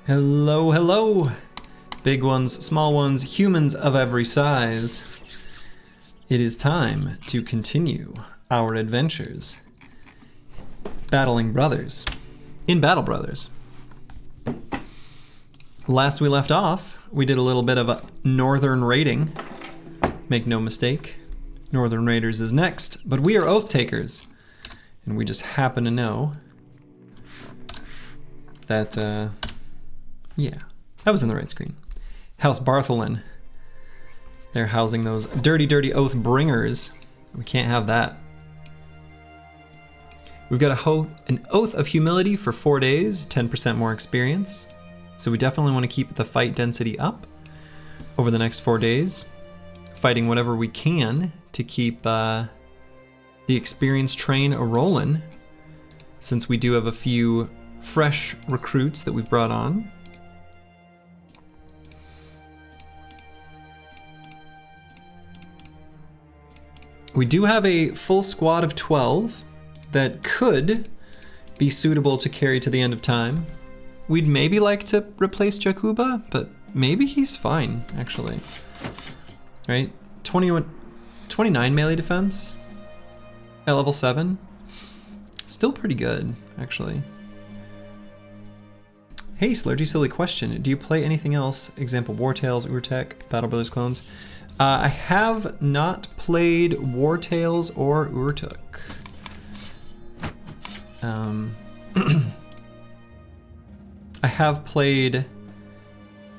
Hello, hello, big ones, small ones, humans of every size. It is time to continue our adventures battling brothers in Battle Brothers. Last we left off, we did a little bit of a northern raiding. Make no mistake, Northern Raiders is next, but we are Oathtakers, and we just happen to know that, yeah, that was in the right screen. House Bartholin. They're housing those dirty, dirty oath bringers. We can't have that. We've got an oath of humility for 4 days, 10% more experience. So we definitely want to keep the fight density up over the next 4 days, fighting whatever we can to keep the experience train a-rolling, since we do have a few fresh recruits that we've brought on. We do have a full squad of 12 that could be suitable to carry to the end of time. We'd maybe like to replace Jakuba, but maybe he's fine, actually. Right? 29 melee defense at level 7. Still pretty good, actually. Hey, Slurgy, silly question. Do you play anything else? Example, War Tales, Urtek, Battle Brothers clones? I have not played War Tales or Urtuk. I have played,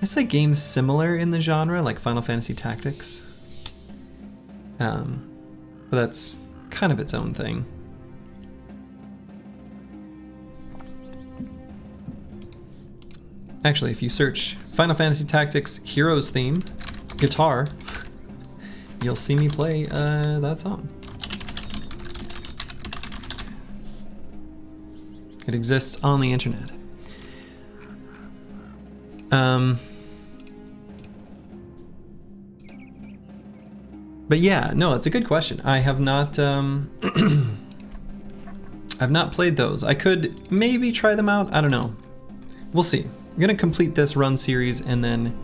I'd say, games similar in the genre, like Final Fantasy Tactics. But that's kind of its own thing. Actually, if you search Final Fantasy Tactics Heroes theme, guitar, you'll see me play that song. It exists on the internet. But yeah, no, it's a good question. I have not, I've not played those. I could maybe try them out. I don't know. We'll see. I'm gonna complete this run series and then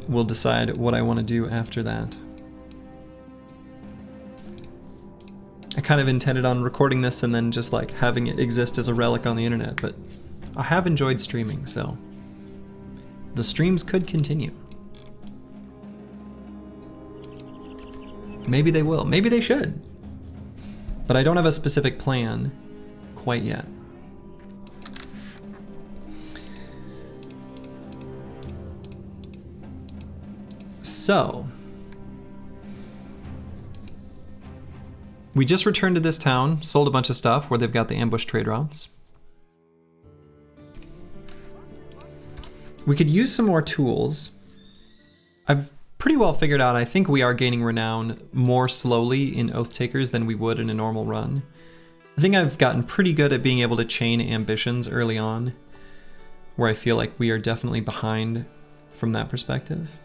we'll decide what I want to do after that. I kind of intended on recording this and then just like having it exist as a relic on the internet, but I have enjoyed streaming, so the streams could continue. Maybe they will, maybe they should, but I don't have a specific plan quite yet. So, we just returned to this town, sold a bunch of stuff where they've got the ambush trade routes. We could use some more tools. I've pretty well figured out, I think we are gaining renown more slowly in Oathtakers than we would in a normal run. I think I've gotten pretty good at being able to chain ambitions early on, where I feel like we are definitely behind from that perspective.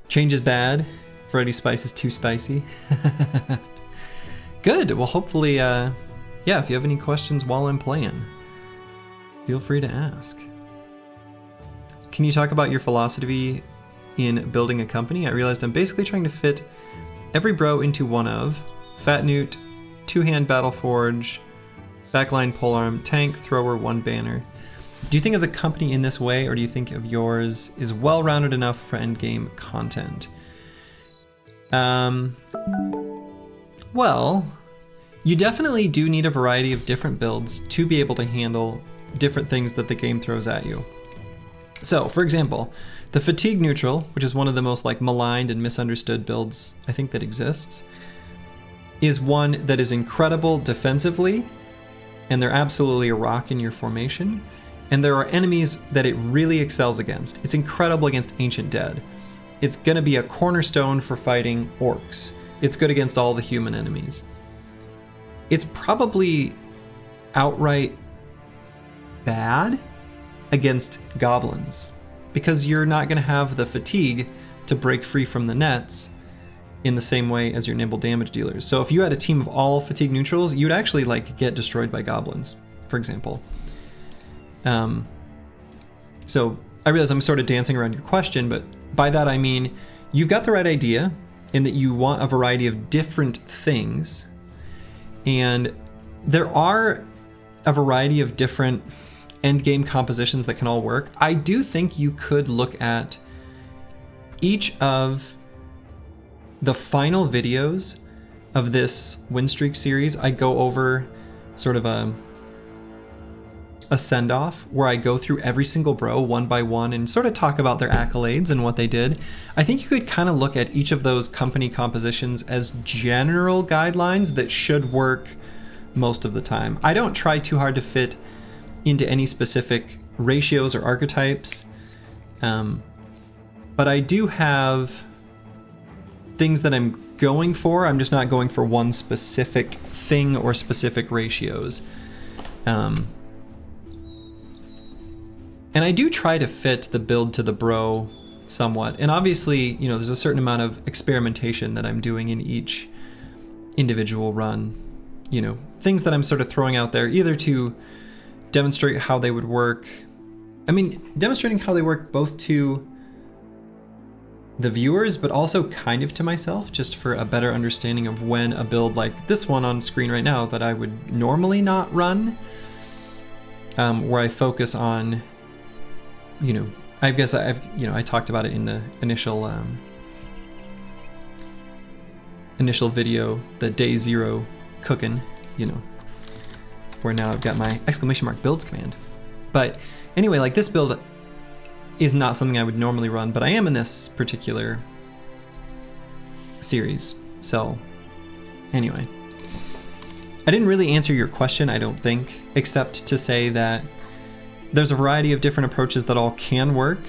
Change is bad. Freddy Spice is too spicy. Good, well hopefully, yeah, if you have any questions while I'm playing, feel free to ask. Can you talk about your philosophy in building a company? I realized I'm basically trying to fit every bro into one of Fat Newt, two-hand battle forge, backline polearm, tank, thrower, one banner. Do you think of the company in this way, or do you think of yours is well-rounded enough for endgame content? Well, you definitely do need a variety of different builds to be able to handle different things that the game throws at you. So, for example, the fatigue neutral, which is one of the most like maligned and misunderstood builds I think that exists, is one that is incredible defensively, and they're absolutely a rock in your formation. And there are enemies that it really excels against. It's incredible against Ancient Dead. It's gonna be a cornerstone for fighting orcs. It's good against all the human enemies. It's probably outright bad against goblins, because you're not gonna have the fatigue to break free from the nets in the same way as your nimble damage dealers. So if you had a team of all fatigue neutrals, you'd actually like get destroyed by goblins, for example. So I realize I'm sort of dancing around your question, but by that I mean you've got the right idea in that you want a variety of different things, and there are a variety of different endgame compositions that can all work. I do think you could look at each of the final videos of this Winstreak series. I go over sort of a send-off where I go through every single bro one by one and sort of talk about their accolades and what they did. I think you could kind of look at each of those company compositions as general guidelines that should work most of the time. I don't try too hard to fit into any specific ratios or archetypes, but I do have things that I'm going for. I'm just not going for one specific thing or specific ratios. And I do try to fit the build to the bro somewhat. And obviously, you know, there's a certain amount of experimentation that I'm doing in each individual run. You know, things that I'm sort of throwing out there either to demonstrate how they would work. I mean, demonstrating how they work both to the viewers, but also kind of to myself, just for a better understanding of when a build like this one on screen right now that I would normally not run, where I focus on, you know, I guess I talked about it in the initial video, the day 0 cooking, you know, where now I've got my exclamation mark builds command. But anyway, like this build is not something I would normally run, but I am in this particular series. So anyway, I didn't really answer your question, I don't think, except to say that there's a variety of different approaches that all can work.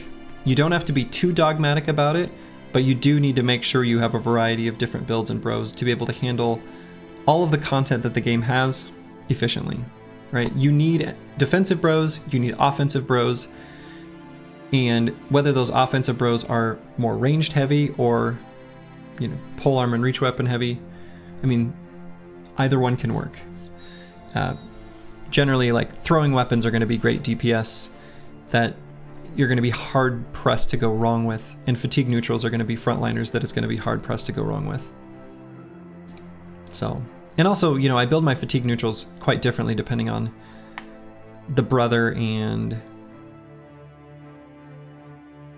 You don't have to be too dogmatic about it, but you do need to make sure you have a variety of different builds and bros to be able to handle all of the content that the game has efficiently, right? You need defensive bros, you need offensive bros, and whether those offensive bros are more ranged heavy or, you know, pole armor and reach weapon heavy, I mean, either one can work. Generally, like, throwing weapons are going to be great DPS that you're going to be hard pressed to go wrong with, and fatigue neutrals are going to be frontliners that it's going to be hard pressed to go wrong with. So, and also, you know, I build my fatigue neutrals quite differently depending on the brother and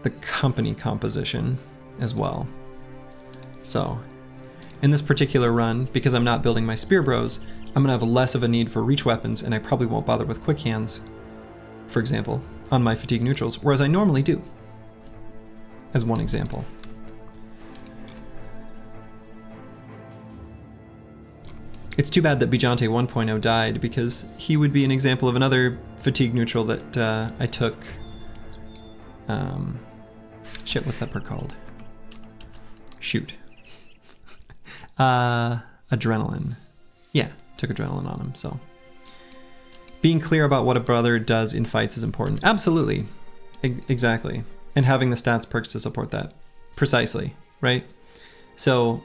the company composition as well. So in this particular run, because I'm not building my spear bros, I'm gonna have less of a need for reach weapons, and I probably won't bother with quick hands, for example, on my fatigue neutrals, whereas I normally do, as one example. It's too bad that Bijante 1.0 died, because he would be an example of another fatigue neutral that I took. Shit, what's that perk called? Shoot. Adrenaline. Yeah, took adrenaline on him, so. Being clear about what a brother does in fights is important. Absolutely. Exactly. And having the stats perks to support that. Precisely, right? So,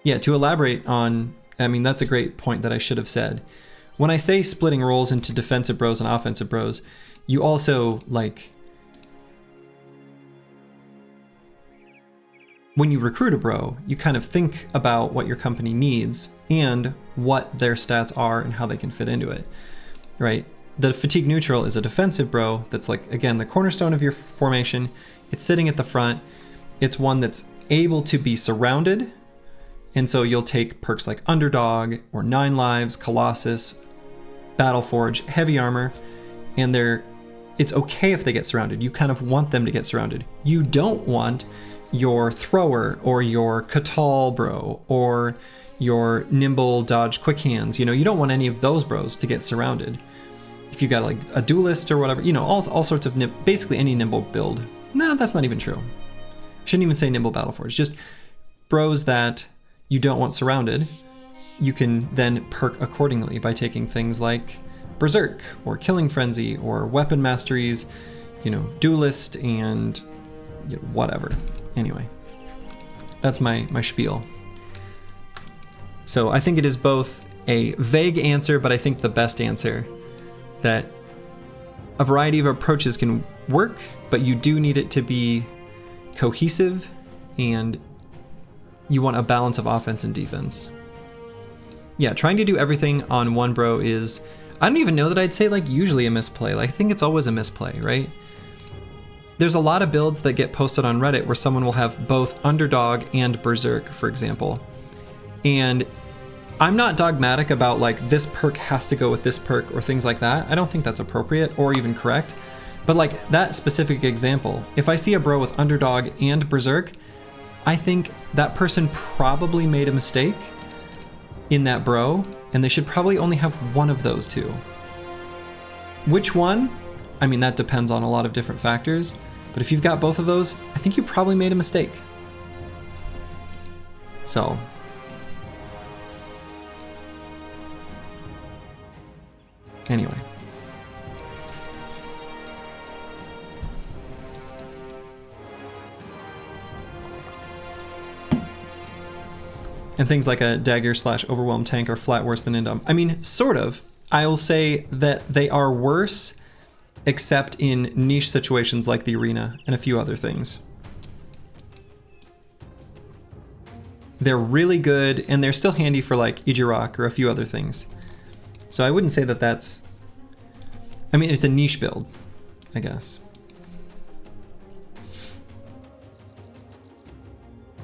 yeah, to elaborate on, I mean, that's a great point that I should have said. When I say splitting roles into defensive bros and offensive bros, you also, like, when you recruit a bro, you kind of think about what your company needs and what their stats are and how they can fit into it, right? The fatigue neutral is a defensive bro that's, like, again, the cornerstone of your formation. It's sitting at the front. It's one that's able to be surrounded, and so you'll take perks like Underdog or 9 Lives, Colossus, Battleforge, Heavy Armor, and it's okay if they get surrounded. You kind of want them to get surrounded. You don't want your Thrower or your Catal bro or your Nimble Dodge Quick Hands. You know, you don't want any of those bros to get surrounded. If you got like a Duelist or whatever, you know, all sorts of, basically any Nimble build. No, that's not even true. Shouldn't even say Nimble Battleforge. Just bros that you don't want surrounded, you can then perk accordingly by taking things like Berserk or Killing Frenzy or Weapon Masteries, you know, Duelist and, you know, whatever. Anyway, that's my spiel. So I think it is both a vague answer, but I think the best answer that a variety of approaches can work, but you do need it to be cohesive, and you want a balance of offense and defense. Yeah, trying to do everything on one bro is, I don't even know that I'd say like usually a misplay. Like I think it's always a misplay, right? There's a lot of builds that get posted on Reddit where someone will have both Underdog and Berserk, for example. And I'm not dogmatic about like this perk has to go with this perk or things like that. I don't think that's appropriate or even correct. But like that specific example, if I see a bro with Underdog and Berserk, I think that person probably made a mistake in that bro, and they should probably only have one of those two. Which one? I mean, that depends on a lot of different factors, but if you've got both of those, I think you probably made a mistake. So. Anyway. And things like a dagger/overwhelm tank are flat worse than Indom. I mean, sort of. I'll say that they are worse, except in niche situations like the arena and a few other things. They're really good, and they're still handy for like Ijirok or a few other things. So I wouldn't say that that's... I mean, it's a niche build, I guess.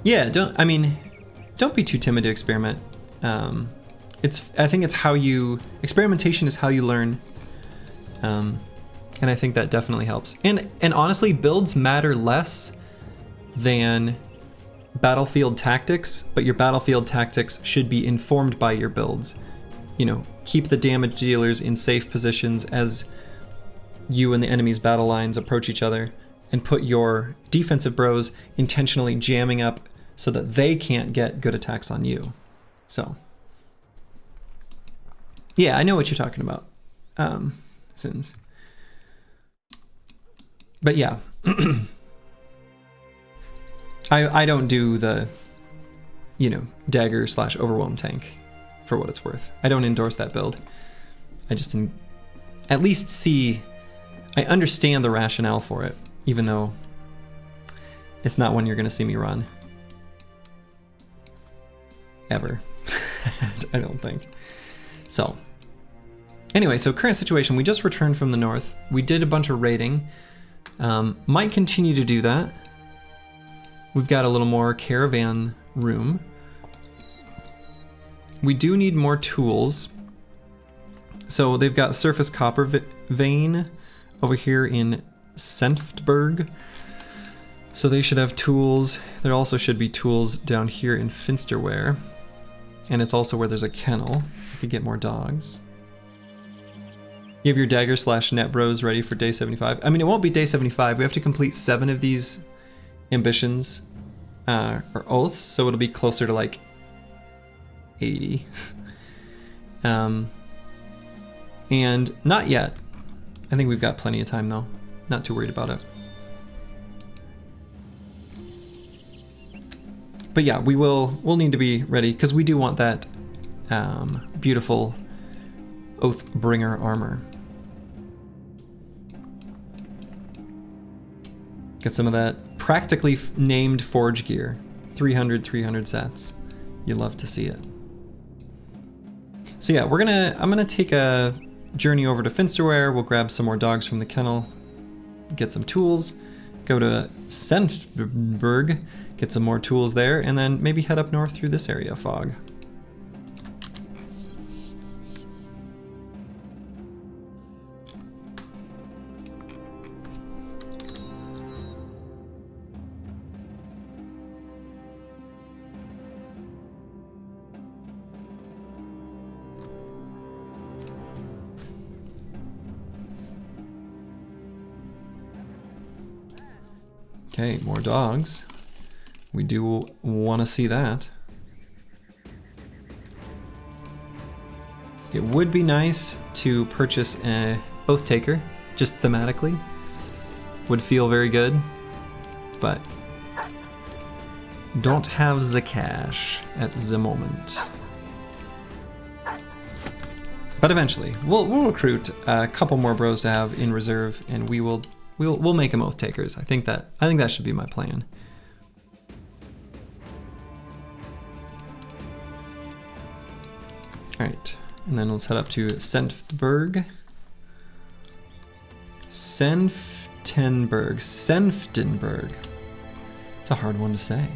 Yeah, don't be too timid to experiment. I think it's how you, experimentation is how you learn. And I think that definitely helps. And honestly, builds matter less than battlefield tactics, but your battlefield tactics should be informed by your builds. You know, keep the damage dealers in safe positions as you and the enemy's battle lines approach each other, and put your defensive bros intentionally jamming up so that they can't get good attacks on you. So, yeah, I know what you're talking about, Sins. But yeah, I don't do the, dagger/overwhelm tank for what it's worth. I don't endorse that build. I just at least I understand the rationale for it, even though it's not one you're going to see me run. Ever. I don't think. So, anyway, so current situation, we just returned from the north. We did a bunch of raiding. Might continue to do that. We've got a little more caravan room. We do need more tools. So they've got surface copper vein over here in Senftberg. So they should have tools. There also should be tools down here in Finsterware. And it's also where there's a kennel. You could get more dogs. You have your dagger/net bros ready for day 75. I mean, it won't be day 75. We have to complete 7 of these ambitions or oaths, so it'll be closer to like 80. And not yet. I think we've got plenty of time though. Not too worried about it. But yeah, we'll need to be ready because we do want that beautiful Oathbringer armor. Get some of that practically named forge gear. 300 sets. You love to see it. So yeah, I'm gonna take a journey over to Finsterware. We'll grab some more dogs from the kennel, get some tools, go to Senftberg, get some more tools there, and then maybe head up north through this area, Fog. Okay, more dogs. We do want to see that. It would be nice to purchase an Oathtaker, just thematically. Would feel very good, but don't have the cash at the moment. But eventually, we'll recruit a couple more bros to have in reserve, and we'll make them Oathtakers. I think that should be my plan. All right, and then let's head up to Senftenberg. Senftenberg. It's a hard one to say.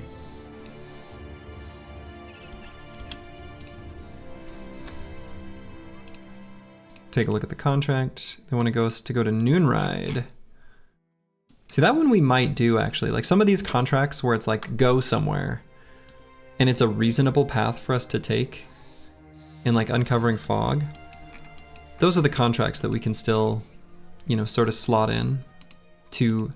Take a look at the contract. They want to go to Noonride. See, that one we might do actually. Like some of these contracts where it's like go somewhere and it's a reasonable path for us to take in like uncovering fog. Those are the contracts that we can still, you know, sort of slot in to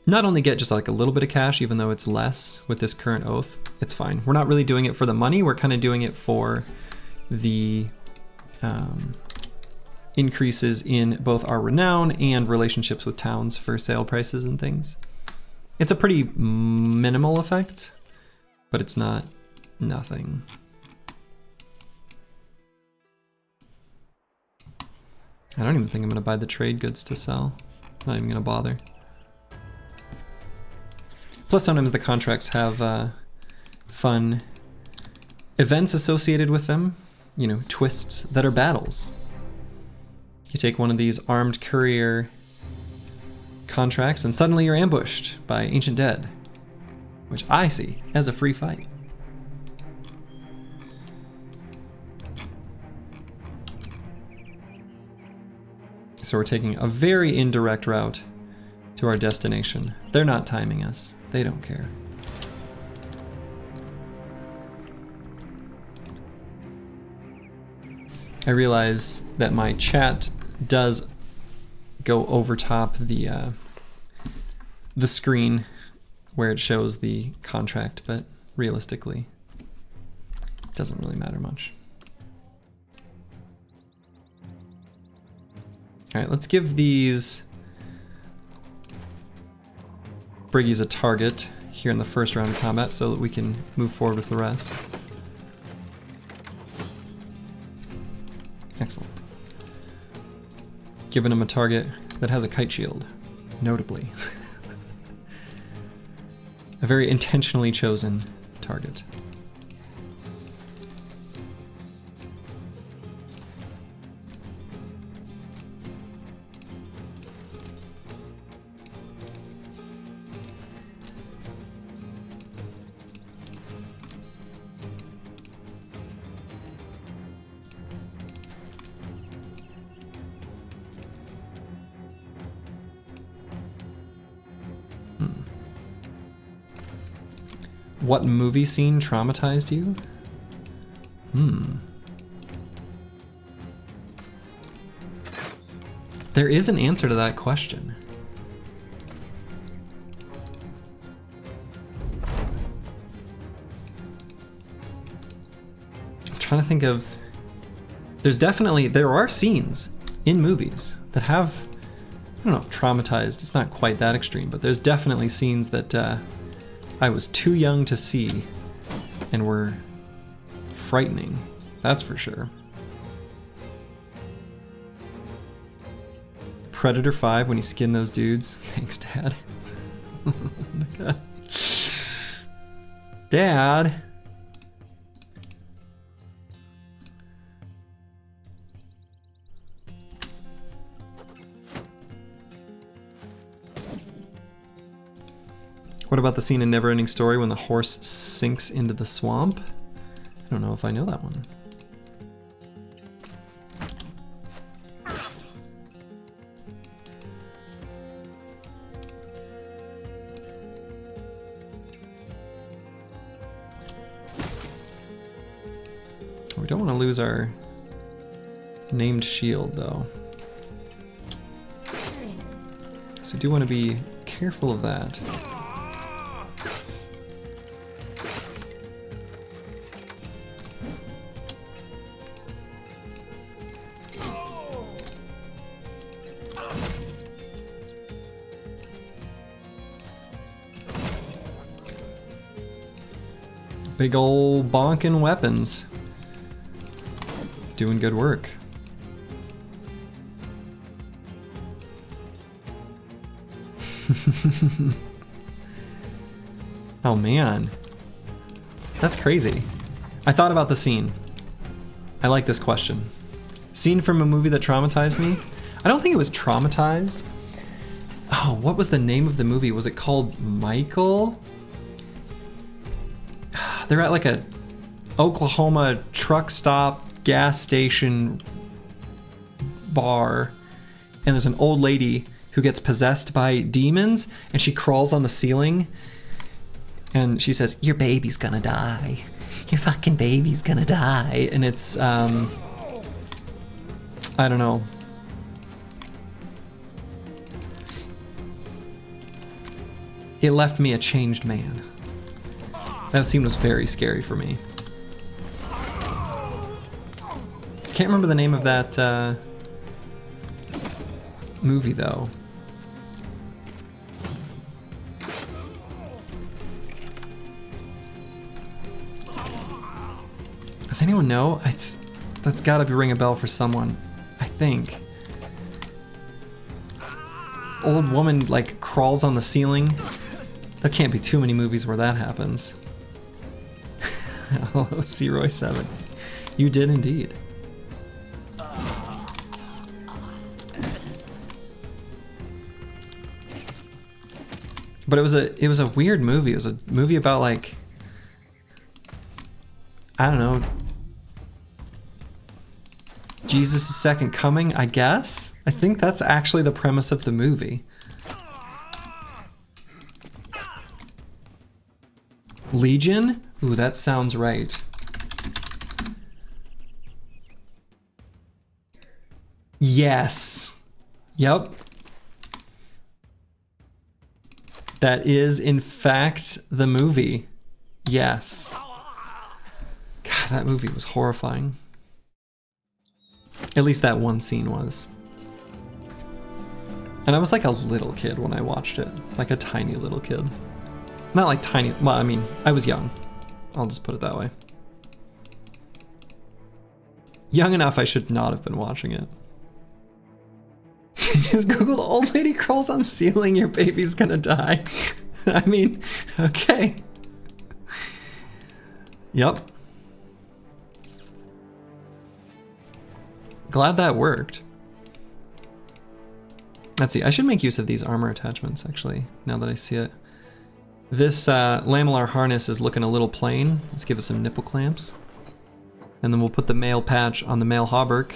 not only get just like a little bit of cash, even though it's less with this current oath. It's fine. We're not really doing it for the money. We're kind of doing it for the increases in both our renown and relationships with towns for sale prices and things. It's a pretty minimal effect, but it's not nothing. I don't even think I'm gonna buy the trade goods to sell. Not even gonna bother. Plus sometimes the contracts have fun events associated with them. You know, twists that are battles. You take one of these armed courier contracts and suddenly you're ambushed by Ancient Dead, which I see as a free fight. So we're taking a very indirect route to our destination. They're not timing us. They don't care. I realize that my chat does go over top the screen where it shows the contract, but realistically, it doesn't really matter much. All right, let's give these Briggies a target here in the first round of combat so that we can move forward with the rest. Excellent. Giving him a target that has a kite shield, notably. A very intentionally chosen target. What movie scene traumatized you? There is an answer to that question. I'm trying to think of... there are scenes in movies that have, I don't know if traumatized, it's not quite that extreme, but there's definitely scenes that I was too young to see and were frightening, that's for sure. Predator 5 when he skinned those dudes. Thanks, Dad. Oh my God. Dad! What about the scene in Neverending Story when the horse sinks into the swamp? I don't know if I know that one. We don't want to lose our named shield though. So we do want to be careful of that. Big ol' bonking weapons. Doing good work. Oh man. That's crazy. I thought about the scene. I like this question. Scene from a movie that traumatized me? I don't think it was traumatized. Oh, what was the name of the movie? Was it called Michael? They're at like a Oklahoma truck stop, gas station, bar, and there's an old lady who gets possessed by demons, and she crawls on the ceiling, and she says, "Your baby's gonna die. Your fucking baby's gonna die." And it's, I don't know. It left me a changed man. That scene was very scary for me. Can't remember the name of that movie though. Does anyone know? That's gotta ring a bell for someone, I think. Old woman like crawls on the ceiling. There can't be too many movies where that happens. Hello, C-Roy 7. You did indeed. But it was a weird movie. It was a movie about like, I don't know, Jesus' second coming, I guess? I think that's actually the premise of the movie. Legion? Ooh, that sounds right. Yes. Yep. That is, in fact, the movie. Yes. God, that movie was horrifying. At least that one scene was. And I was like a little kid when I watched it. Like a tiny little kid. Not like tiny, well, I mean, I was young. I'll just put it that way. Young enough I should not have been watching it. Just Googled old lady crawls on ceiling, your baby's gonna die. I mean, okay. Yep. Glad that worked. Let's see, I should make use of these armor attachments actually, now that I see it. This lamellar harness is looking a little plain. Let's give it some nipple clamps. And then we'll put the mail patch on the male hauberk.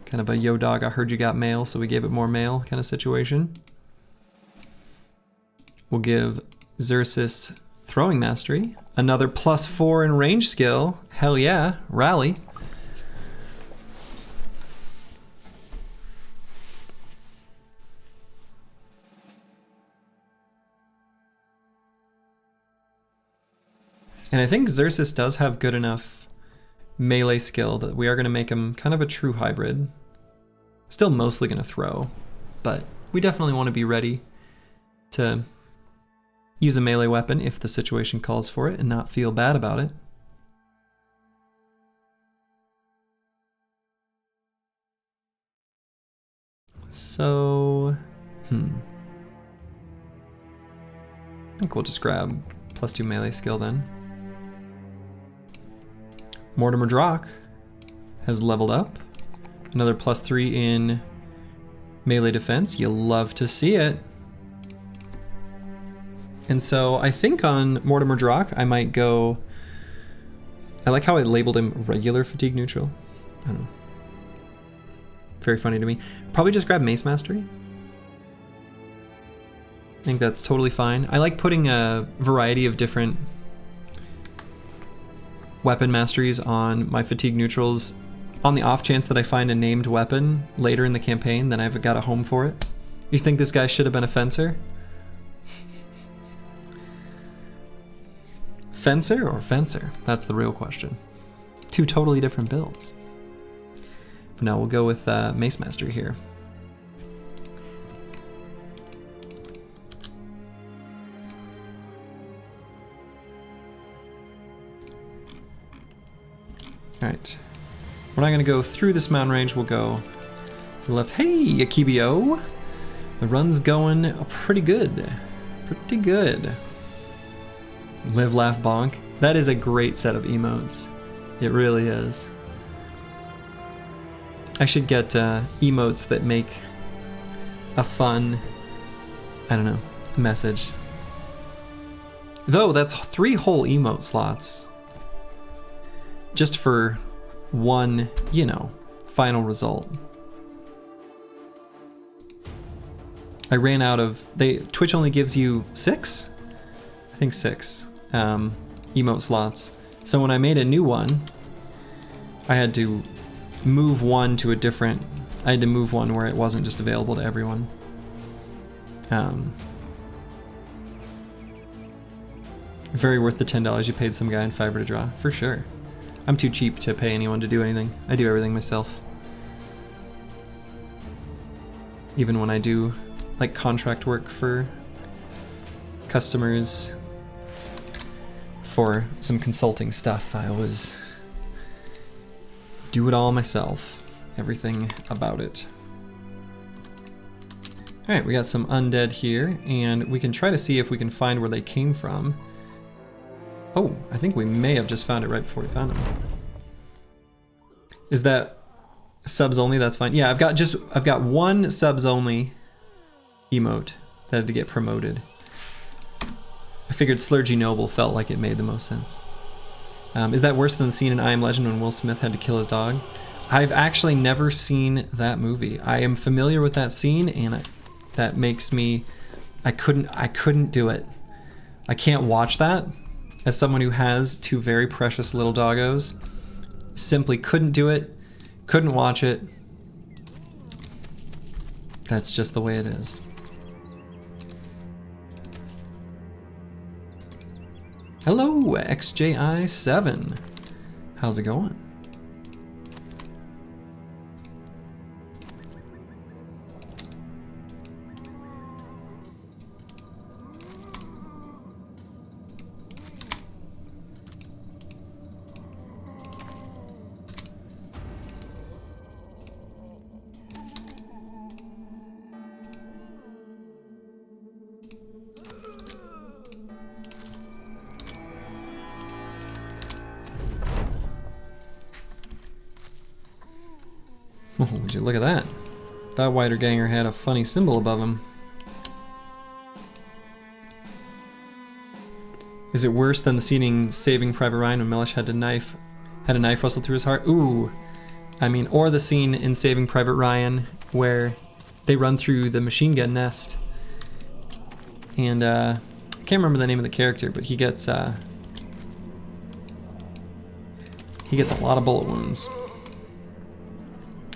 Kind of a yo dog, I heard you got mail, so we gave it more mail kind of situation. We'll give Xerxes throwing mastery. Another +4 in range skill. Hell yeah, rally. And I think Xerxes does have good enough melee skill that we are going to make him kind of a true hybrid. Still mostly going to throw, but we definitely want to be ready to use a melee weapon if the situation calls for it and not feel bad about it. So, I think we'll just grab +2 melee skill then. Mortimer Drock has leveled up. Another +3 in melee defense. You'll love to see it. And so I think on Mortimer Drock, I might go... I like how I labeled him regular fatigue neutral. I don't know. Very funny to me. Probably just grab Mace Mastery. I think that's totally fine. I like putting a variety of different weapon masteries on my fatigue neutrals on the off chance that I find a named weapon later in the campaign, then I've got a home for it. You think this guy should have been a fencer? Fencer or fencer? That's the real question. Two totally different builds. But no, we'll go with Mace Mastery here. Alright, We're not gonna go through this mountain range, we'll go to the left. Hey, Akibio! The run's going pretty good. Pretty good. Live, laugh, bonk. That is a great set of emotes. It really is. I should get emotes that make a fun, I don't know, message. Though that's 3 whole emote slots. Just for one, you know, final result. I ran out of, Twitch only gives you 6? I think 6 emote slots. So when I made a new one, I had to move one to a different, I had to move one where it wasn't just available to everyone. Very worth the $10 you paid some guy in Fiverr to draw, for sure. I'm too cheap to pay anyone to do anything. I do everything myself. Even when I do like contract work for customers for some consulting stuff, I always do it all myself. Everything about it. All right, we got some undead here, and we can try to see if we can find where they came from. Oh, I think we may have just found it right before we found them. Is that subs only? That's fine. Yeah, I've got one subs only emote that had to get promoted. I figured Slurgy Noble felt like it made the most sense. Is that worse than the scene in I Am Legend when Will Smith had to kill his dog? I've actually never seen that movie. I am familiar with that scene, and that makes me, I couldn't do it. I can't watch that. As someone who has 2 very precious little doggos, simply couldn't do it, couldn't watch it. That's just the way it is. Hello, XJI7. How's it going? Oh, would you look at that? That wiederganger had a funny symbol above him. Is it worse than the scene Saving Private Ryan when Mellish had a knife wrestle through his heart? Ooh, I mean, or the scene in Saving Private Ryan where they run through the machine gun nest, and I can't remember the name of the character, but he gets a lot of bullet wounds.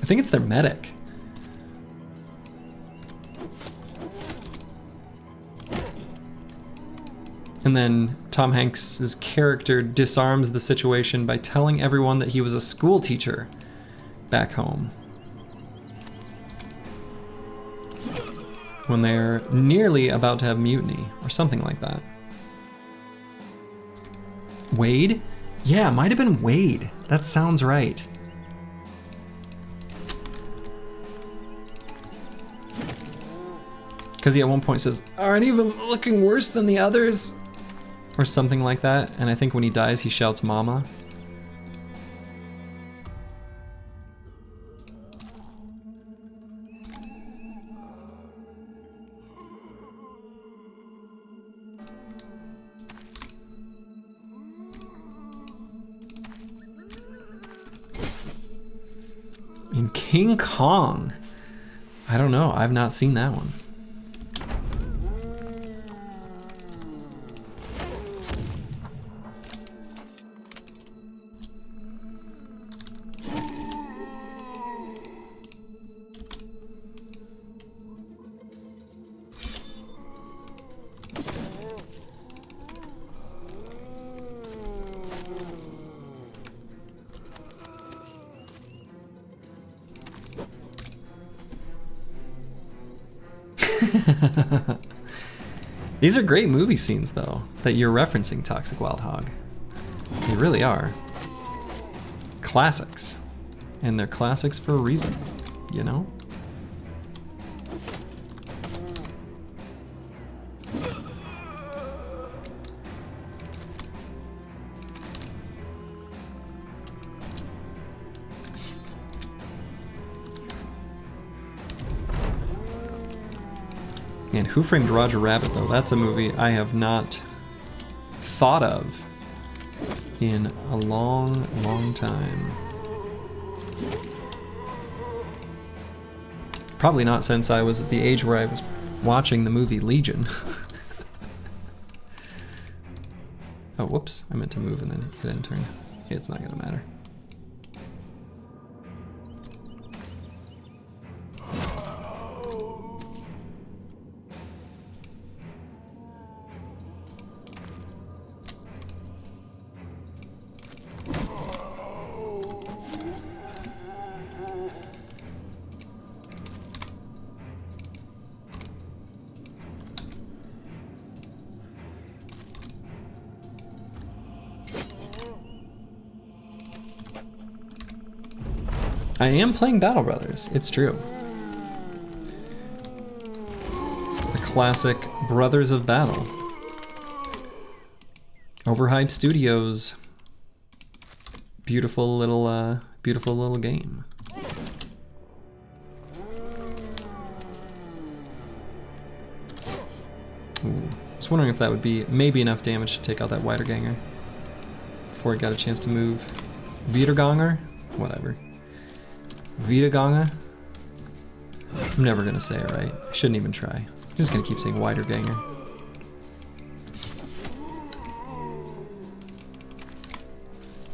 I think it's their medic. And then Tom Hanks' character disarms the situation by telling everyone that he was a school teacher back home, when they're nearly about to have mutiny or something like that. Wade? Yeah, it might have been Wade. That sounds right. Because he at one point says, "Are any of them looking worse than the others?" Or something like that. And I think when he dies, he shouts "Mama." In King Kong. I don't know. I've not seen that one. These are great movie scenes, though, that you're referencing, Toxic Wild Hog. They really are. Classics. And they're classics for a reason, you know? And Who Framed Roger Rabbit, though? That's a movie I have not thought of in a long, long time. Probably not since I was at the age where I was watching the movie Legion. Oh, whoops. I meant to move and then it didn't turn. It's not gonna matter. I am playing Battle Brothers, it's true. The classic Brothers of Battle. Overhyped Studios. Beautiful little game. Ooh. I was wondering if that would be maybe enough damage to take out that wiederganger before it got a chance to move. Wiederganger? Whatever. Wiederganger? I'm never gonna say it right. I shouldn't even try. I'm just gonna keep saying wiederganger.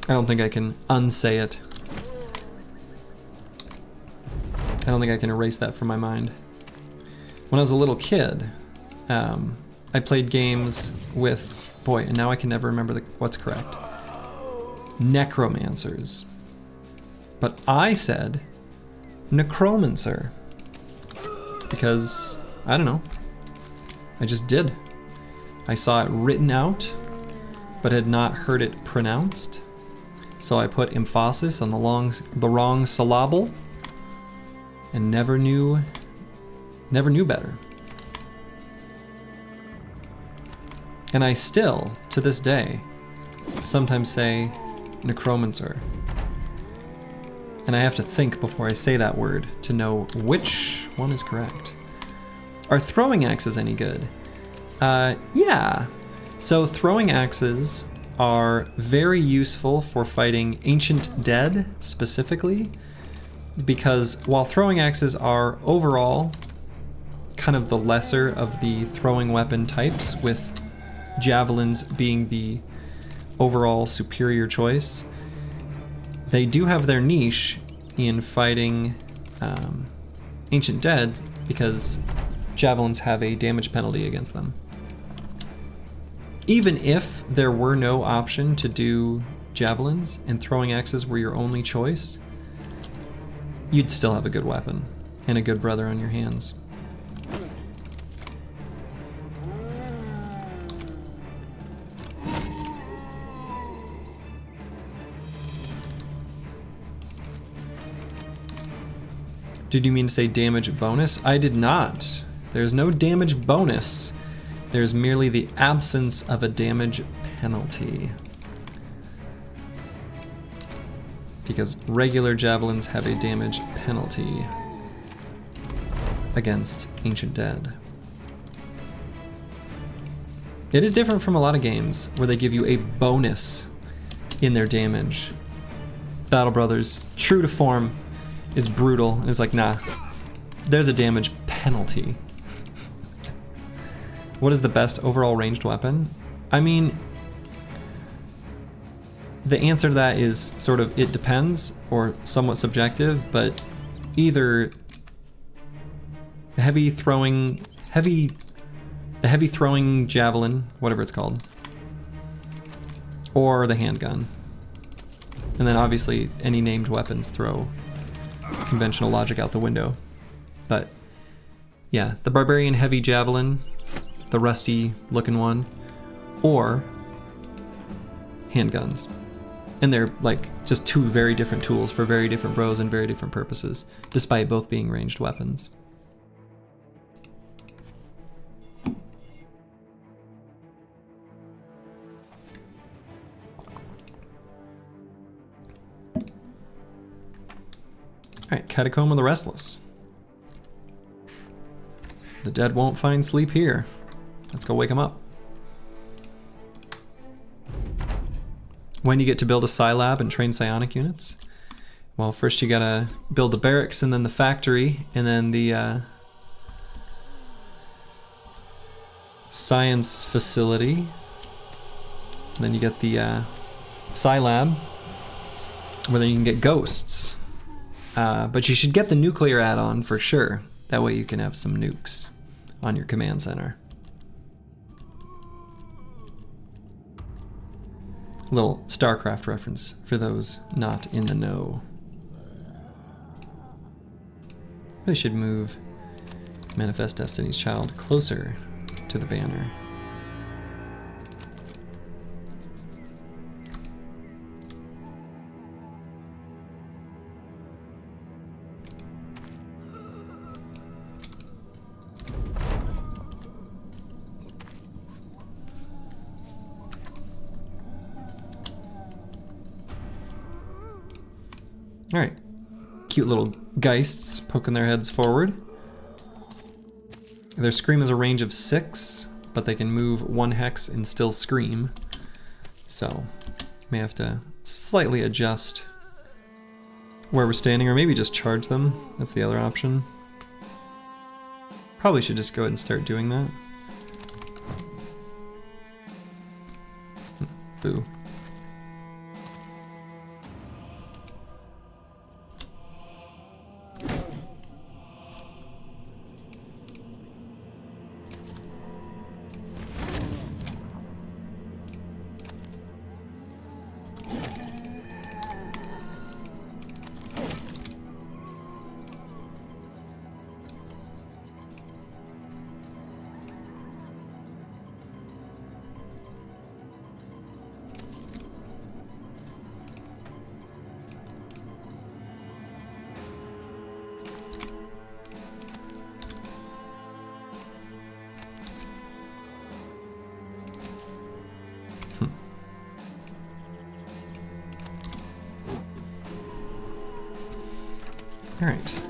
I don't think I can unsay it. I don't think I can erase that from my mind. When I was a little kid, I played games with, boy, and now I can never remember what's correct. Necromancers. But I said necromancer. Because, I don't know. I just did. I saw it written out, but had not heard it pronounced. So I put emphasis on the wrong syllable and never knew better. And I still, to this day, sometimes say necromancer. And I have to think before I say that word to know which one is correct. Are throwing axes any good? Yeah. So throwing axes are very useful for fighting ancient dead specifically, because while throwing axes are overall kind of the lesser of the throwing weapon types, with javelins being the overall superior choice, they do have their niche in fighting ancient dead because javelins have a damage penalty against them. Even if there were no option to do javelins and throwing axes were your only choice, you'd still have a good weapon and a good brother on your hands. Did you mean to say damage bonus? I did not. There's no damage bonus. There's merely the absence of a damage penalty. Because regular javelins have a damage penalty against ancient dead. It is different from a lot of games where they give you a bonus in their damage. Battle Brothers, true to form, is brutal. It's like, nah, there's a damage penalty. What is the best overall ranged weapon? I mean, the answer to that is sort of it depends, or somewhat subjective, but either the heavy throwing javelin, whatever it's called, or the handgun. And then obviously any named weapons throw conventional logic out the window. But yeah, the barbarian heavy javelin, the rusty looking one, or handguns. And they're like just two very different tools for very different bros and very different purposes, despite both being ranged weapons. Alright, Catacomb of the Restless. The dead won't find sleep here. Let's go wake them up. When you get to build a Psi Lab and train psionic units? Well, first you gotta build the barracks and then the factory and then the science facility. And then you get the Psi Lab, where then you can get ghosts. But you should get the nuclear add-on for sure. That way you can have some nukes on your command center. Little StarCraft reference for those not in the know. Really should move Manifest Destiny's Child closer to the banner. Alright, cute little Geists poking their heads forward. Their scream is a range of 6, but they can move 1 hex and still scream. So, may have to slightly adjust where we're standing, or maybe just charge them. That's the other option. Probably should just go ahead and start doing that. Boo. Alright.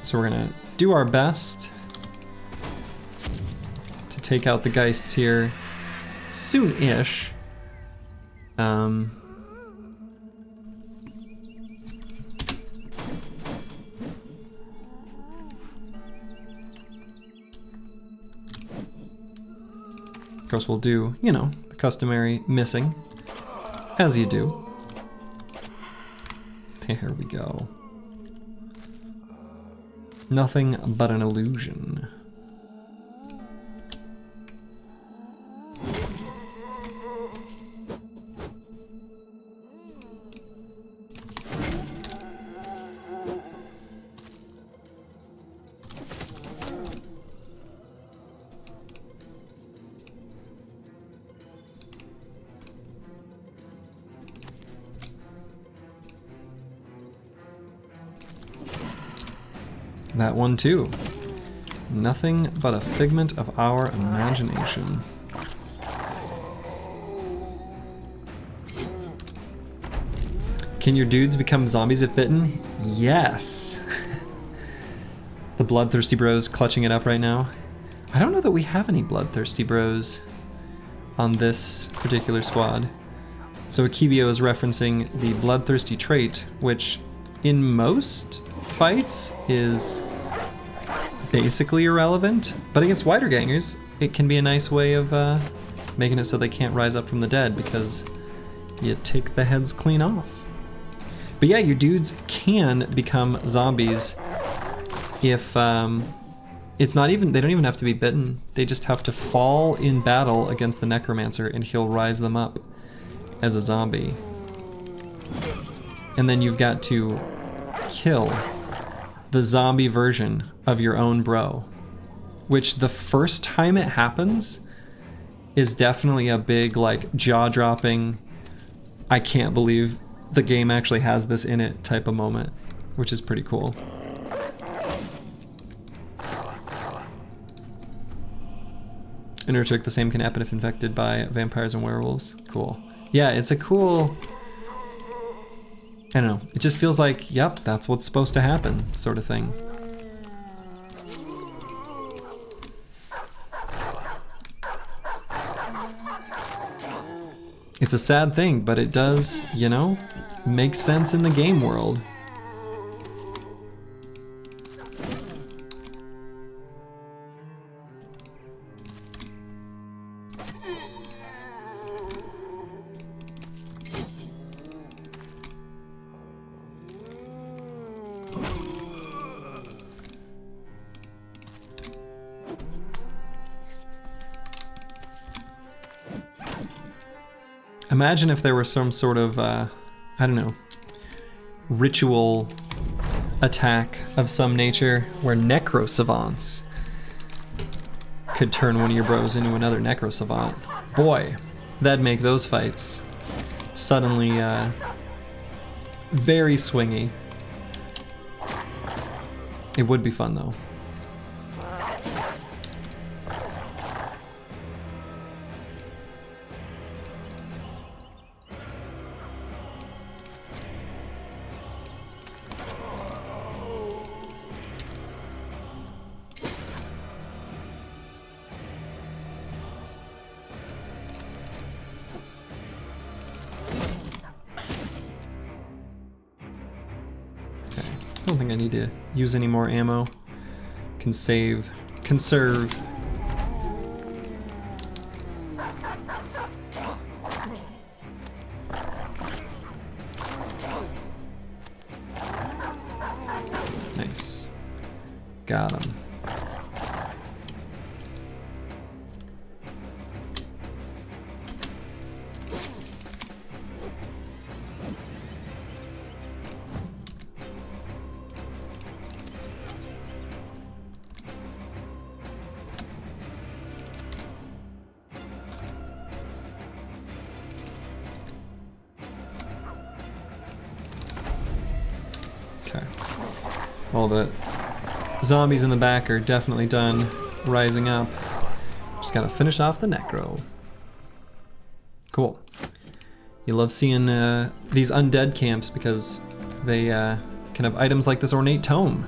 So we're gonna do our best to take out the Geists here soon-ish. Of course we'll do, you know, the customary missing, as you do. Here we go. Nothing but an illusion. That one too. Nothing but a figment of our imagination. Can your dudes become zombies if bitten? Yes. The bloodthirsty bros clutching it up right now. I don't know that we have any bloodthirsty bros on this particular squad. So Akibio is referencing the bloodthirsty trait, which in most fights is basically irrelevant, but against wiedergangers, it can be a nice way of making it so they can't rise up from the dead because you take the heads clean off. But yeah, your dudes can become zombies if it's not even, they don't even have to be bitten. They just have to fall in battle against the necromancer and he'll rise them up as a zombie. And then you've got to kill the zombie version of your own bro, which the first time it happens is definitely a big, like, jaw-dropping, I can't believe the game actually has this in it type of moment, which is pretty cool. Inner-trick, the same can happen if infected by vampires and werewolves. Cool. Yeah, it's a cool... I don't know, it just feels like, yep, that's what's supposed to happen, sort of thing. It's a sad thing, but it does, you know, make sense in the game world. Imagine if there were some sort of, I don't know, ritual attack of some nature where necro savants could turn one of your bros into another necro savant. Boy, that'd make those fights suddenly very swingy. It would be fun though. I don't think I need to use any more ammo. Can save, conserve. Nice. Got him. Okay. All the zombies in the back are definitely done rising up. Just gotta finish off the necro. Cool. You love seeing these undead camps because they can have items like this ornate tome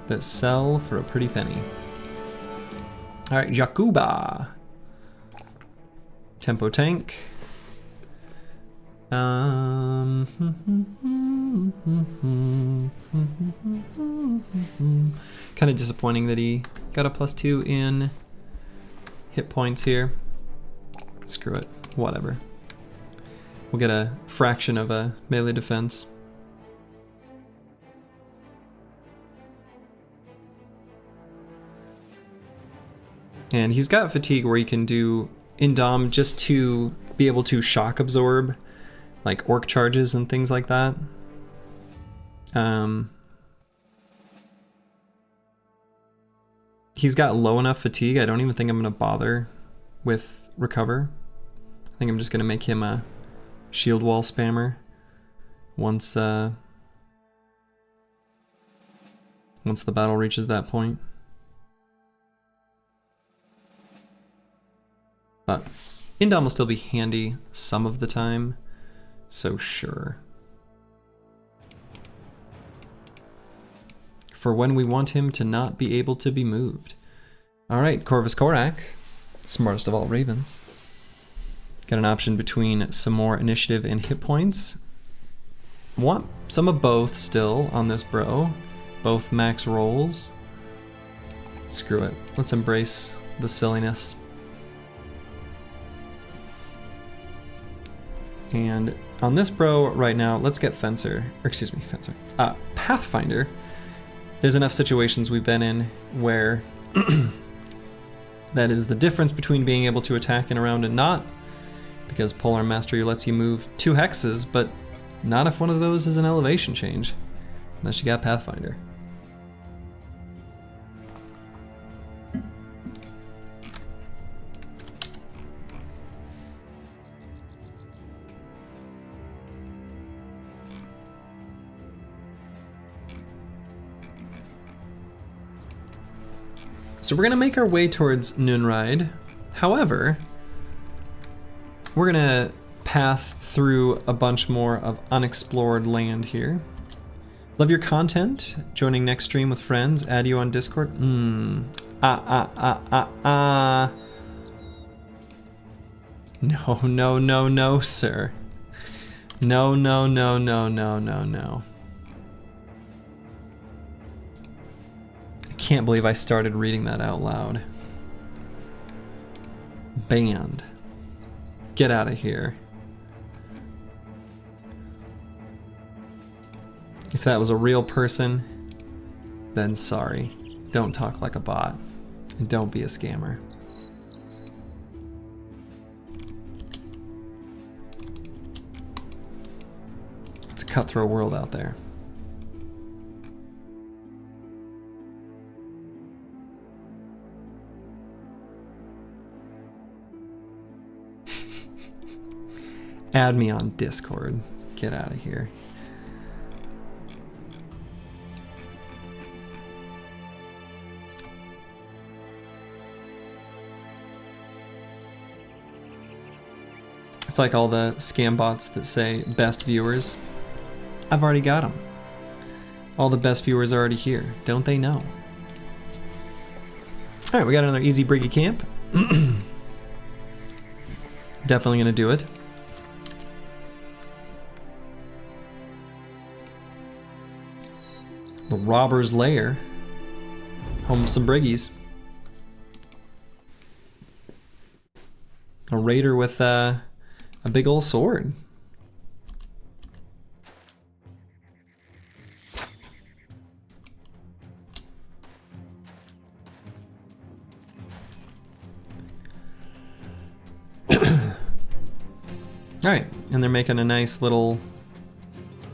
that sell for a pretty penny. Alright, Jakuba. Tempo tank. Kind of disappointing that he got a +2 in hit points here. Screw it, whatever. We'll get a fraction of a melee defense. And he's got fatigue where he can do Indom just to be able to shock absorb like orc charges and things like that. He's got low enough fatigue, I don't even think I'm gonna bother with recover. I think I'm just gonna make him a shield wall spammer once the battle reaches that point. But Indom will still be handy some of the time, so sure. For when we want him to not be able to be moved. Alright, Corvus Korak, smartest of all ravens. Got an option between some more initiative and hit points. Want some of both still on this bro. Both max rolls. Screw it, let's embrace the silliness. And on this bro right now, let's get Fencer, or excuse me, Fencer. Pathfinder. There's enough situations we've been in where that is the difference between being able to attack in a round and not, because Polearm Mastery lets you move 2 hexes, but not if one of those is an elevation change, unless you got Pathfinder. So we're gonna make our way towards Nunride. However, we're gonna path through a bunch more of unexplored land here. Love your content. Joining next stream with friends. Add you on Discord. No, no, no, no, sir. No, no, no, no, no, no, no. I can't believe I started reading that out loud. Banned. Get out of here. If that was a real person, then sorry. Don't talk like a bot, and don't be a scammer. It's a cutthroat world out there. Add me on Discord. Get out of here. It's like all the scam bots that say best viewers. I've already got them. All the best viewers are already here. Don't they know? All right, we got another easy Briggy camp. Definitely gonna do it. The Robber's Lair. Home with some Briggies. A raider with a big old sword. Alright, and they're making a nice little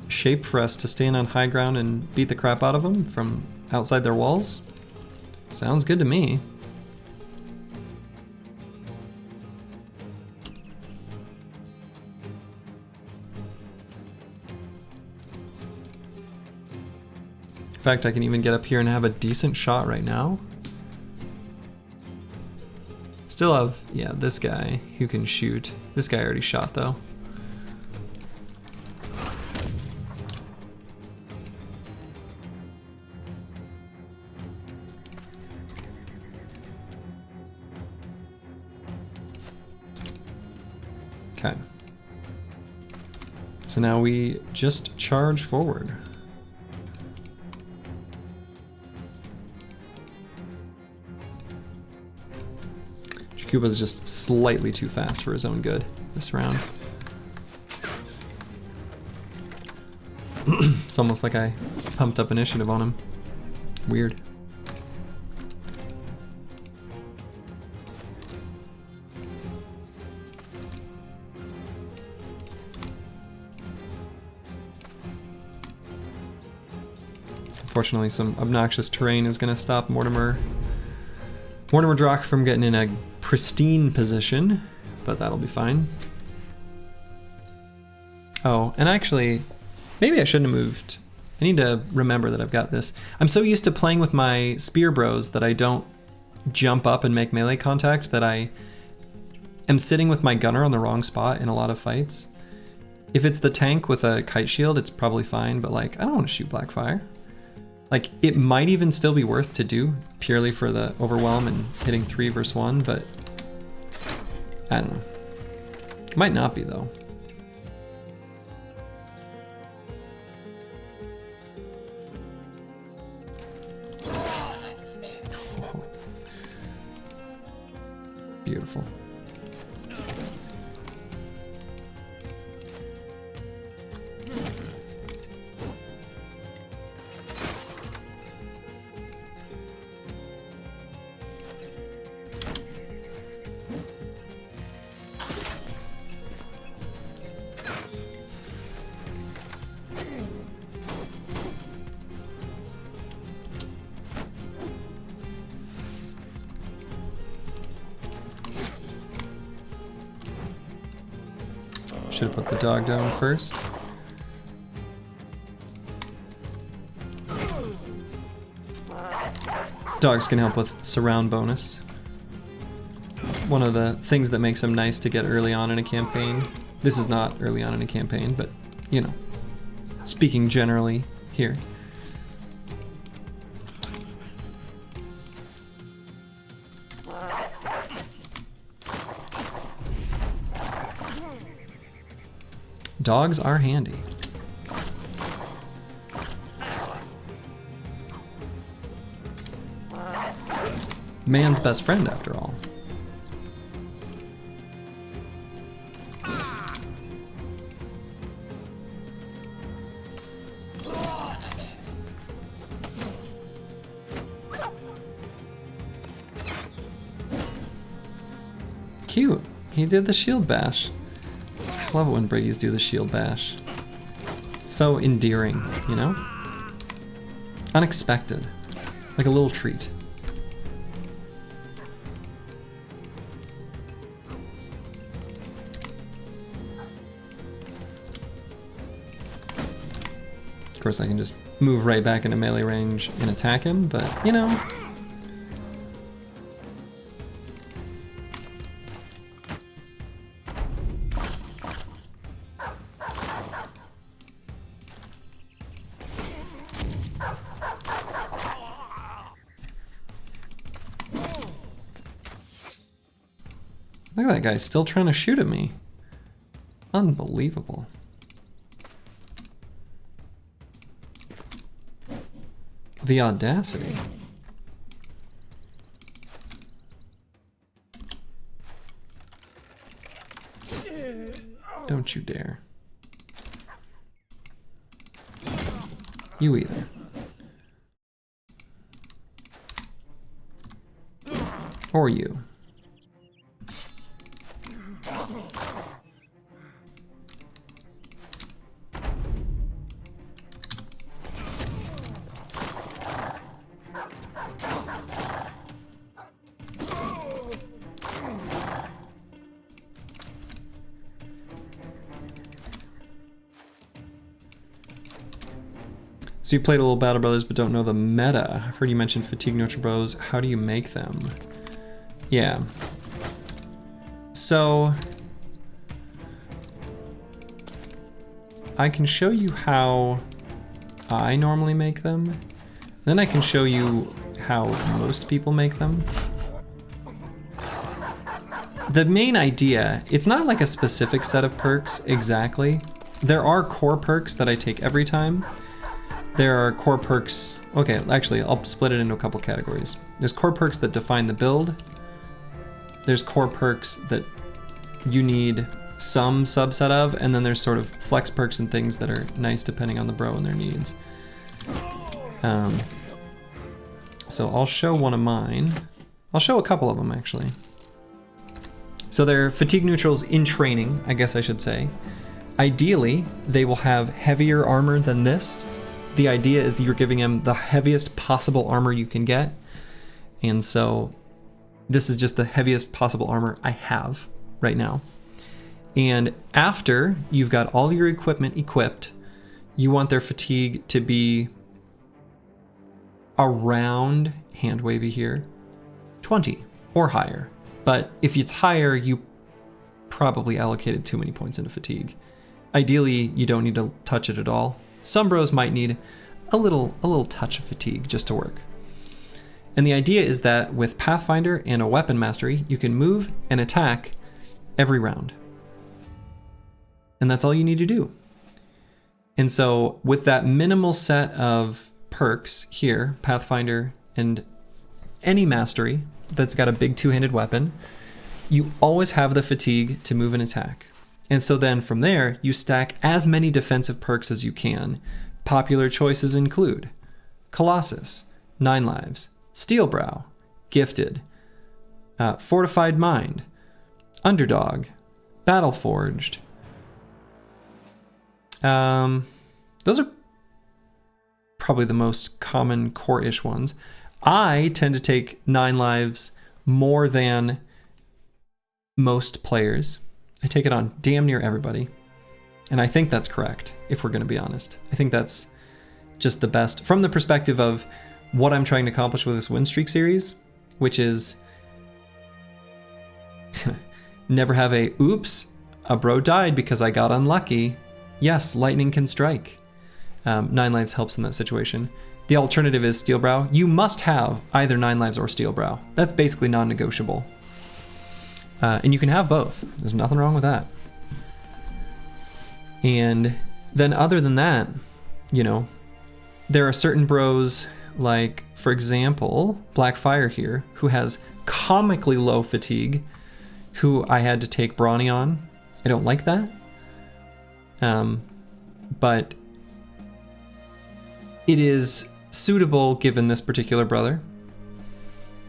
shape for us to stand on high ground and beat the crap out of them from outside their walls. Sounds good to me. In fact, I can even get up here and have a decent shot right now. Still have, yeah, this guy who can shoot. This guy already shot though. Okay. So now we just charge forward. Kuba's just slightly too fast for his own good this round. It's almost like I pumped up initiative on him. Weird. Unfortunately, some obnoxious terrain is going to stop Mortimer Drock from getting in a pristine position, but that'll be fine. Oh, and actually, maybe I shouldn't have moved. I need to remember that I've got this. I'm so used to playing with my spear bros that I don't jump up and make melee contact, that I am sitting with my gunner on the wrong spot in a lot of fights. If it's the tank with a kite shield, it's probably fine, but like, I don't want to shoot Blackfire. Like, it might even still be worth to do, purely for the overwhelm and hitting 3 versus 1, but I don't know. Might not be, though. Oh. Beautiful. Should have put the dog down first. Dogs can help with surround bonus. One of the things that makes them nice to get early on in a campaign. This is not early on in a campaign, but, you know, speaking generally here. Dogs are handy. Man's best friend, after all. Cute. He did the shield bash. I love it when Briggies do the shield bash. It's so endearing, you know? Unexpected. Like a little treat. Of course, I can just move right back into melee range and attack him, but, you know. Look at that guy still trying to shoot at me. Unbelievable. The audacity. Don't you dare. You either. Or you. So you played a little Battle Brothers but don't know the meta. I've heard you mention fatigue neutral bows. How do you make them? Yeah. So I can show you how I normally make them. Then I can show you how most people make them. The main idea, it's not like a specific set of perks exactly. There are core perks that I take every time. There are core perks, okay, actually I'll split it into a couple categories. There's core perks that define the build. There's core perks that you need some subset of, and then there's sort of flex perks and things that are nice depending on the bro and their needs. So I'll show one of mine. I'll show a couple of them actually. So they're fatigue neutrals in training, I guess I should say. Ideally, they will have heavier armor than this. The idea is that you're giving him the heaviest possible armor you can get. And so this is just the heaviest possible armor I have right now. And after you've got all your equipment equipped, you want their fatigue to be around, hand wavy here, 20 or higher. But if it's higher, you probably allocated too many points into fatigue. Ideally, you don't need to touch it at all. Some bros might need a little touch of fatigue just to work. And the idea is that with Pathfinder and a weapon mastery, you can move and attack every round. And that's all you need to do. And so with that minimal set of perks here, Pathfinder and any mastery that's got a big two-handed weapon, you always have the fatigue to move and attack. And so then from there, you stack as many defensive perks as you can. Popular choices include Colossus, 9 lives, Steelbrow, Gifted, Fortified Mind, Underdog, Battleforged. Those are probably the most common core-ish ones. I tend to take 9 lives more than most players. I take it on damn near everybody. And I think that's correct, if we're going to be honest. I think that's just the best. From the perspective of what I'm trying to accomplish with this Winstreak series, which is never have a, oops, a bro died because I got unlucky. Yes, lightning can strike. 9 lives helps in that situation. The alternative is Steel Brow. You must have either 9 lives or Steel Brow. That's basically non-negotiable. And you can have both. There's nothing wrong with that. And then other than that, you know, there are certain bros like, for example, Blackfire here, who has comically low fatigue, who I had to take Brawny on. I don't like that. But it is suitable given this particular brother.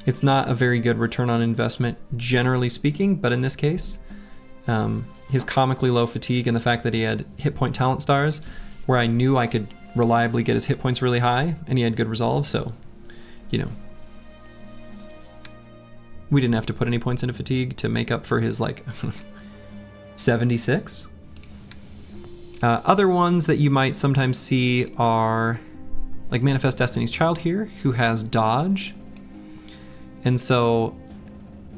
It's not a very good return on investment, generally speaking, but in this case, his comically low fatigue and the fact that he had hit point talent stars, where I knew I could reliably get his hit points really high, and he had good resolve, so, you know, we didn't have to put any points into fatigue to make up for his, like, 76. Other ones that you might sometimes see are like Manifest Destiny's Child here, who has dodge. And so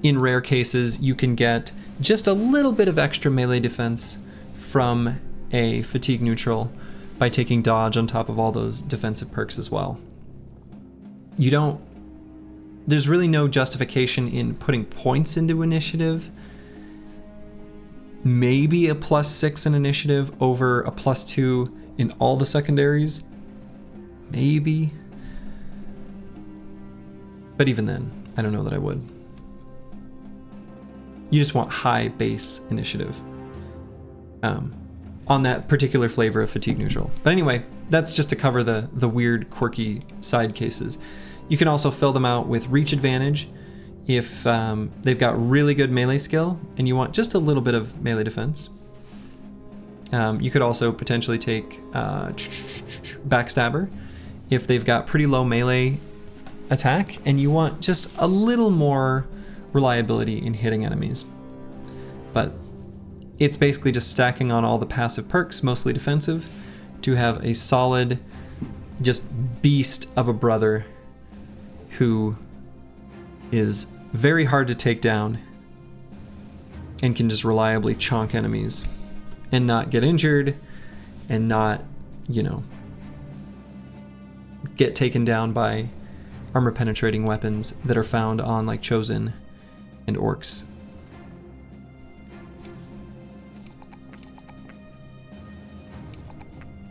in rare cases, you can get just a little bit of extra melee defense from a fatigue neutral by taking dodge on top of all those defensive perks as well. There's really no justification in putting points into initiative. Maybe a +6 in initiative over a +2 in all the secondaries. Maybe. But even then, I don't know that I would. You just want high base initiative on that particular flavor of fatigue neutral. But anyway, that's just to cover the weird, quirky side cases. You can also fill them out with reach advantage if they've got really good melee skill and you want just a little bit of melee defense. You could also potentially take Backstabber if they've got pretty low melee attack and you want just a little more reliability in hitting enemies. But it's basically just stacking on all the passive perks, mostly defensive, to have a solid, just beast of a brother who is very hard to take down and can just reliably chonk enemies and not get injured and not, you know, get taken down by armor penetrating weapons that are found on like Chosen and Orcs.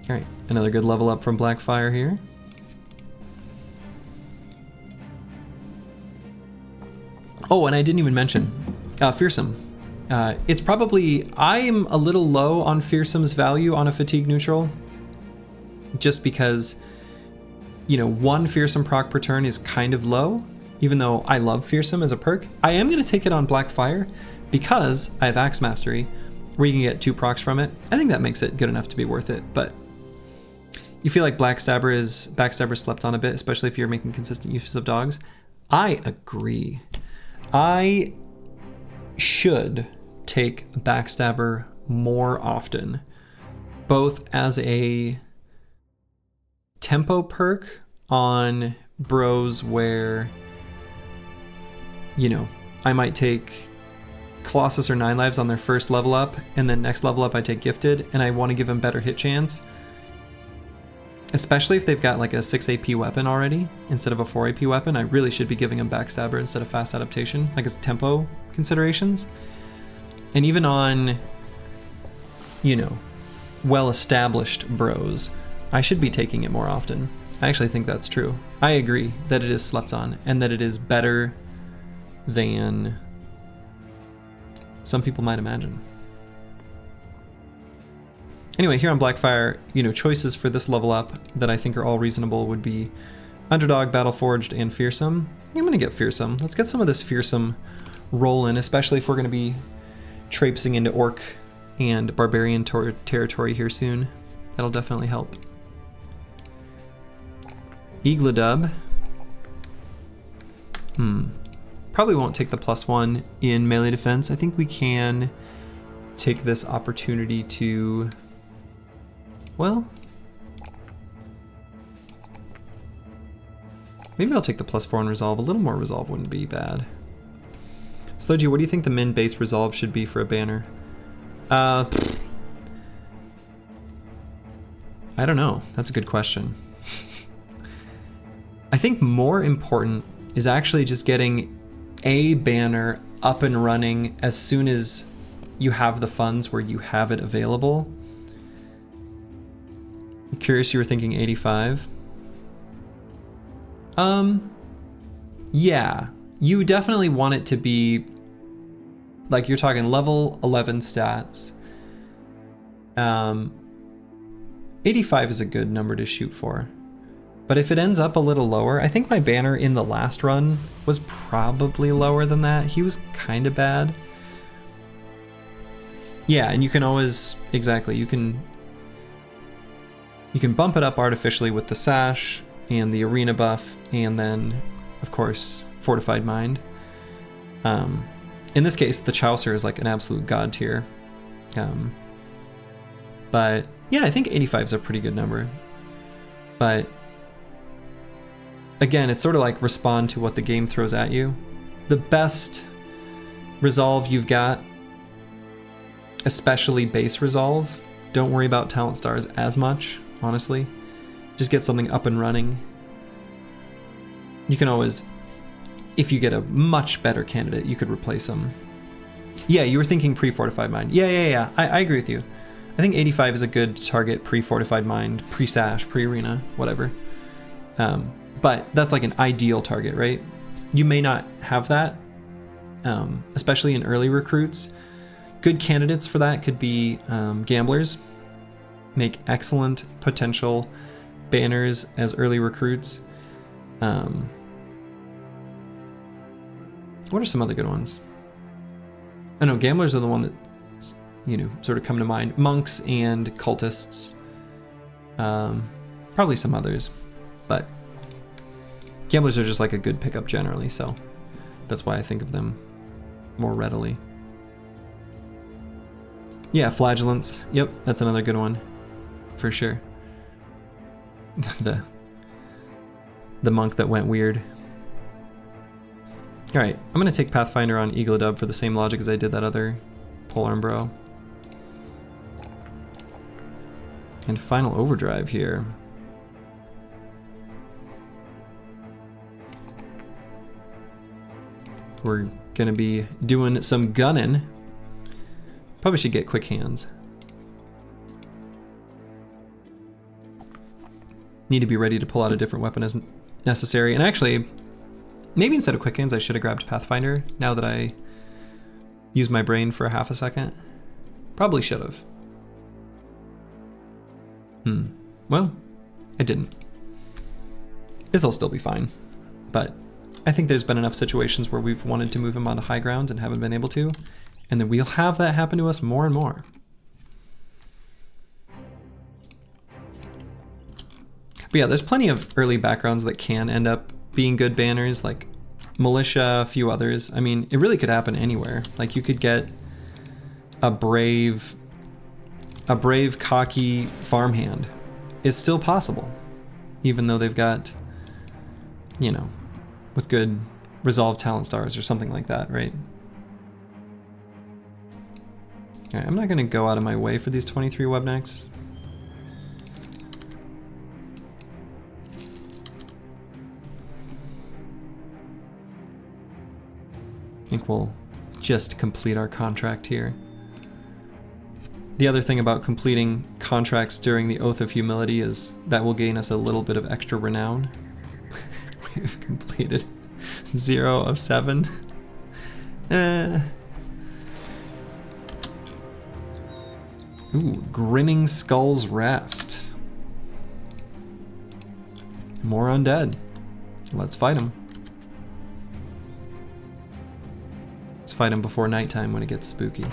All right, another good level up from Blackfire here. Oh, and I didn't even mention Fearsome. It's probably, I'm a little low on Fearsome's value on a fatigue neutral, just because, you know, 1 Fearsome proc per turn is kind of low, even though I love Fearsome as a perk. I am going to take it on Blackfire because I have Axe Mastery, where you can get 2 procs from it. I think that makes it good enough to be worth it, but you feel like Backstabber slept on a bit, especially if you're making consistent use of dogs. I agree. I should take Backstabber more often, both as a tempo perk on bros where, you know, I might take Colossus or 9 lives on their first level up, and then next level up I take Gifted, and I want to give them better hit chance. Especially if they've got like a 6 AP weapon already instead of a 4 AP weapon, I really should be giving them Backstabber instead of Fast Adaptation, like as tempo considerations. And even on, you know, well-established bros, I should be taking it more often. I actually think that's true. I agree that it is slept on and that it is better than some people might imagine. Anyway, here on Blackfire, you know, choices for this level up that I think are all reasonable would be Underdog, Battleforged, and Fearsome. I'm gonna get Fearsome. Let's get some of this Fearsome rolling, especially if we're gonna be traipsing into Orc and Barbarian territory here soon. That'll definitely help. Eagledub. Probably won't take the +1 in melee defense. I think we can take this opportunity to, well, Maybe I'll take the +4 in resolve. A little more resolve wouldn't be bad. Slowgy, what do you think the min base resolve should be for a banner? I don't know. That's a good question. I think more important is actually just getting a banner up and running as soon as you have the funds where you have it available. I'm curious, you were thinking 85. Yeah, you definitely want it to be like you're talking level 11 stats. 85 is a good number to shoot for. But if it ends up a little lower, I think my banner in the last run was probably lower than that. He was kind of bad. Yeah, and you can always, exactly, you can bump it up artificially with the sash and the arena buff, and then, of course, fortified mind. In this case, the Chaucer is like an absolute god tier. But yeah, I think 85 is a pretty good number. But again, it's sort of like respond to what the game throws at you. The best resolve you've got, especially base resolve, don't worry about talent stars as much, honestly. Just get something up and running. You can always, if you get a much better candidate, you could replace them. Yeah, you were thinking pre-fortified mind. Yeah. I agree with you. I think 85 is a good target pre-fortified mind, pre-sash, pre-arena, whatever. But that's like an ideal target, right? You may not have that, especially in early recruits. Good candidates for that could be gamblers. Make excellent potential banners as early recruits. What are some other good ones? I know gamblers are the one that, you know, sort of come to mind. Monks and cultists. Probably some others, but gamblers are just like a good pickup generally, so that's why I think of them more readily. Yeah, flagellants. Yep, that's another good one, for sure. the monk that went weird. All right, I'm gonna take Pathfinder on Eagle for the same logic as I did that other polearm bro. And final overdrive here. We're gonna be doing some gunning. Probably should get quick hands. Need to be ready to pull out a different weapon as necessary. And actually, maybe instead of quick hands, I should have grabbed Pathfinder now that I used my brain for a half a second. Probably should have. Well, I didn't. This'll still be fine, but I think there's been enough situations where we've wanted to move him onto high ground and haven't been able to, and then we'll have that happen to us more and more. But yeah, there's plenty of early backgrounds that can end up being good banners, like Militia, a few others. I mean, it really could happen anywhere. Like you could get a brave, cocky farmhand. Is still possible, even though they've got, you know, with good resolve talent stars or something like that, right? All right, I'm not gonna go out of my way for these 23 webnecks. I think we'll just complete our contract here. The other thing about completing contracts during the Oath of Humility is that will gain us a little bit of extra renown. We've completed 0 of 7. Ooh, Grinning Skull's Rest. More undead. Let's fight them. Let's fight them before nighttime when it gets spooky.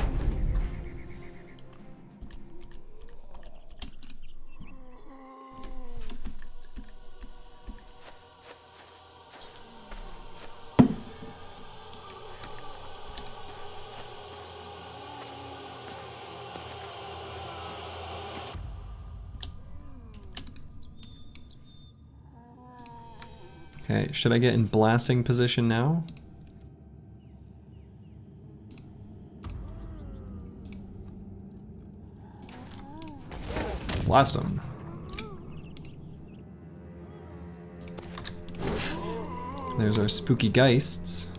Okay, should I get in blasting position now? Blast them. There's our spooky geists.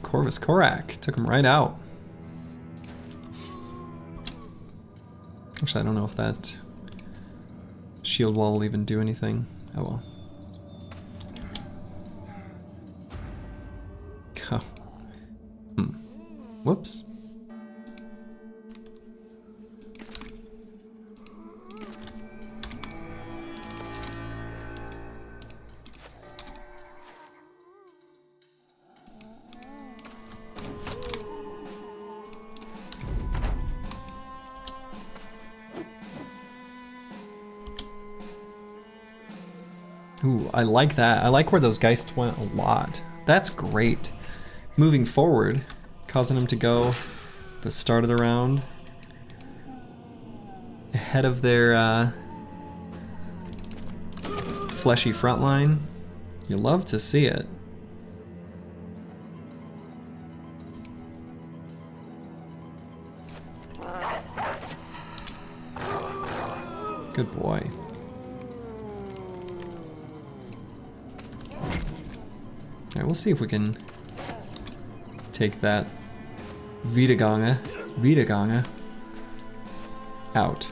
Corvus Korak took him right out. Actually, I don't know if that shield wall will even do anything. Oh well. Oh. Whoops. Ooh, I like that. I like where those geists went a lot. That's great. Moving forward, causing them to go the start of the round ahead of their fleshy front line. You love to see it. Good boy. Alright, we'll see if we can take that wiederganger out.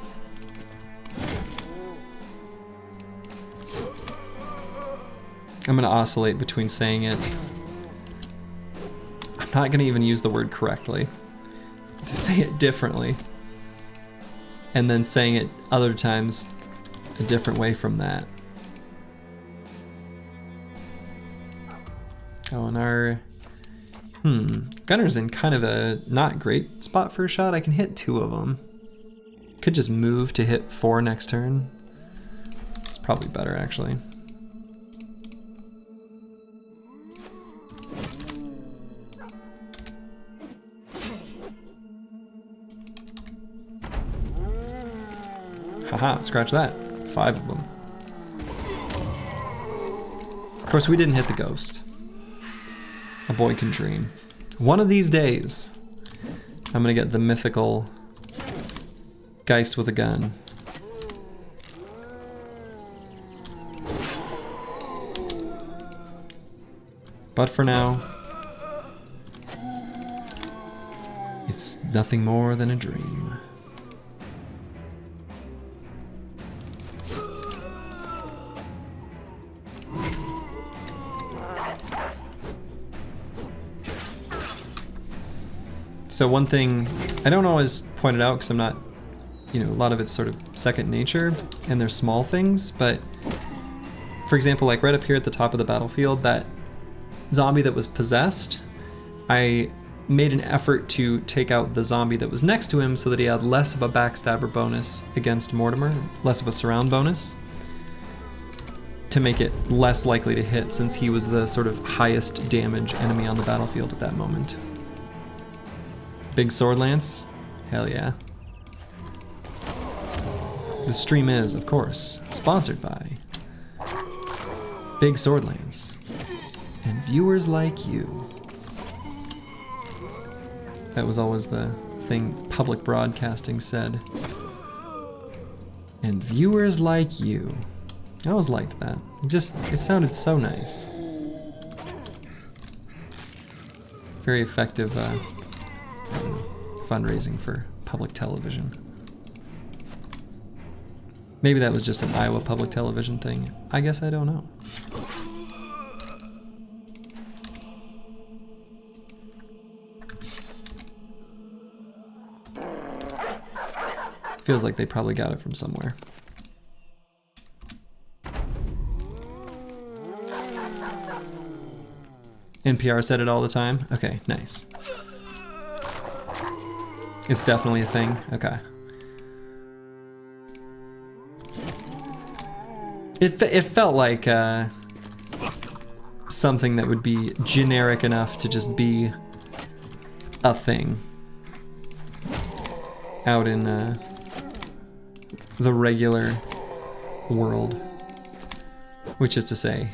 I'm gonna oscillate between saying it. I'm not gonna even use the word correctly. To say it differently. And then saying it other times a different way from that. Oh, and our gunner's in kind of a not great spot for a shot. I can hit 2 of them. Could just move to hit 4 next turn. It's probably better, actually. Haha, scratch that. 5 of them. Of course, we didn't hit the ghost. A boy can dream. One of these days, I'm gonna get the mythical Geist with a gun. But for now, it's nothing more than a dream. So one thing I don't always point it out because I'm not, a lot of it's sort of second nature and they're small things, but for example, like right up here at the top of the battlefield, that zombie that was possessed, I made an effort to take out the zombie that was next to him so that he had less of a backstabber bonus against Mortimer, less of a surround bonus, to make it less likely to hit since he was the sort of highest damage enemy on the battlefield at that moment. Big sword lance? Hell yeah. The stream is, of course, sponsored by Big Sword Lance and viewers like you. That was always the thing public broadcasting said. And viewers like you. I always liked that. It sounded so nice. Very effective fundraising for public television. Maybe that was just an Iowa public television thing. I guess I don't know. Feels like they probably got it from somewhere. NPR said it all the time? Okay, nice. It's definitely a thing? Okay. It felt like something that would be generic enough to just be a thing. out in the regular world, which is to say,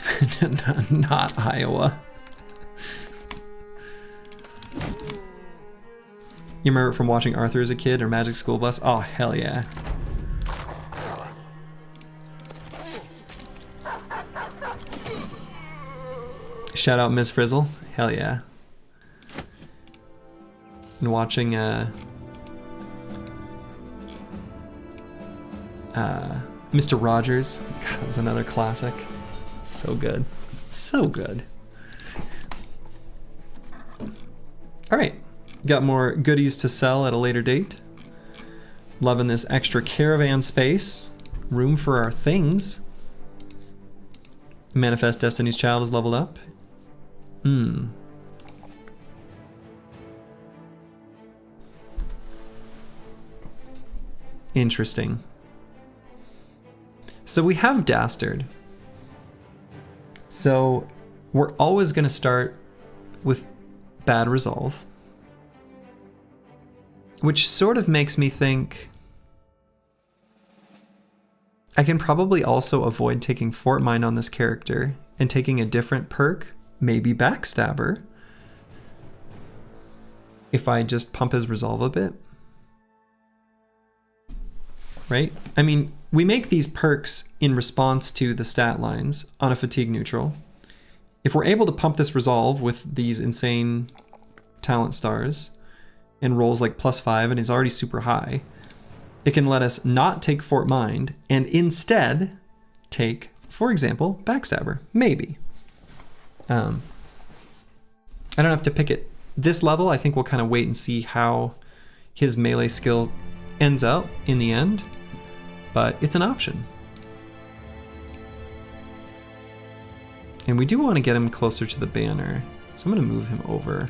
not Iowa. You remember it from watching Arthur as a kid or Magic School Bus? Oh, hell yeah. Shout out Ms. Frizzle. Hell yeah. And watching Mr. Rogers. God, that was another classic. So good. So good. All right. Got more goodies to sell at a later date. Loving this extra caravan space. Room for our things. Manifest Destiny's Child is leveled up. Interesting. So we have Dastard. So we're always going to start with bad resolve. Which sort of makes me think I can probably also avoid taking Fort Mine on this character and taking a different perk, maybe Backstabber, if I just pump his resolve a bit. Right? I mean, we make these perks in response to the stat lines on a fatigue neutral. If we're able to pump this resolve with these insane talent stars and rolls like +5 and is already super high, it can let us not take Fort Mind and instead take, for example, Backstabber. Maybe. I don't have to pick it this level. I think we'll kind of wait and see how his melee skill ends up in the end, but it's an option. And we do want to get him closer to the banner, so I'm going to move him over.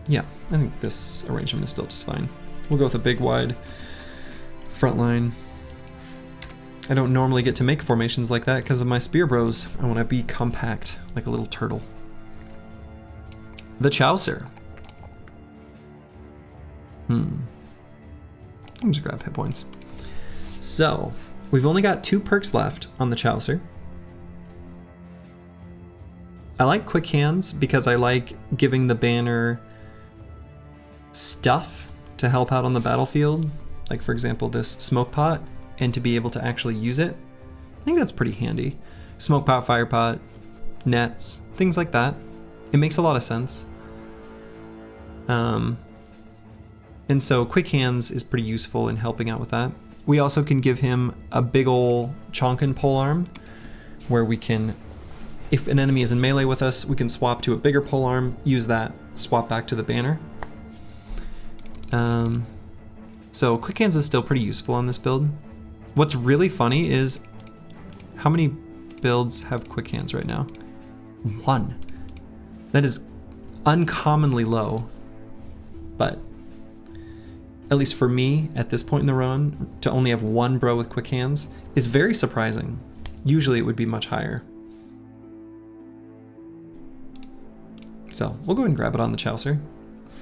Yeah, I think this arrangement is still just fine. We'll go with a big, wide front line. I don't normally get to make formations like that because of my spear bros. I want to be compact, like a little turtle. The Chaucer. Let me just grab hit points. So, we've only got 2 perks left on the Chaucer. I like Quick Hands because I like giving the banner stuff to help out on the battlefield, like for example this smoke pot, and to be able to actually use it. I think that's pretty handy. Smoke pot, fire pot, nets, things like that. It makes a lot of sense. And so Quick Hands is pretty useful in helping out with that. We also can give him a big ol' Chonkin polearm, where we can, if an enemy is in melee with us, we can swap to a bigger polearm, use that, swap back to the banner. So Quick Hands is still pretty useful on this build. What's really funny is how many builds have Quick Hands right now? 1. That is uncommonly low, but at least for me at this point in the run, to only have 1 bro with Quick Hands is very surprising. Usually it would be much higher. So we'll go ahead and grab it on the Chaucer.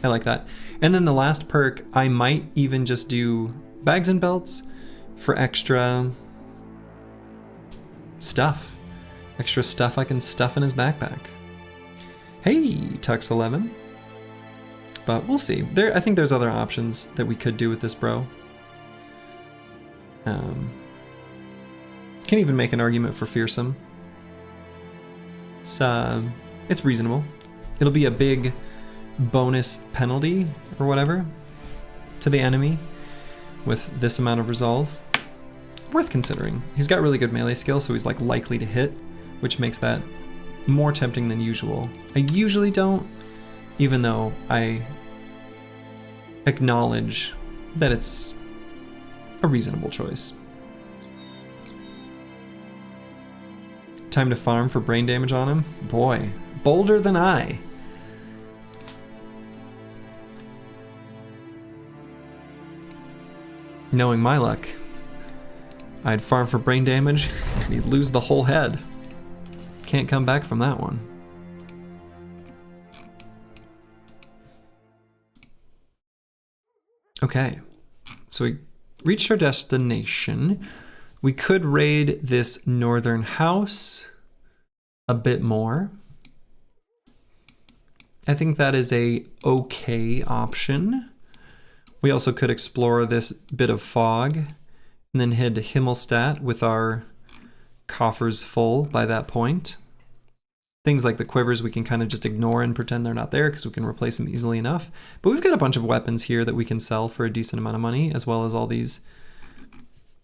I like that. And then the last perk, I might even just do bags and belts for extra stuff. Extra stuff I can stuff in his backpack. Hey, Tux11. But we'll see. I think there's other options that we could do with this bro. Can even make an argument for fearsome. It's reasonable. It'll be a big bonus penalty or whatever to the enemy with this amount of resolve. Worth considering. He's got really good melee skill, so he's like likely to hit, which makes that more tempting than usual. I usually don't, even though I acknowledge that it's a reasonable choice. Time to farm for brain damage on him? Boy, bolder than I. Knowing my luck, I'd farm for brain damage, and he'd lose the whole head. Can't come back from that one. Okay, so we reached our destination. We could raid this northern house a bit more. I think that is a okay option. We also could explore this bit of fog and then head to Himmelstadt with our coffers full by that point. Things like the quivers we can kind of just ignore and pretend they're not there because we can replace them easily enough. But we've got a bunch of weapons here that we can sell for a decent amount of money, as well as all these,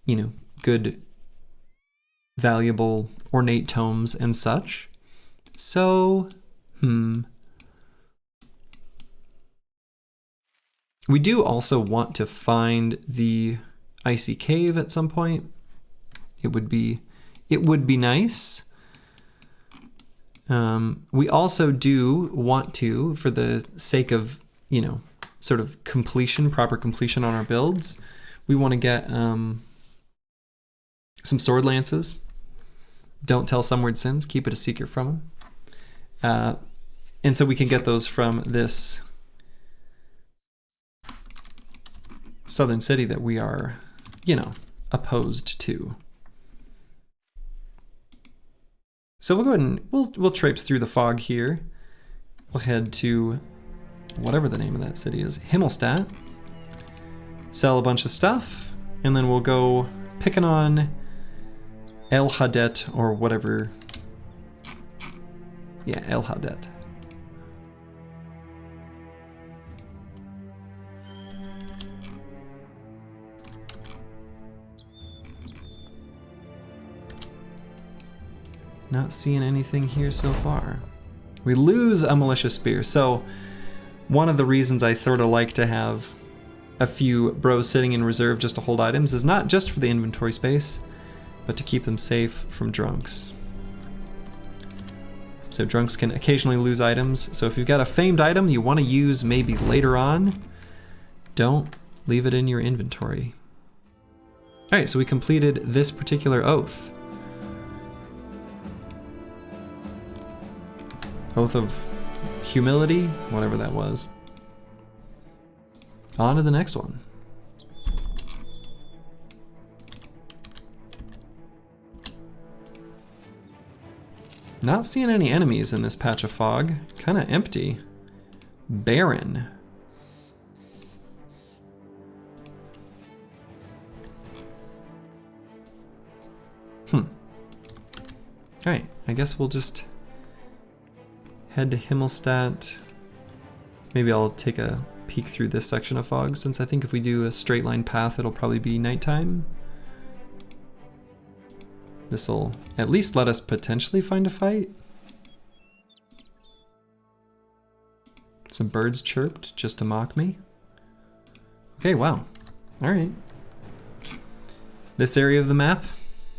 you know, good, valuable, ornate tomes and such. So, we do also want to find the icy cave at some point. It would be nice. We also do want to, for the sake of, you know, sort of completion, proper completion on our builds, we want to get some sword lances. Don't tell Someward Sins, keep it a secret from them. And so we can get those from this southern city that we are, you know, opposed to. So we'll go ahead and we'll traipse through the fog here. We'll head to whatever the name of that city is, Himmelstadt. Sell a bunch of stuff, and then we'll go picking on El Hadet or whatever. Yeah, El Hadet. Not seeing anything here so far. We lose a militia spear. So one of the reasons I sort of like to have a few bros sitting in reserve just to hold items is not just for the inventory space, but to keep them safe from drunks. So drunks can occasionally lose items. So if you've got a famed item you want to use maybe later on, don't leave it in your inventory. All right, so we completed this particular oath. Oath of humility, whatever that was. On to the next one. Not seeing any enemies in this patch of fog. Kind of empty. Barren. Alright, I guess we'll just head to Himmelstadt. Maybe I'll take a peek through this section of fog, since I think if we do a straight line path, it'll probably be nighttime. This'll at least let us potentially find a fight. Some birds chirped just to mock me. Okay, wow. All right. This area of the map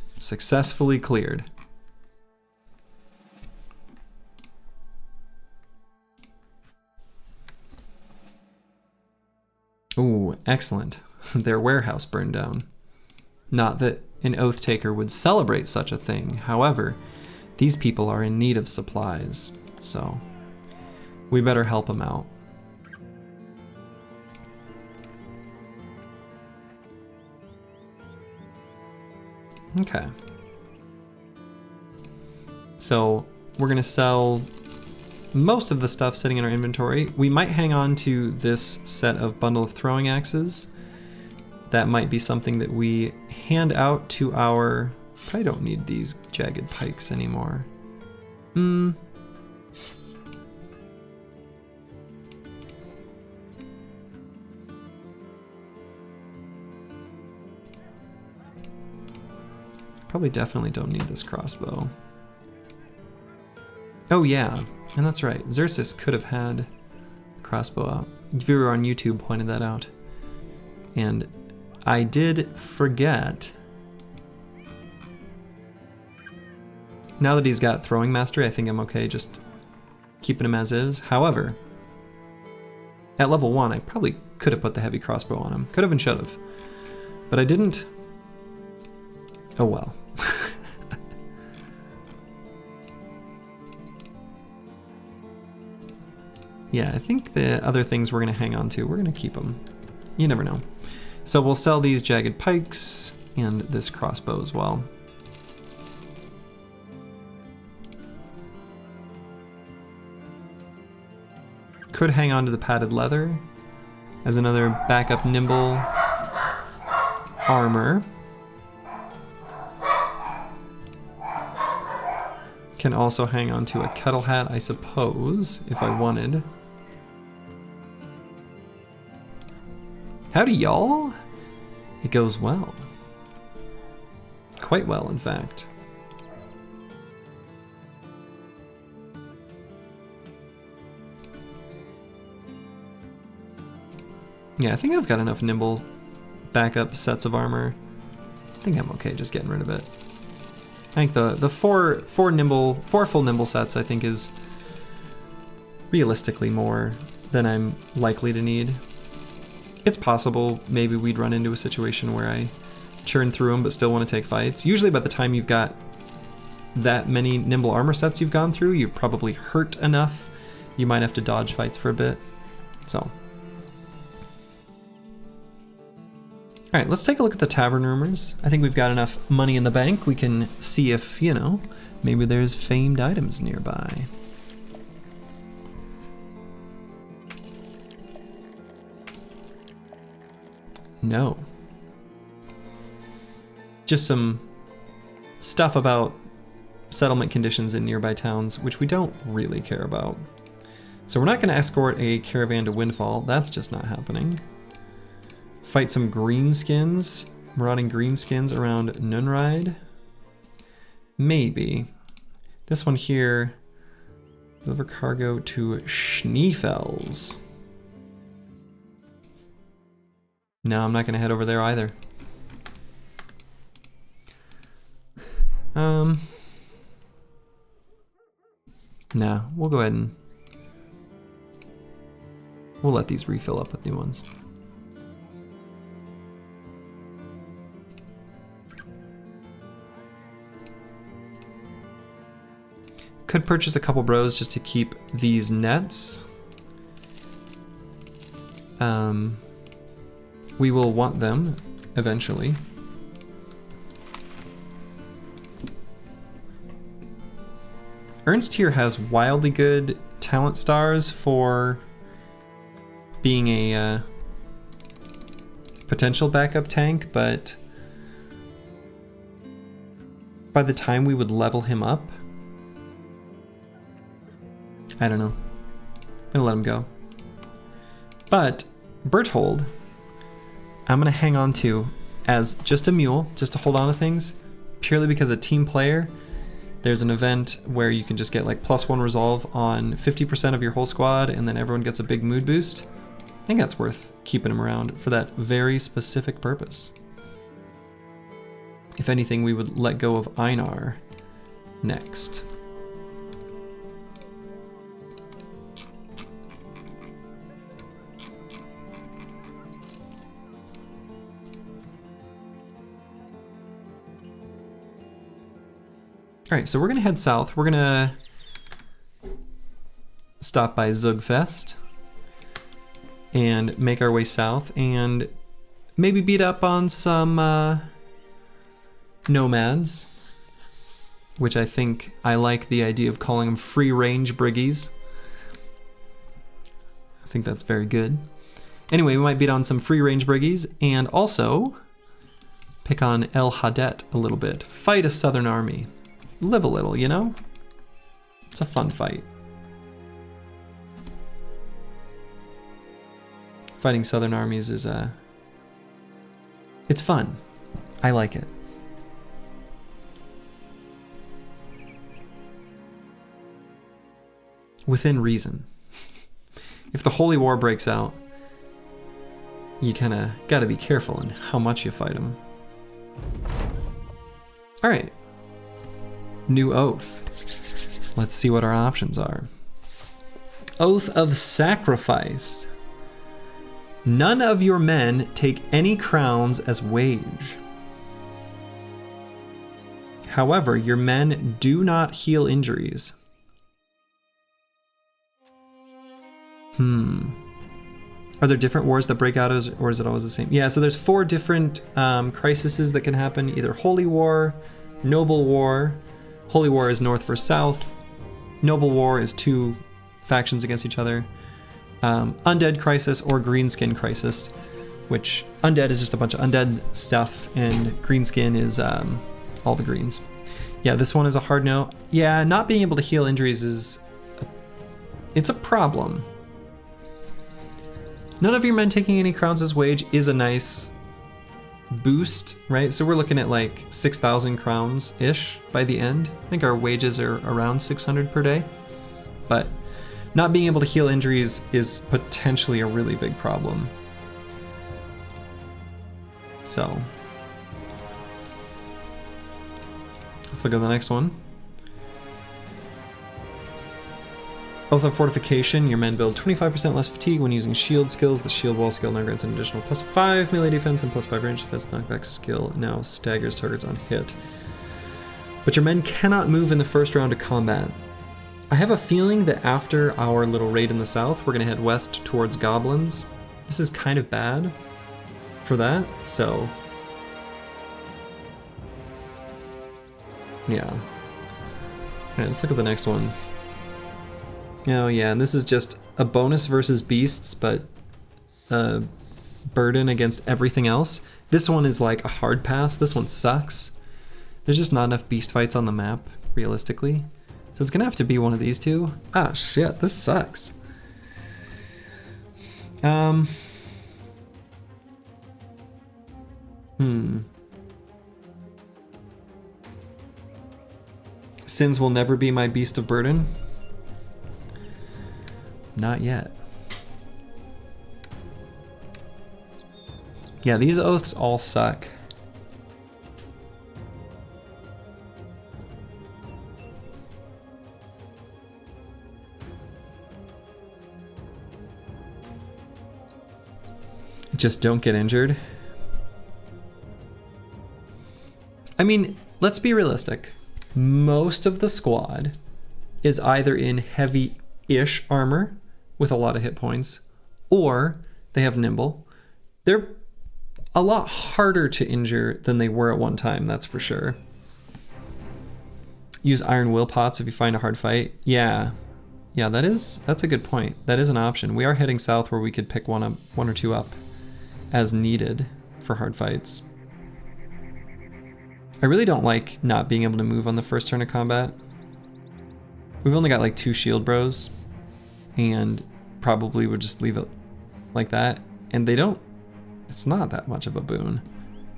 successfully cleared. Ooh, excellent. Their warehouse burned down. Not that an Oathtaker would celebrate such a thing. However, these people are in need of supplies, so we better help them out. Okay. So we're gonna sell most of the stuff sitting in our inventory. We might hang on to this set of bundle of throwing axes. That might be something that we hand out to our... Probably don't need these jagged pikes anymore. Probably definitely don't need this crossbow. Oh yeah, and that's right. Xerxes could have had the crossbow out. A viewer on YouTube pointed that out. And I did forget. Now that he's got throwing mastery, I think I'm okay just keeping him as is. However, at level 1, I probably could have put the heavy crossbow on him. Could have and should have. But I didn't. Oh well. Yeah, I think the other things we're gonna hang on to, we're gonna keep them. You never know. So we'll sell these jagged pikes and this crossbow as well. Could hang on to the padded leather as another backup nimble armor. Can also hang on to a kettle hat, I suppose, if I wanted. Howdy, y'all. It goes well. Quite well, in fact. Yeah, I think I've got enough nimble backup sets of armor. I think I'm okay just getting rid of it. I think the four full nimble sets I think is realistically more than I'm likely to need. It's possible maybe we'd run into a situation where I churn through them but still want to take fights. Usually by the time you've got that many nimble armor sets you've gone through, you're probably hurt enough. You might have to dodge fights for a bit. So. All right, let's take a look at the tavern rumors. I think we've got enough money in the bank. We can see if, you know, maybe there's famed items nearby. No. Just some stuff about settlement conditions in nearby towns, which we don't really care about. So we're not gonna escort a caravan to Windfall. That's just not happening. Fight some greenskins, marauding greenskins around Nunride. Maybe. This one here, deliver cargo to Schneefels. No, I'm not gonna head over there either. Nah, we'll go ahead and we'll let these refill up with new ones. Could purchase a couple bros just to keep these nets. We will want them eventually. Ernst here has wildly good talent stars for being a potential backup tank, but by the time we would level him up, I don't know. I'm gonna let him go. But Berthold, I'm gonna hang on to as just a mule, just to hold on to things, purely because a team player, there's an event where you can just get like +1 resolve on 50% of your whole squad, and then everyone gets a big mood boost. I think that's worth keeping him around for that very specific purpose. If anything, we would let go of Einar next. All right, so we're gonna head south. We're gonna stop by Zugfest and make our way south and maybe beat up on some nomads, which I think I like the idea of calling them free range briggies. I think that's very good. Anyway, we might beat on some free range briggies and also pick on El Hadet a little bit. Fight a southern army. Live a little, you know? It's a fun fight. Fighting southern armies is it's fun. I like it. Within reason. If the Holy War breaks out, you kinda gotta be careful in how much you fight them. All right. New oath. Let's see what our options are. Oath of sacrifice. None of your men take any crowns as wage. However, your men do not heal injuries. Are there different wars that break out, or is it always the same? Yeah, so there's 4 different crises that can happen. Either Holy War, Noble War. Holy War is North versus South. Noble War is 2 factions against each other. Undead Crisis or Greenskin Crisis, which Undead is just a bunch of undead stuff, and Greenskin is all the greens. Yeah, this one is a hard no. Yeah, not being able to heal injuries it's a problem. None of your men taking any crowns as wage is a nice boost, right? So we're looking at like 6,000 crowns-ish by the end. I think our wages are around 600 per day. But not being able to heal injuries is potentially a really big problem. So let's look at the next one. Oath of Fortification, your men build 25% less fatigue when using shield skills. The shield wall skill now grants an additional +5 melee defense and +5 range defense. Knockback skill now staggers targets on hit. But your men cannot move in the first round of combat. I have a feeling that after our little raid in the south, we're going to head west towards goblins. This is kind of bad for that, so yeah. Alright, let's look at the next one. Oh yeah, and this is just a bonus versus beasts, but a burden against everything else. This one is like a hard pass. This one sucks. There's just not enough beast fights on the map, realistically. So it's gonna have to be one of these two. Ah shit, this sucks. Sins will never be my beast of burden. Not yet. Yeah, these oaths all suck. Just don't get injured. I mean, let's be realistic. Most of the squad is either in heavy-ish armor with a lot of hit points, or they have nimble. They're a lot harder to injure than they were at one time, that's for sure. Use iron will pots if you find a hard fight. Yeah, that's a good point. That is an option. We are heading south where we could pick one or two up as needed for hard fights. I really don't like not being able to move on the first turn of combat. We've only got like 2 shield bros, and probably would just leave it like that. And they don't, it's not that much of a boon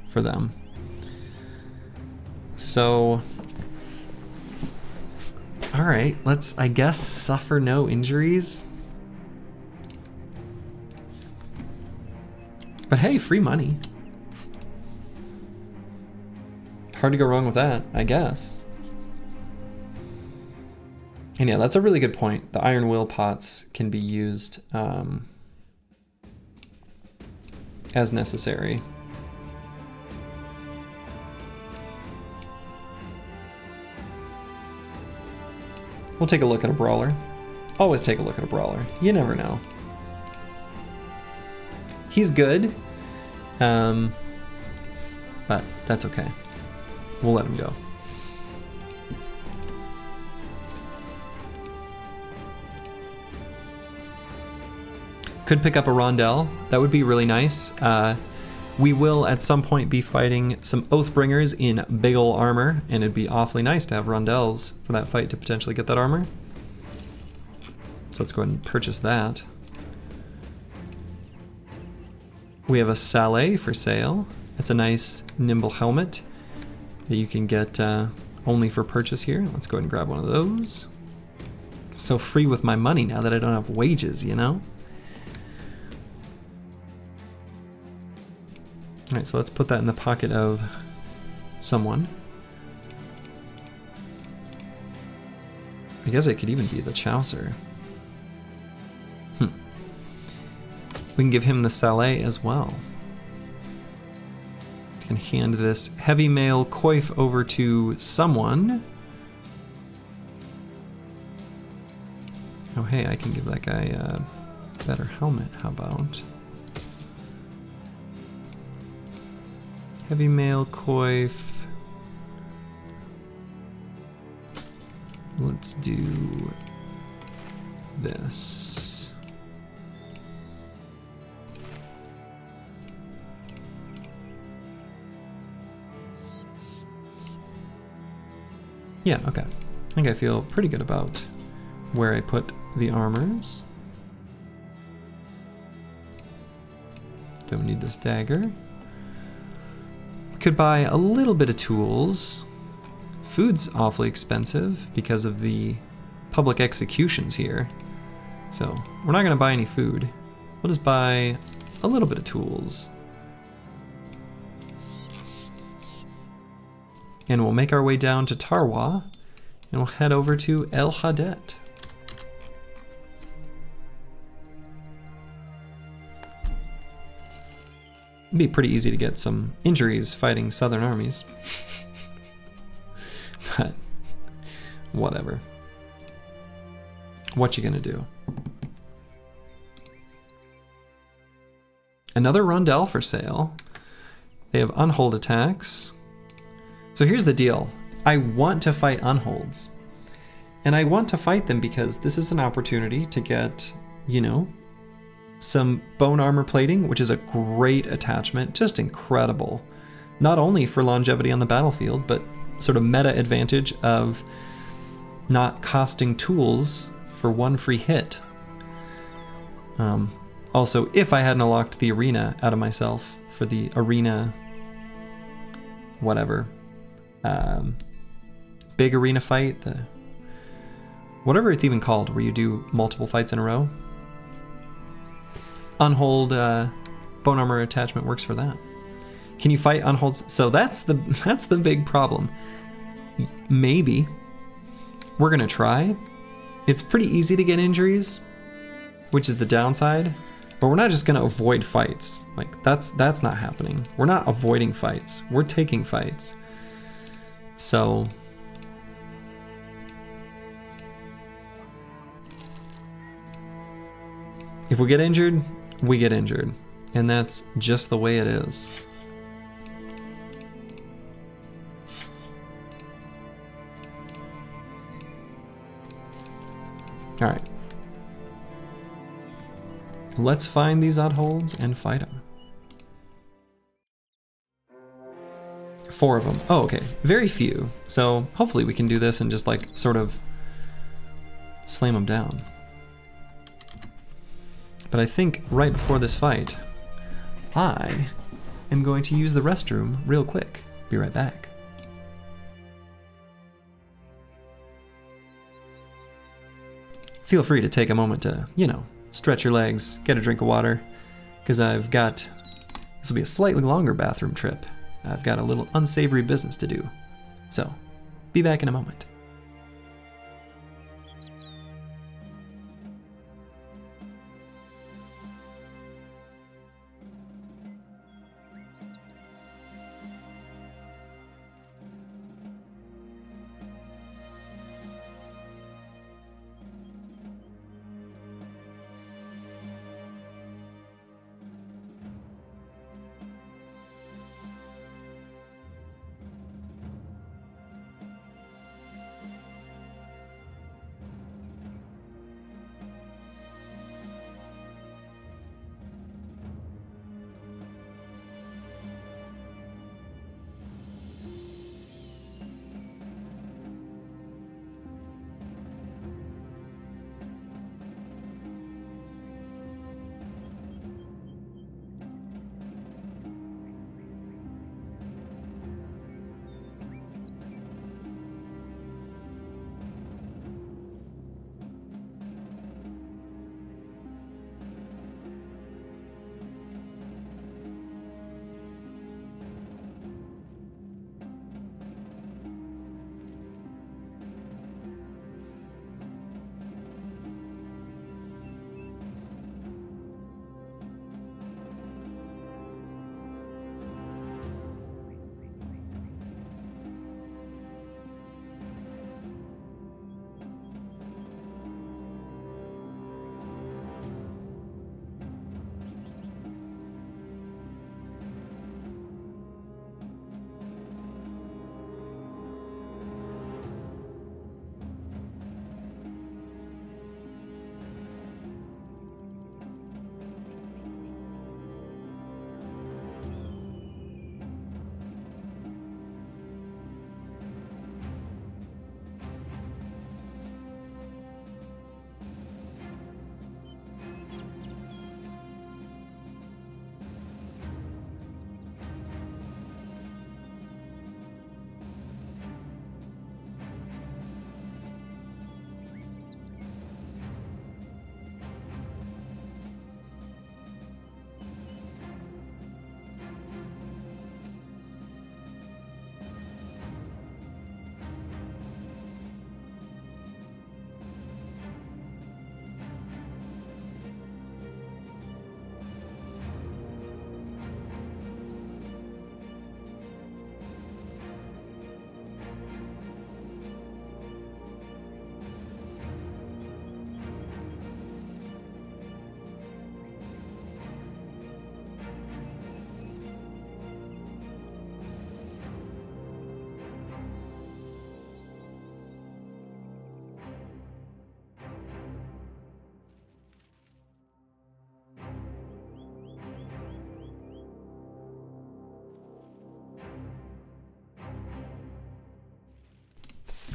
for them. So, all right, let's, I guess, suffer no injuries. But hey, free money. Hard to go wrong with that, I guess. And yeah, that's a really good point. The iron will pots can be used as necessary. We'll take a look at a brawler. Always take a look at a brawler. You never know. He's good, but that's okay. We'll let him go. Could pick up a Rondell. That would be really nice. We will at some point be fighting some Oathbringers in big ol' armor, and it'd be awfully nice to have Rondells for that fight to potentially get that armor. So let's go ahead and purchase that. We have a Saleh for sale. It's a nice nimble helmet that you can get only for purchase here. Let's go ahead and grab one of those. I'm so free with my money now that I don't have wages, you know? All right, so let's put that in the pocket of someone. I guess it could even be the Chaucer. We can give him the Saleh as well. can hand this heavy mail coif over to someone. Oh, hey, I can give that guy a better helmet. How about? Heavy mail coif. Let's do this. Yeah, okay. I think I feel pretty good about where I put the armors. Don't need this dagger. Could buy a little bit of tools. Food's awfully expensive because of the public executions here. So we're not gonna buy any food. We'll just buy a little bit of tools. And we'll make our way down to Tarwa, and we'll head over to El Hadet. It'd be pretty easy to get some injuries fighting southern armies. But whatever. What you gonna do? Another rondel for sale. They have unhold attacks. So here's the deal. I want to fight unholds. And I want to fight them because this is an opportunity to get, you know, some bone armor plating, which is a great attachment, just incredible. Not only for longevity on the battlefield, but sort of meta advantage of not costing tools for one free hit. Also, if I hadn't unlocked the arena out of myself for the arena, whatever, big arena fight, the whatever it's even called, where you do multiple fights in a row, unhold bone armor attachment works for that. Can you fight unholds? So that's the big problem. Maybe we're gonna try. It's pretty easy to get injuries, which is the downside. But we're not just gonna avoid fights. Like that's not happening. We're not avoiding fights. We're taking fights. So if we get injured, we get injured. And that's just the way it is. All right. Let's find these oddholds and fight them. 4 of them. Oh, okay. Very few. So hopefully we can do this and just like sort of slam them down. But I think right before this fight, I am going to use the restroom real quick. Be right back. Feel free to take a moment to, you know, stretch your legs, get a drink of water, because this will be a slightly longer bathroom trip. I've got a little unsavory business to do. So, be back in a moment.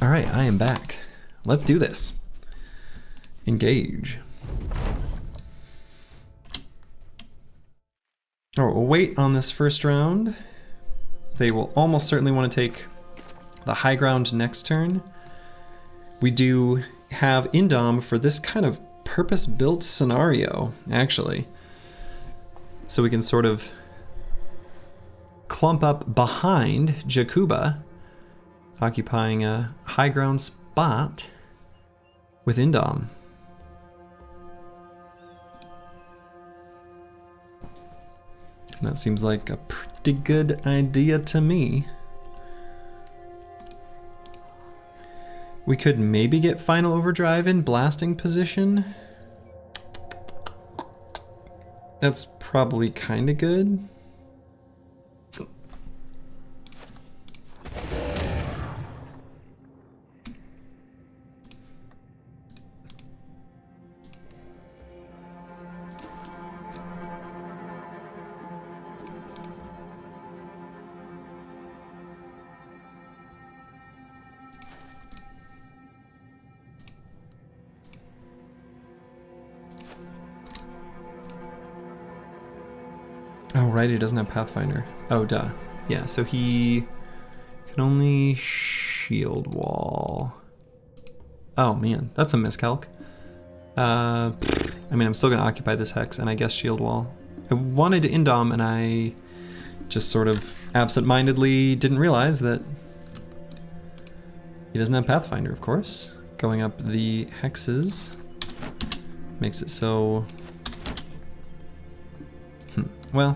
All right, I am back. Let's do this. Engage. All right, we'll wait on this first round. They will almost certainly want to take the high ground next turn. We do have Indom for this kind of purpose-built scenario, actually. So we can sort of clump up behind Jakuba, occupying a high ground spot with Indom. That seems like a pretty good idea to me. We could maybe get Final Overdrive in blasting position. That's probably kind of good. Oh, right, he doesn't have Pathfinder. Oh, duh. Yeah, so he can only shield wall. Oh, man, that's a miscalc. I mean, I'm still going to occupy this hex, and I guess shield wall. I wanted to Indom, and I just sort of absent-mindedly didn't realize that he doesn't have Pathfinder, of course. Going up the hexes makes it so... Well,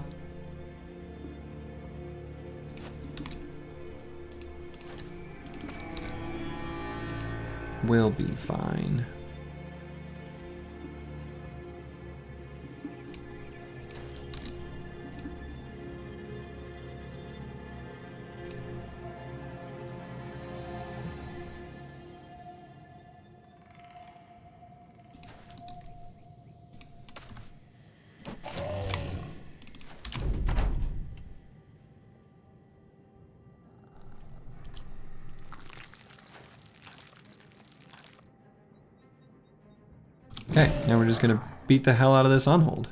we'll be fine. Okay, now we're just gonna beat the hell out of this on hold.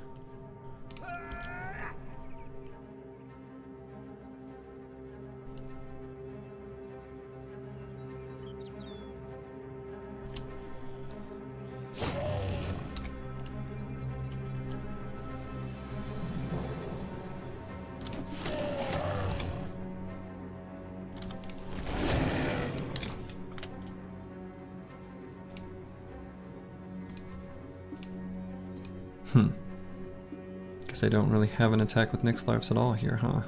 Guess I don't really have an attack with Nixlarfs at all here, huh?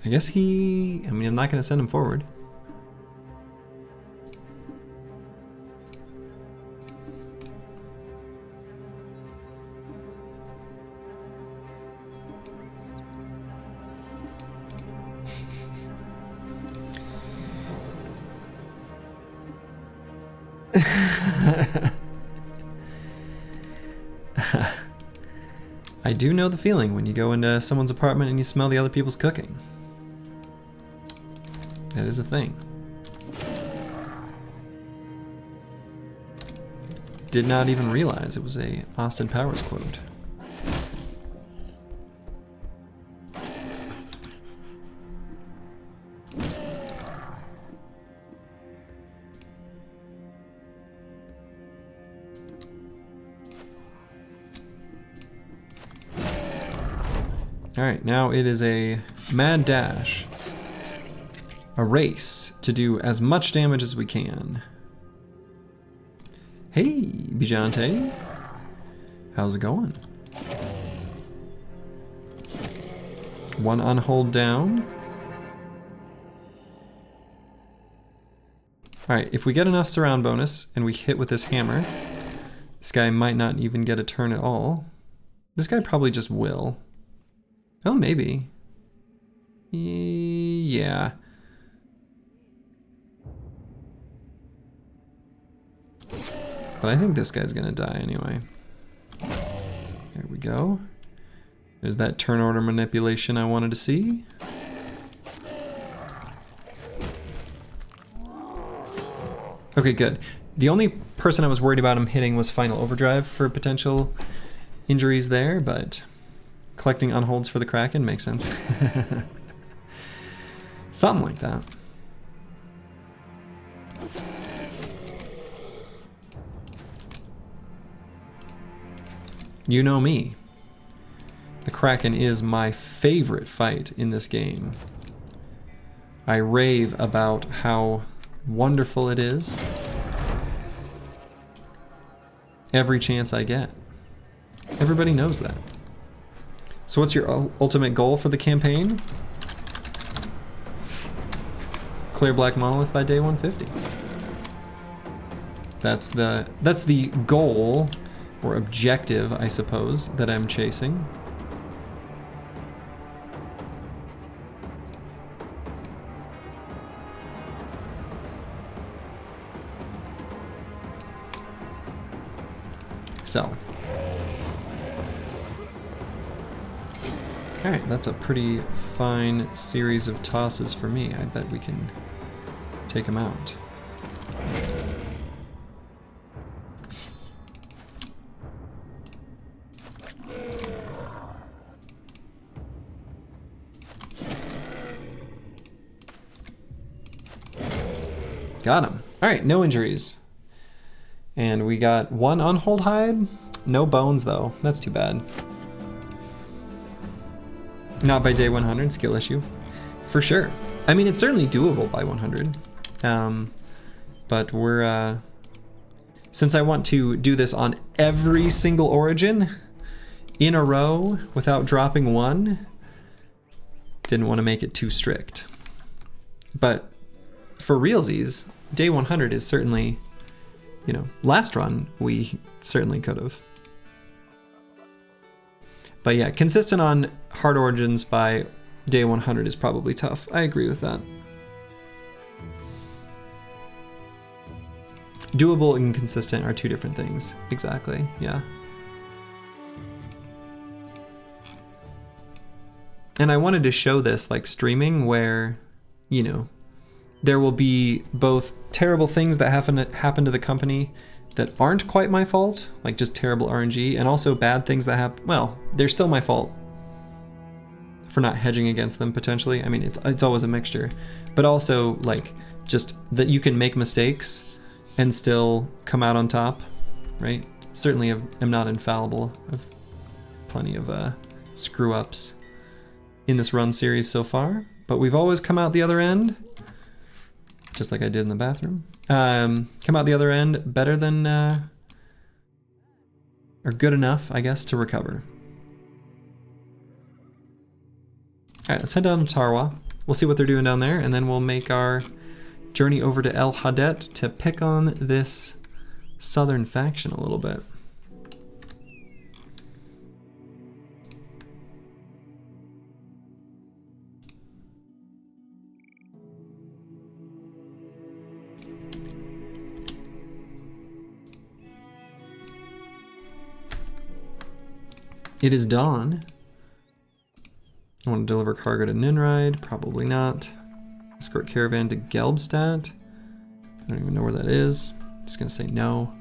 I guess I mean, I'm not going to send him forward. I do know the feeling when you go into someone's apartment and you smell the other people's cooking. That is a thing. Did not even realize it was a Austin Powers quote. Alright, now it is a mad dash. A race to do as much damage as we can. Hey, Bijante. How's it going? One unhold down. Alright, if we get enough surround bonus and we hit with this hammer, this guy might not even get a turn at all. This guy probably just will. Oh, maybe. Yeah. But I think this guy's gonna die anyway. There we go. There's that turn order manipulation I wanted to see. Okay, good. The only person I was worried about him hitting was Final Overdrive for potential injuries there, but collecting unholds for the Kraken makes sense. Something like that. You know me. The Kraken is my favorite fight in this game. I rave about how wonderful it is every chance I get. Everybody knows that. So what's your ultimate goal for the campaign? Clear Black Monolith by day 150. That's the goal or objective, I suppose, that I'm chasing. So. Alright, that's a pretty fine series of tosses for me. I bet we can take them out. Got him. Alright, no injuries. And we got one unhold hide. No bones though. That's too bad. Not by day 100, skill issue. For sure. I mean, it's certainly doable by 100. But we're... since I want to do this on every single origin in a row without dropping one, didn't want to make it too strict. But for realsies, day 100 is certainly, you know, last run we certainly could have. But yeah, consistent on hard origins by day 100 is probably tough. I agree with that. Doable and consistent are two different things. Exactly, yeah. And I wanted to show this like streaming where, you know, there will be both terrible things that happen to the company that aren't quite my fault, like just terrible RNG, and also bad things that happen, well, they're still my fault for not hedging against them potentially. I mean, it's always a mixture, but also like just that you can make mistakes and still come out on top, right? Certainly am not infallible. I've plenty of screw ups in this run series so far, but we've always come out the other end, just like I did in the bathroom. Come out the other end better than, or good enough, I guess, to recover. All right, let's head down to Tarwa. We'll see what they're doing down there, and then we'll make our journey over to El Hadet to pick on this southern faction a little bit. It is dawn. I want to deliver cargo to Ninride, probably not. Escort caravan to Gelbstadt. I don't even know where that is. Just gonna say no.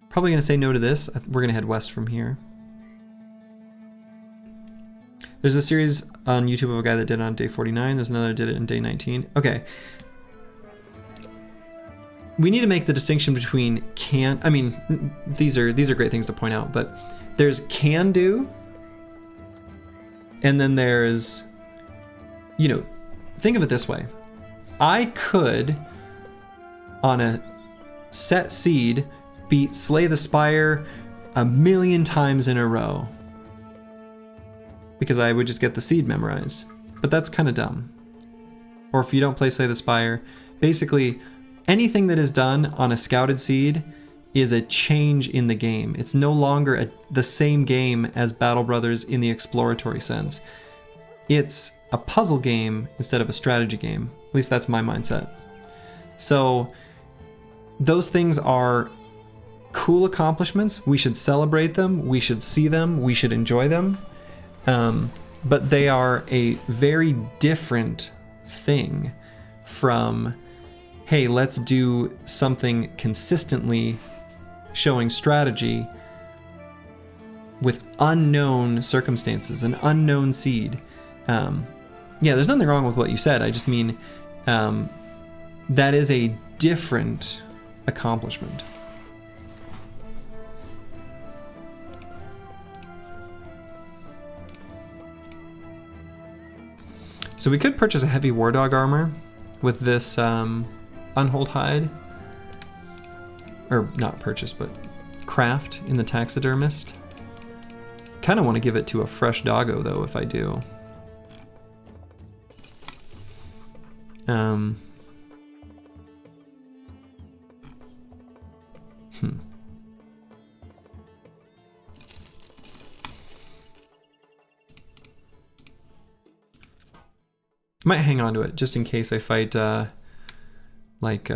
Probably gonna say no to this. We're gonna head west from here. There's a series on YouTube of a guy that did it on day 49. There's another that did it in day 19. Okay. We need to make the distinction between I mean, these are great things to point out, but there's can do, and then there's, you know, think of it this way. I could, on a set seed, beat Slay the Spire 1,000,000 times in a row because I would just get the seed memorized. But that's kind of dumb. Or if you don't play Slay the Spire, basically anything that is done on a scouted seed is a change in the game. It's no longer the same game as Battle Brothers in the exploratory sense. It's a puzzle game instead of a strategy game. At least that's my mindset. So those things are cool accomplishments. We should celebrate them. We should see them. We should enjoy them. But they are a very different thing from hey, let's do something consistently showing strategy with unknown circumstances, an unknown seed. Yeah, there's nothing wrong with what you said. I just mean that is a different accomplishment. So we could purchase a heavy war dog armor with this unhold hide, or not purchase, but craft in the taxidermist. Kind of want to give it to a fresh doggo though if I do. Might hang on to it just in case I fight I guess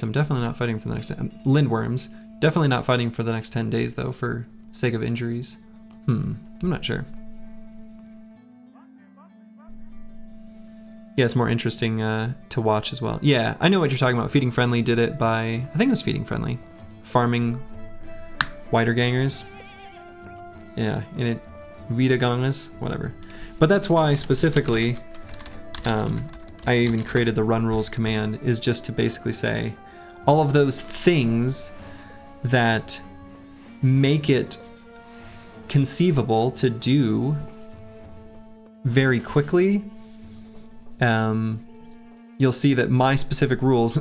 I'm definitely not fighting for the next lindworms. Definitely not fighting for the next 10 days though, for sake of injuries. I'm not sure. Yeah, it's more interesting to watch as well. Yeah, I know what you're talking about. Feeding Friendly did it by, I think it was Feeding Friendly, farming wiedergangers. Yeah, and it wiedergangers, whatever. But that's why specifically I even created the run rules command, is just to basically say all of those things that make it conceivable to do very quickly. You'll see that my specific rules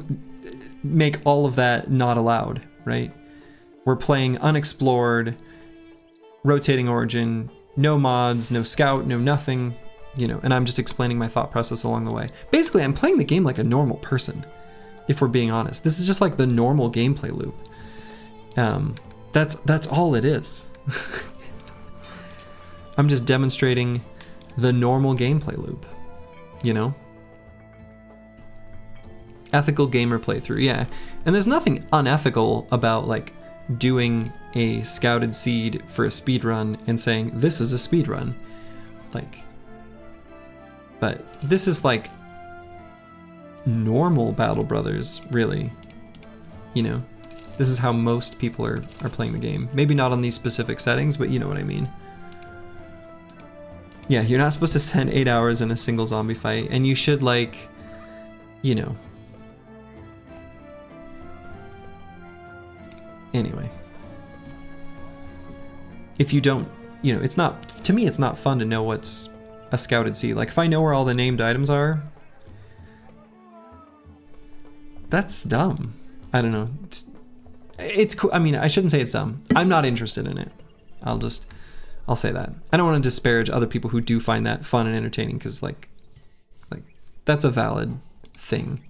make all of that not allowed, right? We're playing unexplored, rotating origin, no mods, no scout, no nothing, you know, and I'm just explaining my thought process along the way. Basically, I'm playing the game like a normal person, if we're being honest. This is just like the normal gameplay loop. That's all it is. I'm just demonstrating the normal gameplay loop, you know? Ethical gamer playthrough, yeah. And there's nothing unethical about like doing a scouted seed for a speed run and saying this is a speed run, like, but this is like normal Battle Brothers, really, you know. This is how most people are playing the game. Maybe not on these specific settings, but you know what I mean. Yeah, you're not supposed to spend 8 hours in a single zombie fight, and you should, like, you know. Anyway. If you don't, you know, it's not, to me, it's not fun to know what's a scouted seed. Like, if I know where all the named items are, that's dumb. I don't know. It's cool. I mean, I shouldn't say it's dumb. I'm not interested in it. I'll say that. I don't want to disparage other people who do find that fun and entertaining, because like that's a valid thing.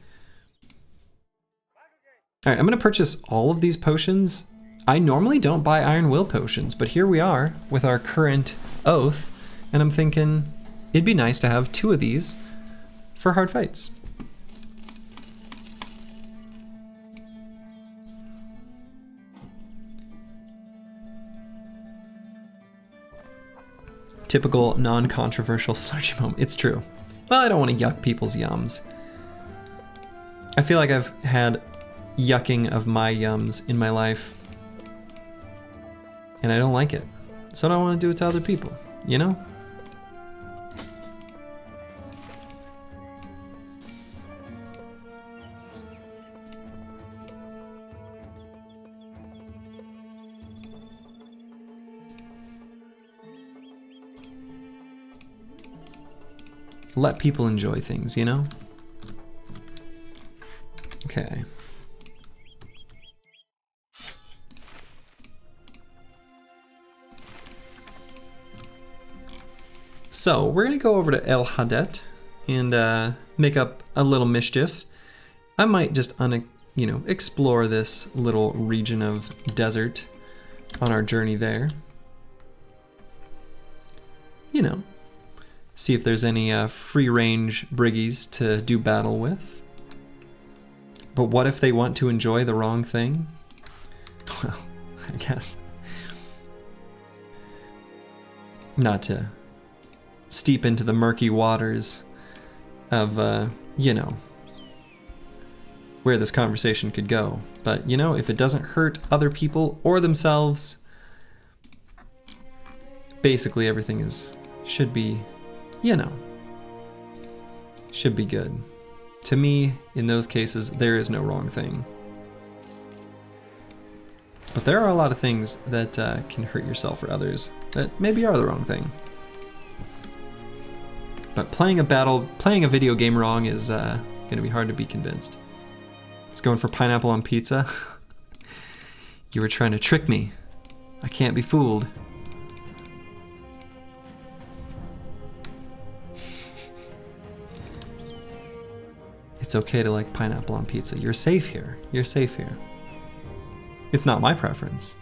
All right, I'm going to purchase all of these potions. I normally don't buy Iron Will potions, but here we are with our current oath, and I'm thinking it'd be nice to have 2 of these for hard fights. Typical non-controversial slurgy moment. It's true. Well, I don't want to yuck people's yums. I feel like I've had yucking of my yums in my life, and I don't like it. So I don't want to do it to other people, you know? Let people enjoy things, you know? Okay. So we're gonna go over to El Hadet and make up a little mischief. I might just explore this little region of desert on our journey there. You know, see if there's any free-range briggies to do battle with. But what if they want to enjoy the wrong thing? Well, I guess. Not to steep into the murky waters of, you know, where this conversation could go. But, you know, if it doesn't hurt other people or themselves, basically everything should be, you know, should be good. To me, in those cases, there is no wrong thing. But there are a lot of things that can hurt yourself or others that maybe are the wrong thing. But playing a video game wrong is gonna be hard to be convinced. It's going for pineapple on pizza. You were trying to trick me. I can't be fooled. It's okay to like pineapple on pizza. You're safe here. You're safe here. It's not my preference,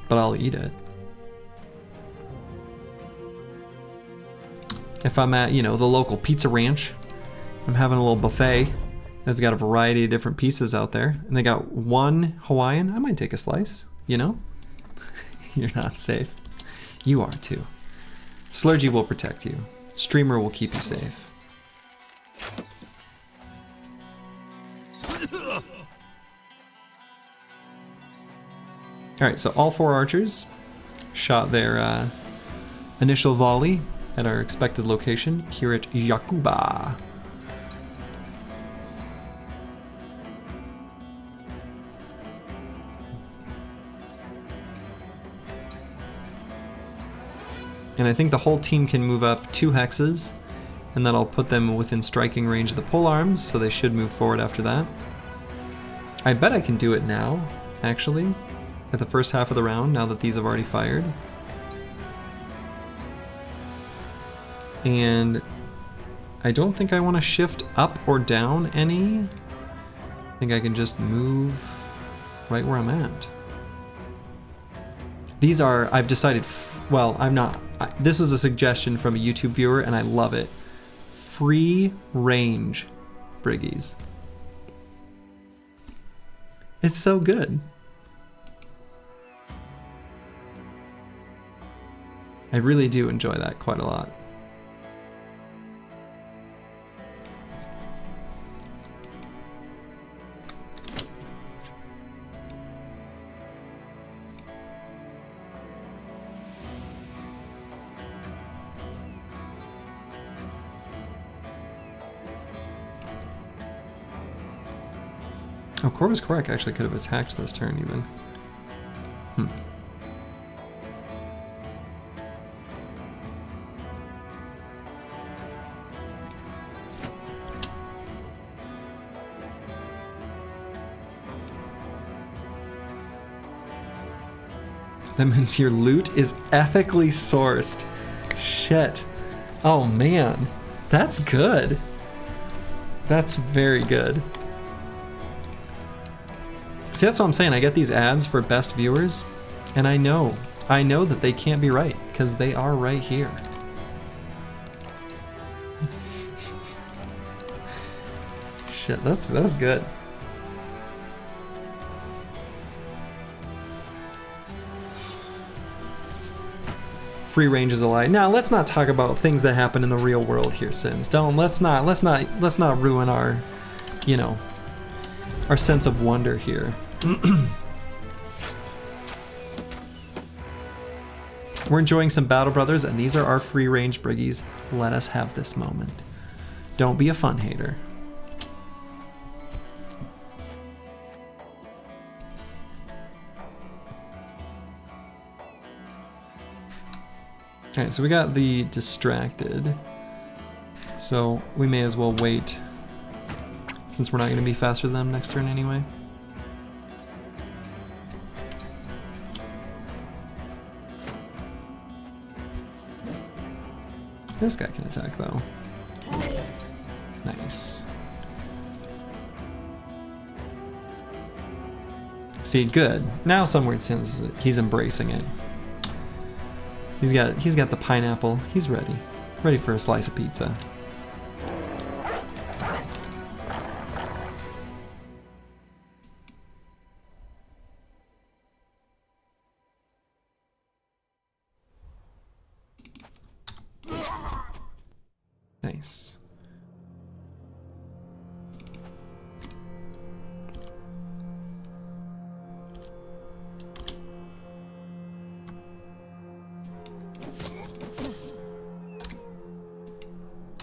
but I'll eat it. If I'm at, you know, the local pizza ranch, I'm having a little buffet. They've got a variety of different pieces out there, and they got one Hawaiian. I might take a slice, you know? You're not safe. You are too. Slurgy will protect you. Streamer will keep you safe. Alright, so all 4 archers shot their initial volley at our expected location here at Yakuba. And I think the whole team can move up 2 hexes, and that'll put them within striking range of the pole arms, so they should move forward after that. I bet I can do it now, actually, at the first half of the round, now that these have already fired. And I don't think I want to shift up or down any. I think I can just move right where I'm at. These are, I've decided, well, I'm not, this was a suggestion from a YouTube viewer and I love it. Free range briggies. It's so good. I really do enjoy that quite a lot. Oh, Corvus Korak actually could have attacked this turn even. That means your loot is ethically sourced. Shit. Oh man, that's good. That's very good. See, that's what I'm saying. I get these ads for best viewers, and I know that they can't be right, because they are right here. Shit, that's good. Free range is a lie. Now, let's not talk about things that happen in the real world here, Sins. Let's not ruin our, you know, our sense of wonder here. We're enjoying some Battle Brothers, and these are our free range briggies. Let us have this moment. Don't be a fun hater. Alright, so we got the distracted. So we may as well wait, since we're not going to be faster than them next turn anyway. This guy can attack though. Nice. See, good. Now Somewhere Sins, he's embracing it. He's got the pineapple. He's ready. Ready for a slice of pizza. Nice.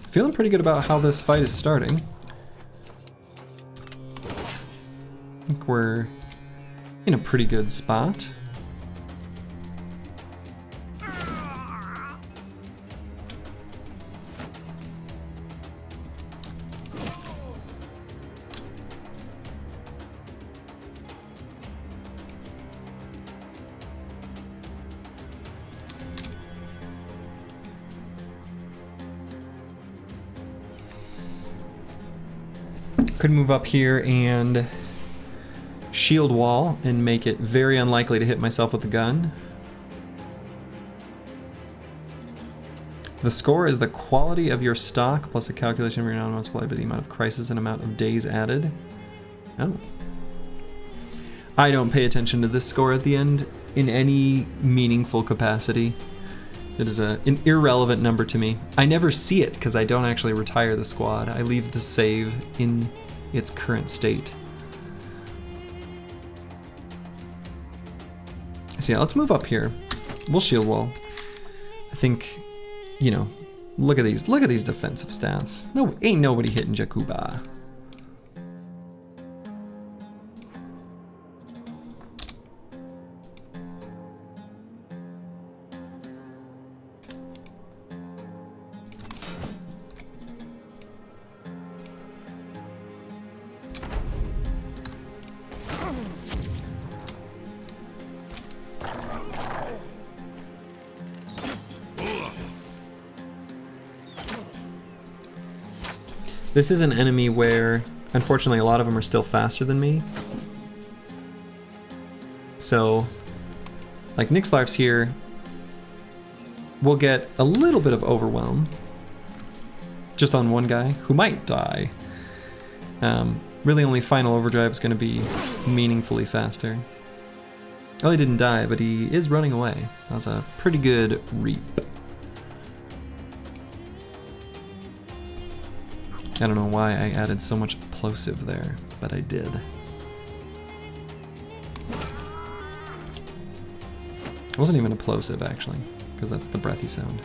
Feeling pretty good about how this fight is starting. I think we're in a pretty good spot. Could move up here and shield wall and make it very unlikely to hit myself with the gun. The score is the quality of your stock plus the calculation of your non multiplied by the amount of crisis and amount of days added. Oh. I don't pay attention to this score at the end in any meaningful capacity. It is an irrelevant number to me. I never see it because I don't actually retire the squad. I leave the save in its current state. So yeah, let's move up here. We'll shield wall. I think, you know, look at these defensive stats. No, ain't nobody hitting Jakuba. This is an enemy where, unfortunately, a lot of them are still faster than me. So, like Nixlarf's here, we'll get a little bit of overwhelm just on one guy who might die. Really only Final Overdrive is going to be meaningfully faster. Oh, he didn't die, but he is running away. That was a pretty good reap. I don't know why I added so much plosive there, but I did. It wasn't even a plosive actually, because that's the breathy sound.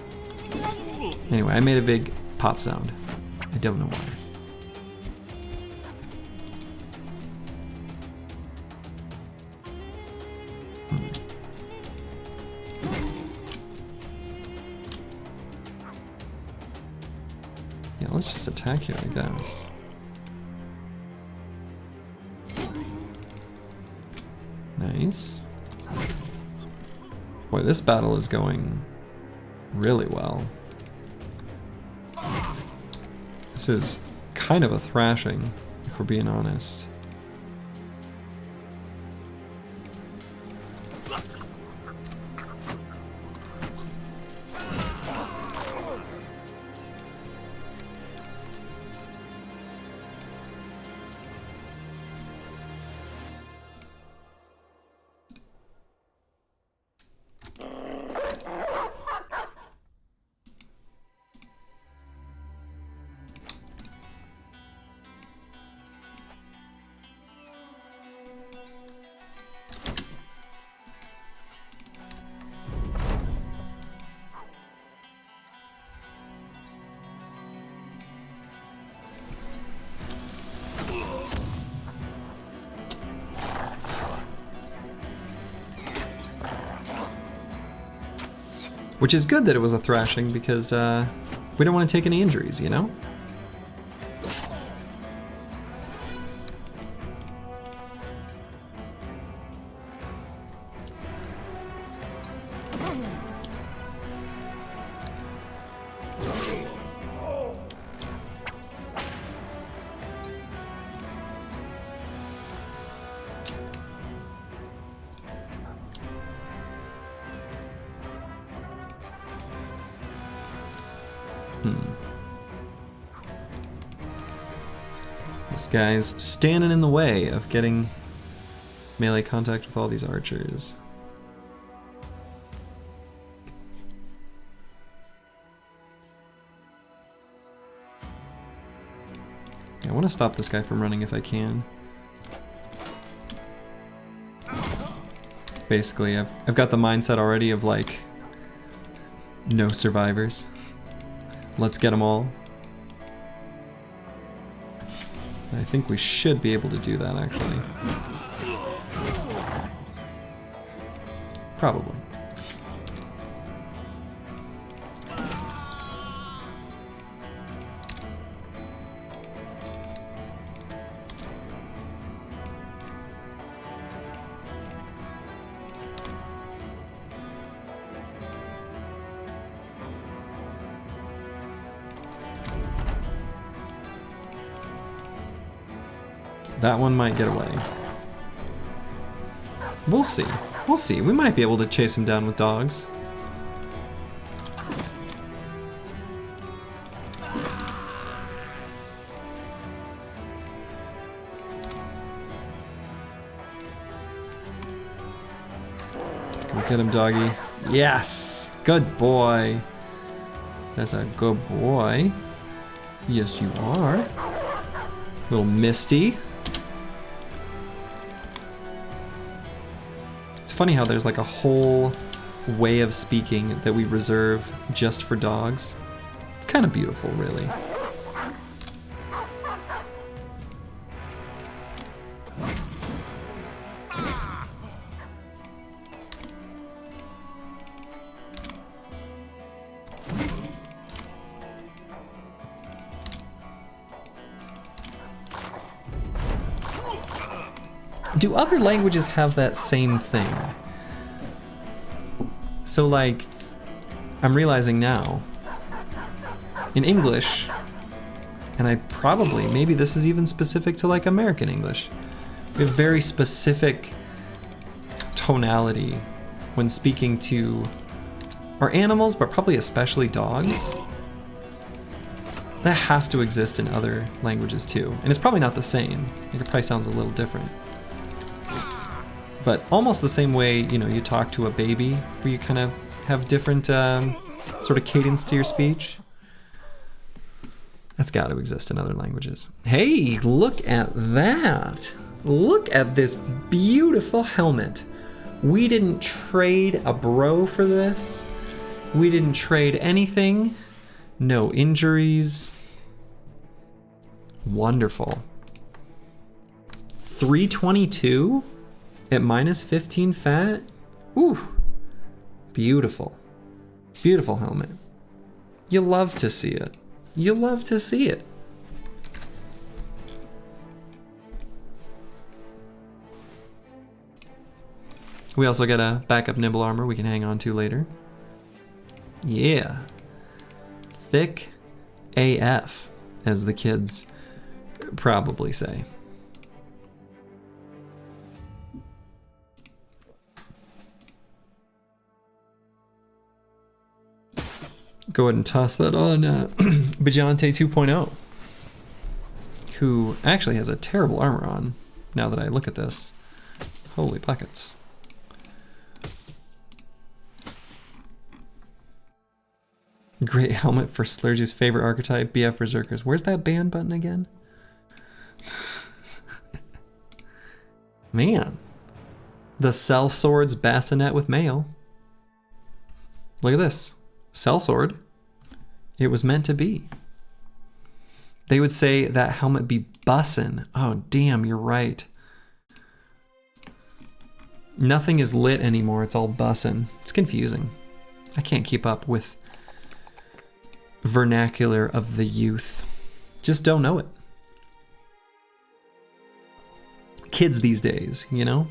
Anyway, I made a big pop sound. I don't know why. Yeah, let's just attack here, I guess. Nice. Boy, this battle is going really well. This is kind of a thrashing, if we're being honest. Which is good that it was a thrashing because we don't want to take any injuries, you know? This guy's standing in the way of getting melee contact with all these archers. I want to stop this guy from running if I can. Basically, I've got the mindset already of like, no survivors. Let's get them all. I think we should be able to do that, actually. Probably. That one might get away. We'll see. We'll see. We might be able to chase him down with dogs. Go get him, doggy. Yes! Good boy. That's a good boy. Yes, you are. Little Misty. It's funny how there's like a whole way of speaking that we reserve just for dogs. It's kind of beautiful, really. Do other languages have that same thing? So like, I'm realizing now, in English, and maybe this is even specific to like American English, we have very specific tonality when speaking to our animals, but probably especially dogs. That has to exist in other languages too. And it's probably not the same. Like, it probably sounds a little different. But almost the same way, you know, you talk to a baby, where you kind of have different sort of cadence to your speech. That's got to exist in other languages. Hey, look at that. Look at this beautiful helmet. We didn't trade a bro for this. We didn't trade anything. No injuries. Wonderful. 322? At minus 15 fat? Ooh, beautiful. Beautiful helmet. You love to see it. You love to see it. We also get a backup nimble armor we can hang on to later. Yeah. Thick AF, as the kids probably say. Go ahead and toss that on Bajante 2.0, who actually has a terrible armor on, now that I look at this. Holy buckets. Great helmet for Slurgy's favorite archetype, BF Berserkers. Where's that band button again? Man. The Cell Swords bassinet with mail. Look at this. Sellsword. It was meant to be. They would say that helmet be bussin'. Oh, damn, you're right. Nothing is lit anymore. It's all bussin'. It's confusing. I can't keep up with vernacular of the youth. Just don't know it. Kids these days, you know?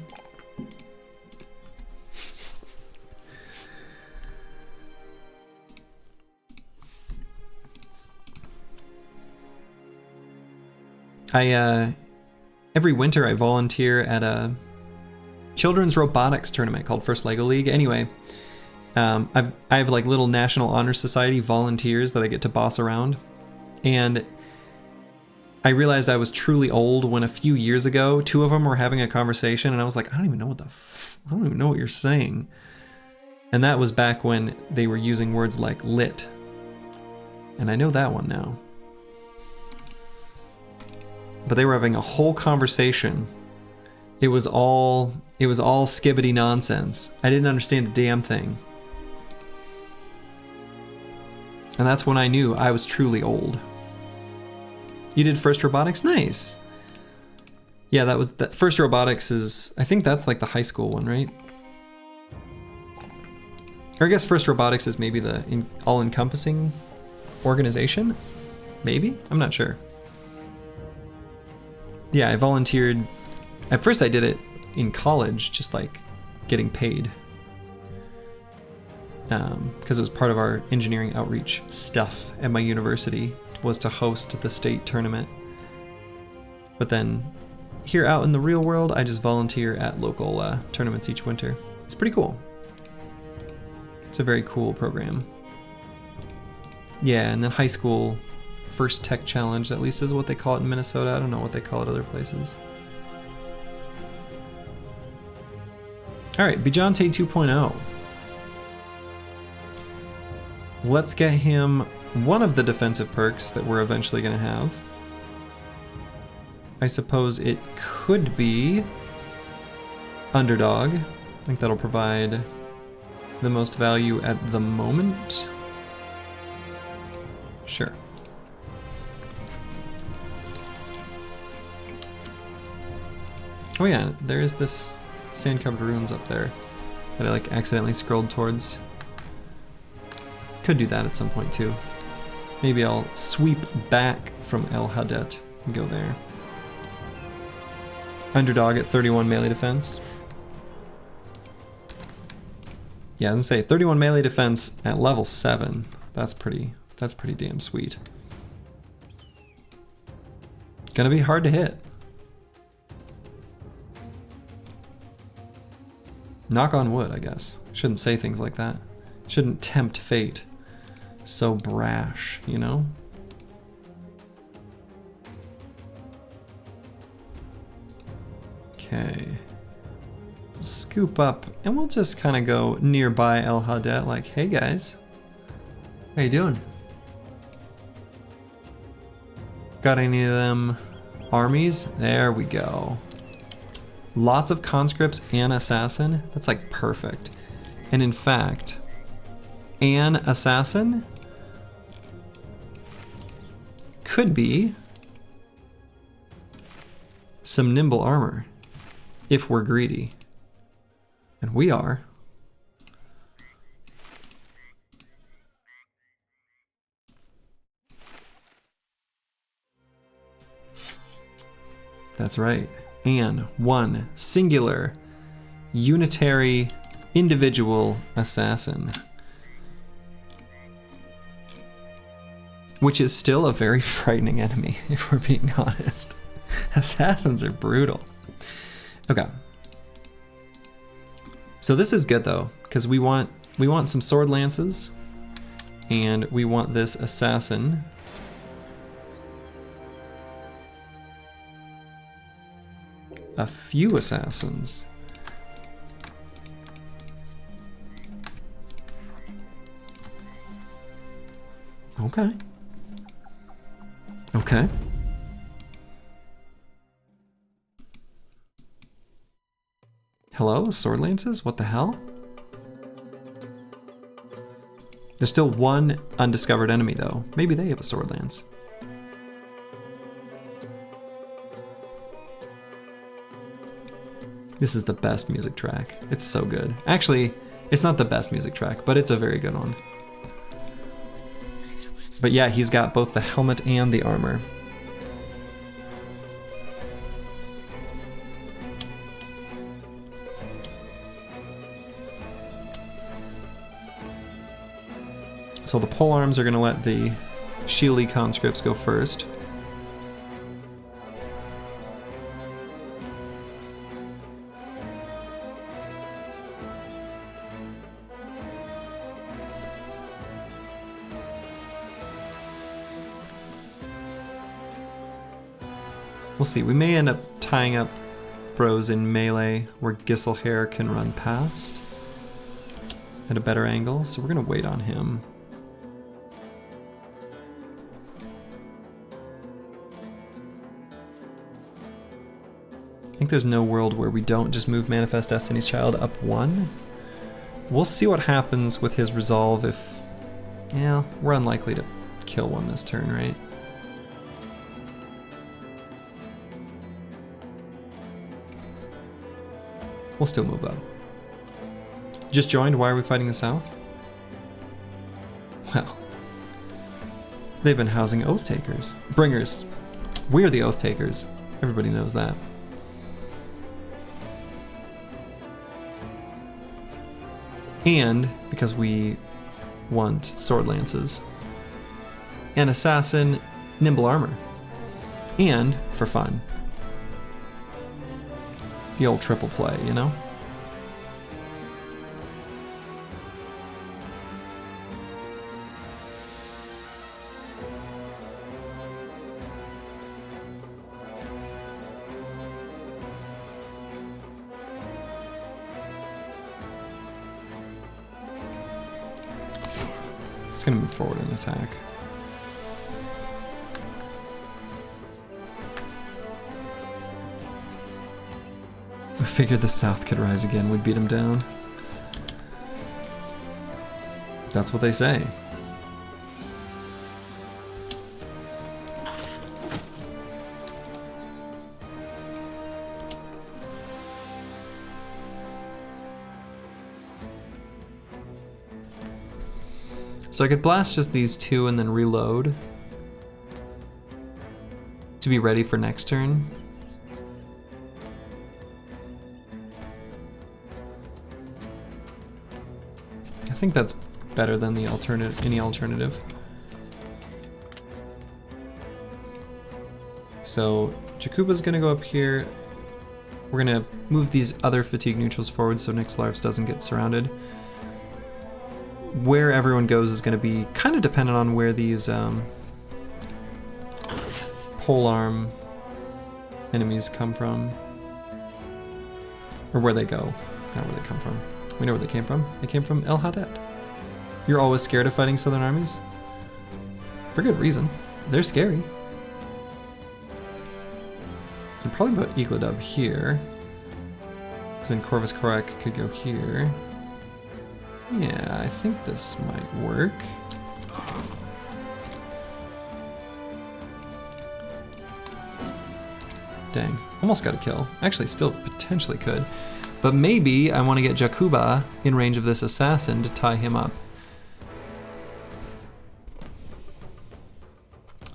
Every winter I volunteer at a children's robotics tournament called First Lego League. Anyway, I have like little National Honor Society volunteers that I get to boss around. And I realized I was truly old when a few years ago, two of them were having a conversation and I was like, I don't even know what you're saying. And that was back when they were using words like lit. And I know that one now. But they were having a whole conversation. It was all skibbity nonsense. I didn't understand a damn thing. And that's when I knew I was truly old. You did First Robotics? Nice. Yeah, that was that first robotics is, I think that's like the high school one, right? Or I guess first robotics is maybe the all-encompassing organization? Maybe? I'm not sure. Yeah, I volunteered. At first I did it in college, just like getting paid. Because it was part of our engineering outreach stuff at my university, was to host the state tournament. But then here out in the real world, I just volunteer at local tournaments each winter. It's pretty cool. It's a very cool program. Yeah, and then high school first tech challenge, at least is what they call it in Minnesota. I don't know what they call it other places. All right, Bijante 2.0. Let's get him one of the defensive perks that we're eventually going to have. I suppose it could be Underdog. I think that'll provide the most value at the moment. Sure. Oh yeah, there is this sand-covered ruins up there that I like accidentally scrolled towards. Could do that at some point too. Maybe I'll sweep back from El Hadet and go there. Underdog at 31 melee defense. Yeah, I was gonna say 31 melee defense at level 7. That's pretty damn sweet. Gonna be hard to hit. Knock on wood, I guess. Shouldn't say things like that. Shouldn't tempt fate. So brash, you know? Okay. Scoop up, and we'll just kind of go nearby El Hadet, like, hey guys, how you doing? Got any of them armies? There we go. Lots of conscripts and assassin. That's like perfect. And in fact, an assassin could be some nimble armor if we're greedy. And we are. That's right. And one singular, unitary, individual assassin. Which is still a very frightening enemy, if we're being honest. Assassins are brutal. Okay. So this is good though, because we want some sword lances, and we want this assassin. A few assassins. Okay. Okay. Hello, sword lances? What the hell? There's still one undiscovered enemy though. Maybe they have a sword lance. This is the best music track. It's so good. Actually, it's not the best music track, but it's a very good one. But yeah, he's got both the helmet and the armor. So the pole arms are going to let the Sheely conscripts go first. We'll see. We may end up tying up bros in melee where Gisselhair can run past at a better angle, so we're going to wait on him. I think there's no world where we don't just move Manifest Destiny's Child up one. We'll see what happens with his resolve if... Yeah, we're unlikely to kill one this turn, right? we'll still move up. Just joined, why are we fighting the south? Well, they've been housing Oathtakers. Bringers. We're the Oathtakers. Everybody knows that. And because we want sword lances. And assassin nimble armor. And for fun. The old triple play, you know? It's gonna move forward and attack. We figured the south could rise again, we'd beat him down. That's what they say. So I could blast just these two and then reload to be ready for next turn. I think that's better than the any alternative. So Jakuba's gonna go up here. We're gonna move these other fatigue neutrals forward so Nixlarfs doesn't get surrounded. Where everyone goes is going to be kind of dependent on where these polearm enemies come from. Or where they go, not where they come from. We know where they came from. They came from El Haddad. You're always scared of fighting southern armies? For good reason. They're scary. I'd probably put Igladub here. Because then Corvus Corac could go here. Yeah, I think this might work. Dang, almost got a kill. Actually, still potentially could. But maybe I want to get Jakuba in range of this assassin to tie him up.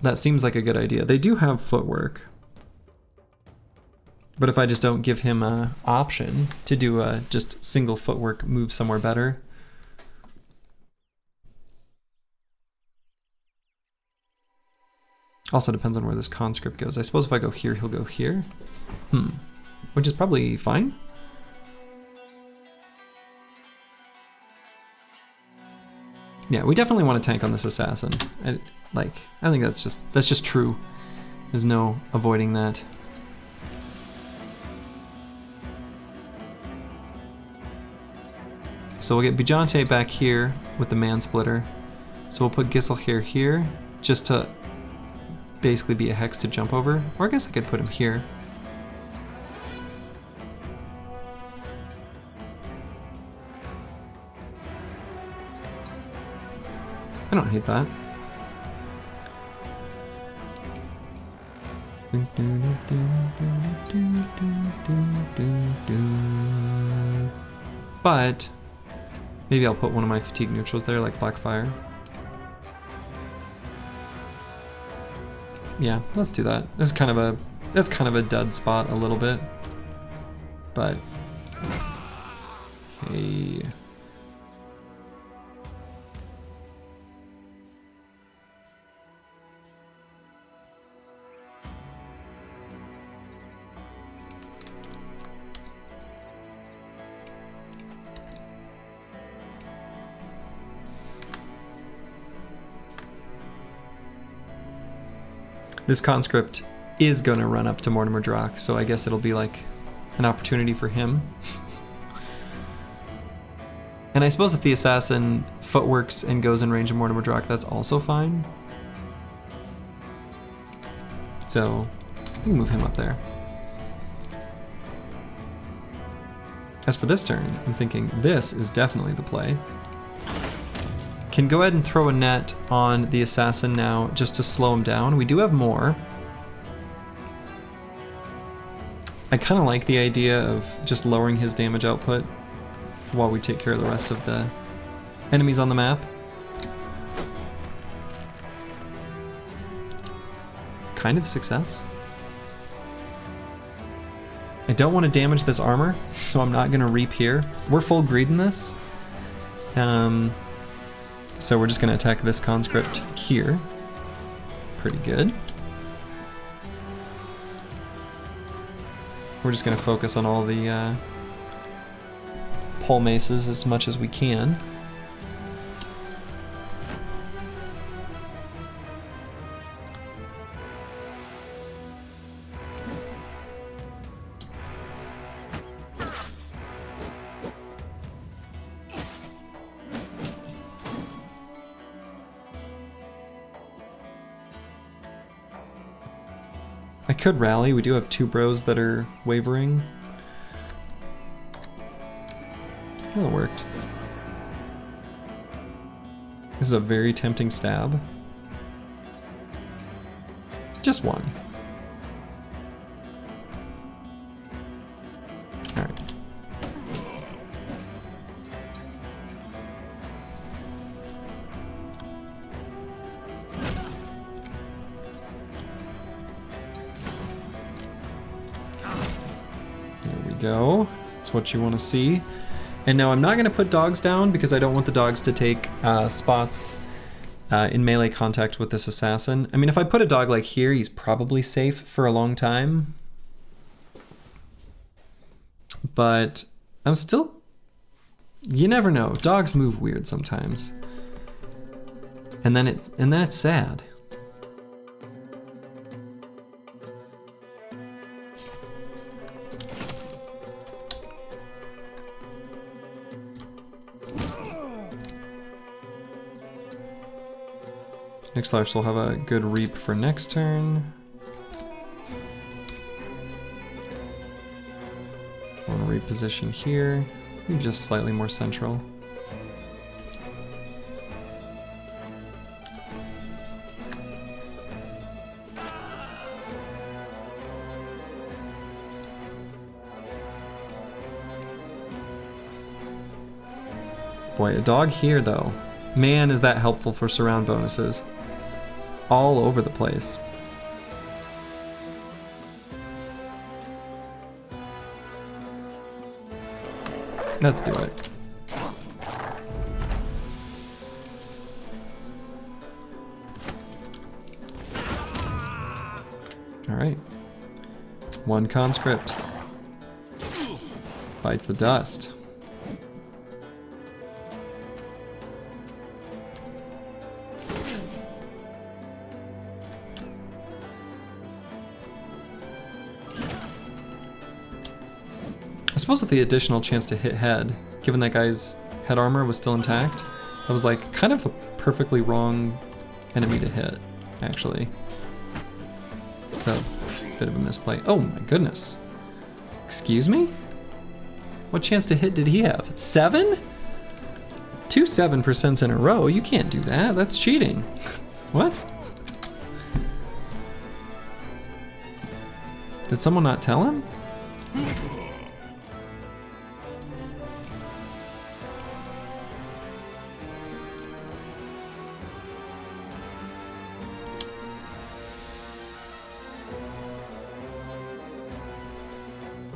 That seems like a good idea. They do have footwork. But if I just don't give him an option to do a just single footwork move somewhere better. Also depends on where this conscript goes. I suppose if I go here, he'll go here. Which is probably fine. Yeah, we definitely want to tank on this assassin. I think that's just true. There's no avoiding that. So we'll get Bijante back here with the Mansplitter. So we'll put Gisselher here, just to basically be a hex to jump over. Or I guess I could put him here. I don't hate that. But maybe I'll put one of my fatigue neutrals there, like Blackfire. Yeah, let's do that. That's kind of a dud spot a little bit. But hey. This conscript is going to run up to Mortimer Drak, so I guess it'll be like an opportunity for him. And I suppose if the assassin footworks and goes in range of Mortimer Drak, that's also fine. So we can move him up there. As for this turn, I'm thinking this is definitely the play. Can go ahead and throw a net on the assassin now just to slow him down. We do have more. I kind of like the idea of just lowering his damage output while we take care of the rest of the enemies on the map. Kind of success. I don't want to damage this armor, so I'm not going to reap here. We're full greed in this. So we're just going to attack this conscript here. Pretty good. We're just going to focus on all the pole maces as much as we can. I could rally. We do have 2 bros that are wavering. Well, it worked. This is a very tempting stab. Just one. Alright. Go. That's what you want to see. And now I'm not going to put dogs down because I don't want the dogs to take spots in melee contact with this assassin. I mean, if I put a dog like here, he's probably safe for a long time. But I'm still... You never know. Dogs move weird sometimes. And then it's sad. Nixlarfs will have a good reap for next turn. Want to reposition here. Maybe just slightly more central. Boy, a dog here though. Man, is that helpful for surround bonuses. All over the place. Let's do it. All right. 1 conscript. Bites the dust. I suppose with the additional chance to hit head, given that guy's head armor was still intact, that was like kind of a perfectly wrong enemy to hit, actually. It's a bit of a misplay. Oh my goodness. Excuse me? What chance to hit did he have? 7? 2 7% in a row? You can't do that. That's cheating. What? Did someone not tell him?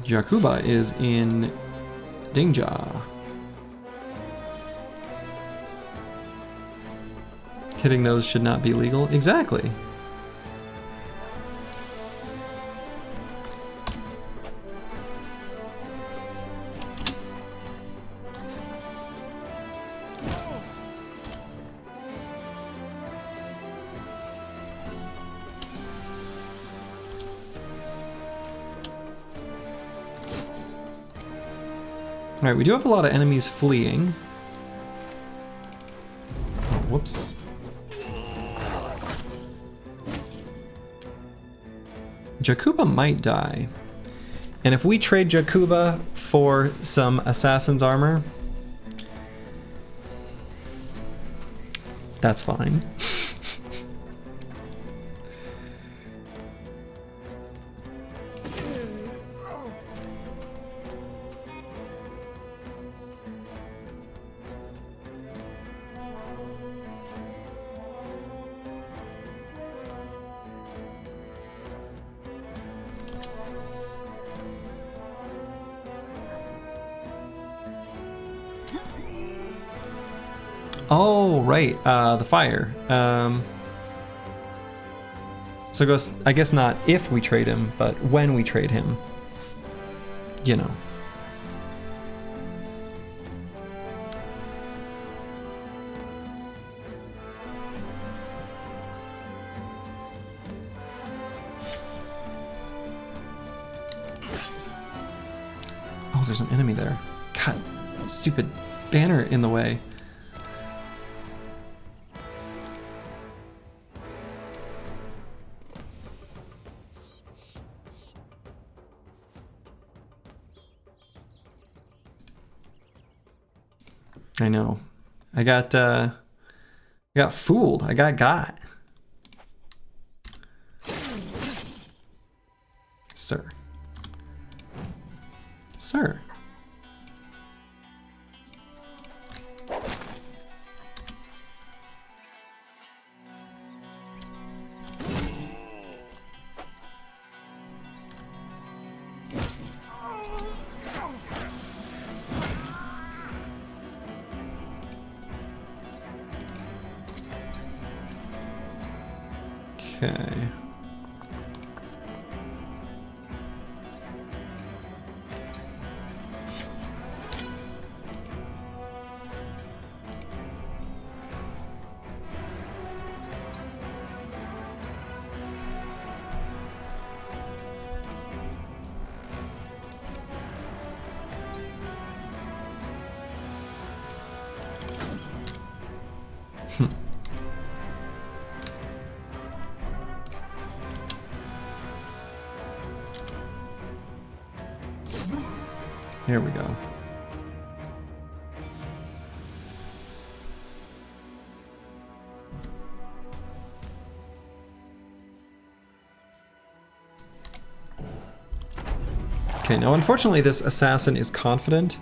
Jakuba is in danger. Hitting those should not be legal. Exactly. Alright, we do have a lot of enemies fleeing. Oh, whoops. Jakuba might die. And if we trade Jakuba for some assassin's armor, that's fine. Oh, right, the fire. So I guess not if we trade him, but when we trade him. You know. Oh, there's an enemy there. God, stupid banner in the way. I know. I got fooled. I got. Sir. Sir. Okay. Here we go. Okay, now unfortunately this assassin is confident,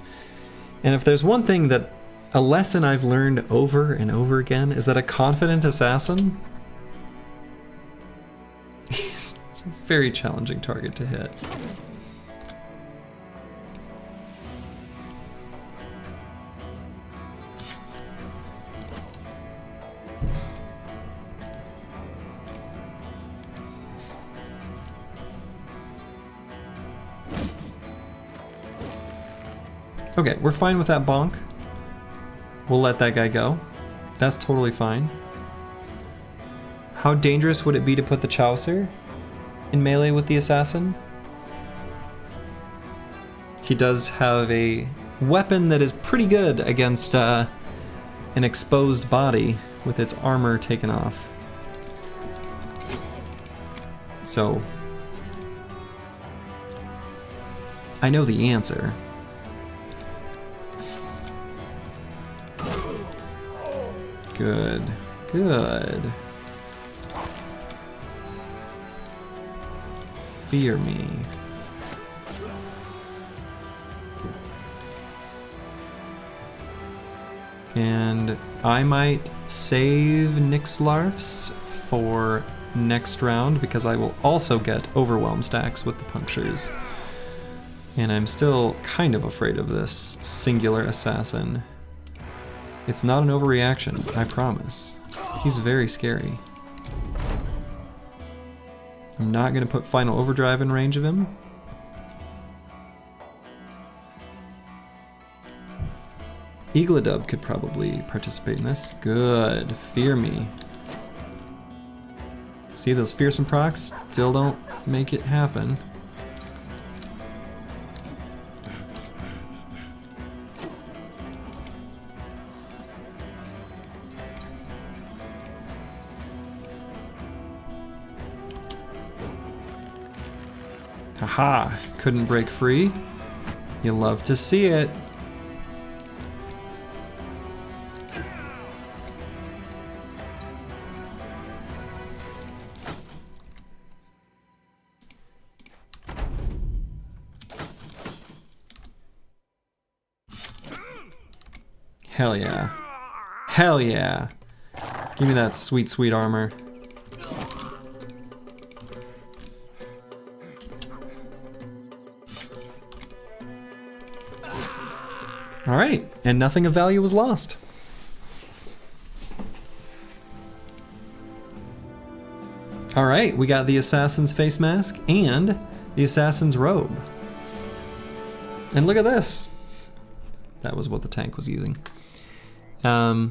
and if there's one thing that a lesson I've learned over and over again is that a confident assassin is a very challenging target to hit. Okay, we're fine with that bonk. We'll let that guy go. That's totally fine. How dangerous would it be to put the Chaucer in melee with the assassin? He does have a weapon that is pretty good against an exposed body with its armor taken off. So, I know the answer. Good, good. Fear me. And I might save Nixlarfs for next round because I will also get overwhelm stacks with the punctures. And I'm still kind of afraid of this singular assassin. It's not an overreaction, I promise. He's very scary. I'm not going to put Final Overdrive in range of him. Eagledub could probably participate in this. Good. Fear me. See, those fearsome procs still don't make it happen. Haha, couldn't break free. You love to see it. Hell yeah. Hell yeah. Give me that sweet, sweet armor. All right, and nothing of value was lost. All right, we got the assassin's face mask and the assassin's robe. And look at this. That was what the tank was using. But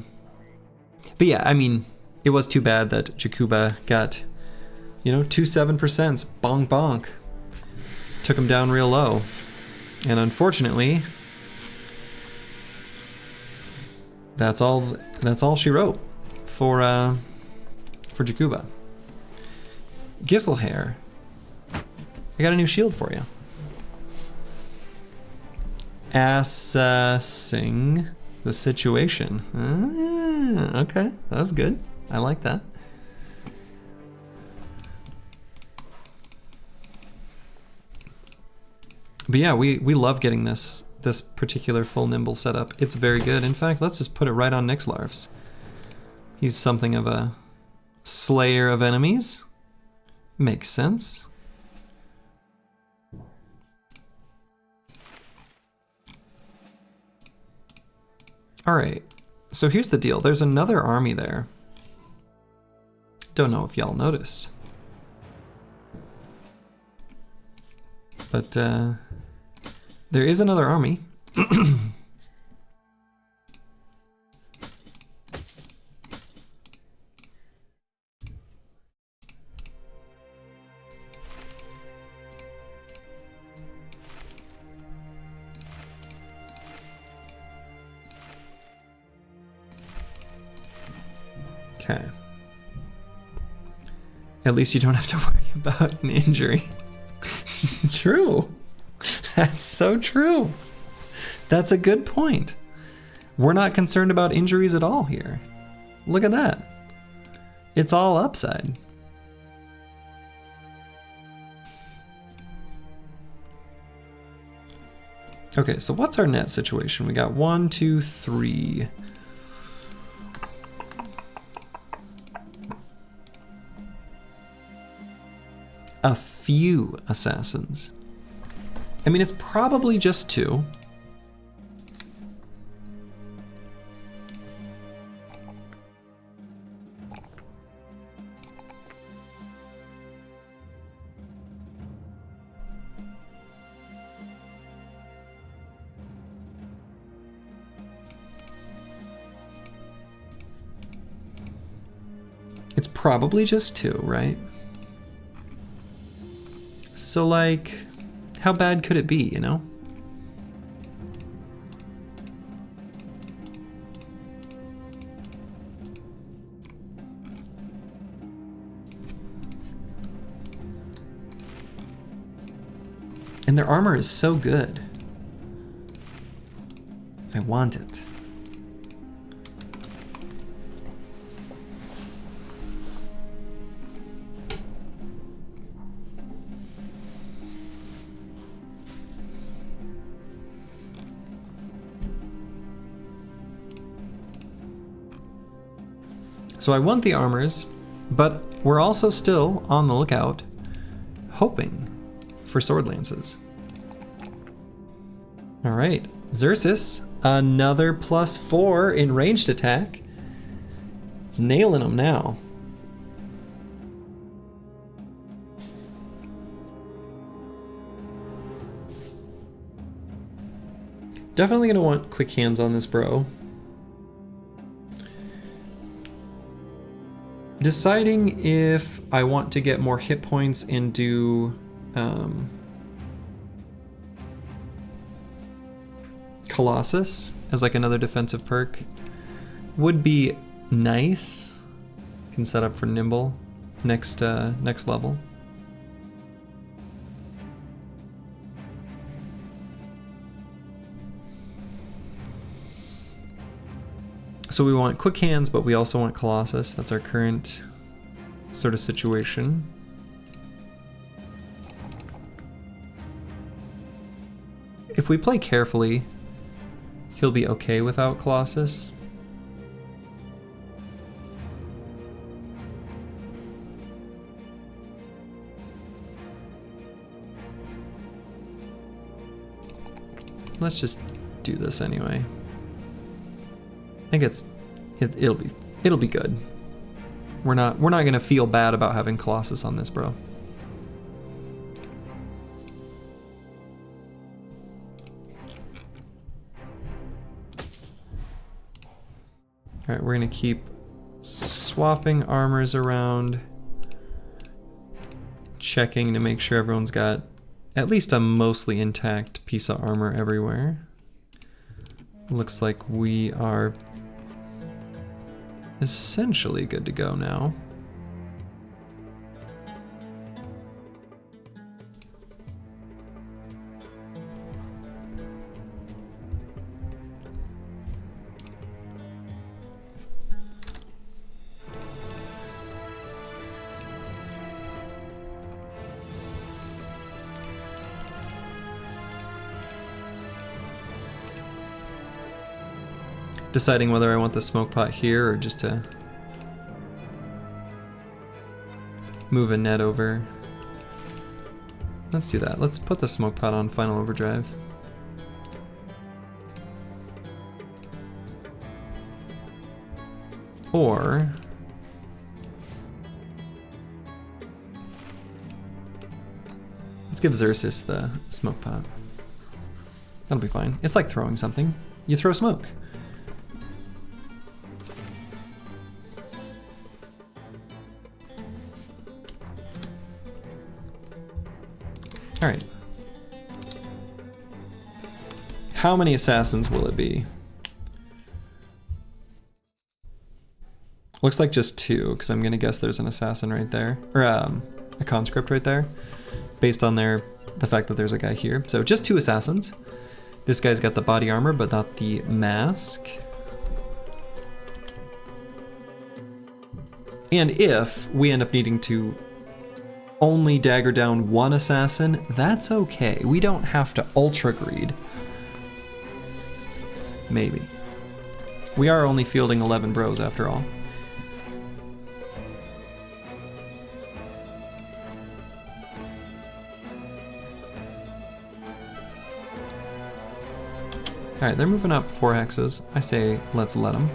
yeah, I mean, it was too bad that Jakuba got, you know, 2 7%. Bonk bonk. Took him down real low. And unfortunately, that's all she wrote for Jakuba. Giselhair, I got a new shield for you. Assessing the situation. Okay, that's good. I like that. But yeah, we love getting this particular full nimble setup. It's very good. In fact, let's just put it right on Nixlarv's. He's something of a slayer of enemies. Makes sense. All right, so here's the deal. There's another army there. Don't know if y'all noticed. But there is another army. Okay. At least you don't have to worry about an injury. True. That's so true. That's a good point. We're not concerned about injuries at all here. Look at that. It's all upside. Okay, so what's our net situation? We got 1, 2, 3. A few assassins. I mean, it's probably just 2. It's probably just 2, right? So, like, how bad could it be, you know? And their armor is so good. I want it. So I want the armors, but we're also still on the lookout, hoping for sword lances. All right, Xerxes, another +4 in ranged attack. He's nailing them now. Definitely gonna want quick hands on this bro. Deciding if I want to get more hit points and do Colossus as like another defensive perk would be nice. Can set up for nimble next level. So we want quick hands, but we also want Colossus. That's our current sort of situation. If we play carefully, he'll be okay without Colossus. Let's just do this anyway. I think it'll be good. We're not gonna feel bad about having Colossus on this, bro. All right, we're gonna keep swapping armors around, checking to make sure everyone's got at least a mostly intact piece of armor everywhere. Looks like we are essentially good to go now. Deciding whether I want the smoke pot here or just to move a net over. Let's do that. Let's put the smoke pot on final overdrive. Or let's give Xerxes the smoke pot. That'll be fine. It's like throwing something. You throw smoke. All right. How many assassins will it be? Looks like just 2, because I'm gonna guess there's an assassin right there, or a conscript right there, based on the fact that there's a guy here. So just 2 assassins. This guy's got the body armor, but not the mask. And if we end up needing to only dagger down 1 assassin, that's okay. We don't have to ultra greed. Maybe. We are only fielding 11 bros after all. Alright, they're moving up 4 hexes. I say let's let them.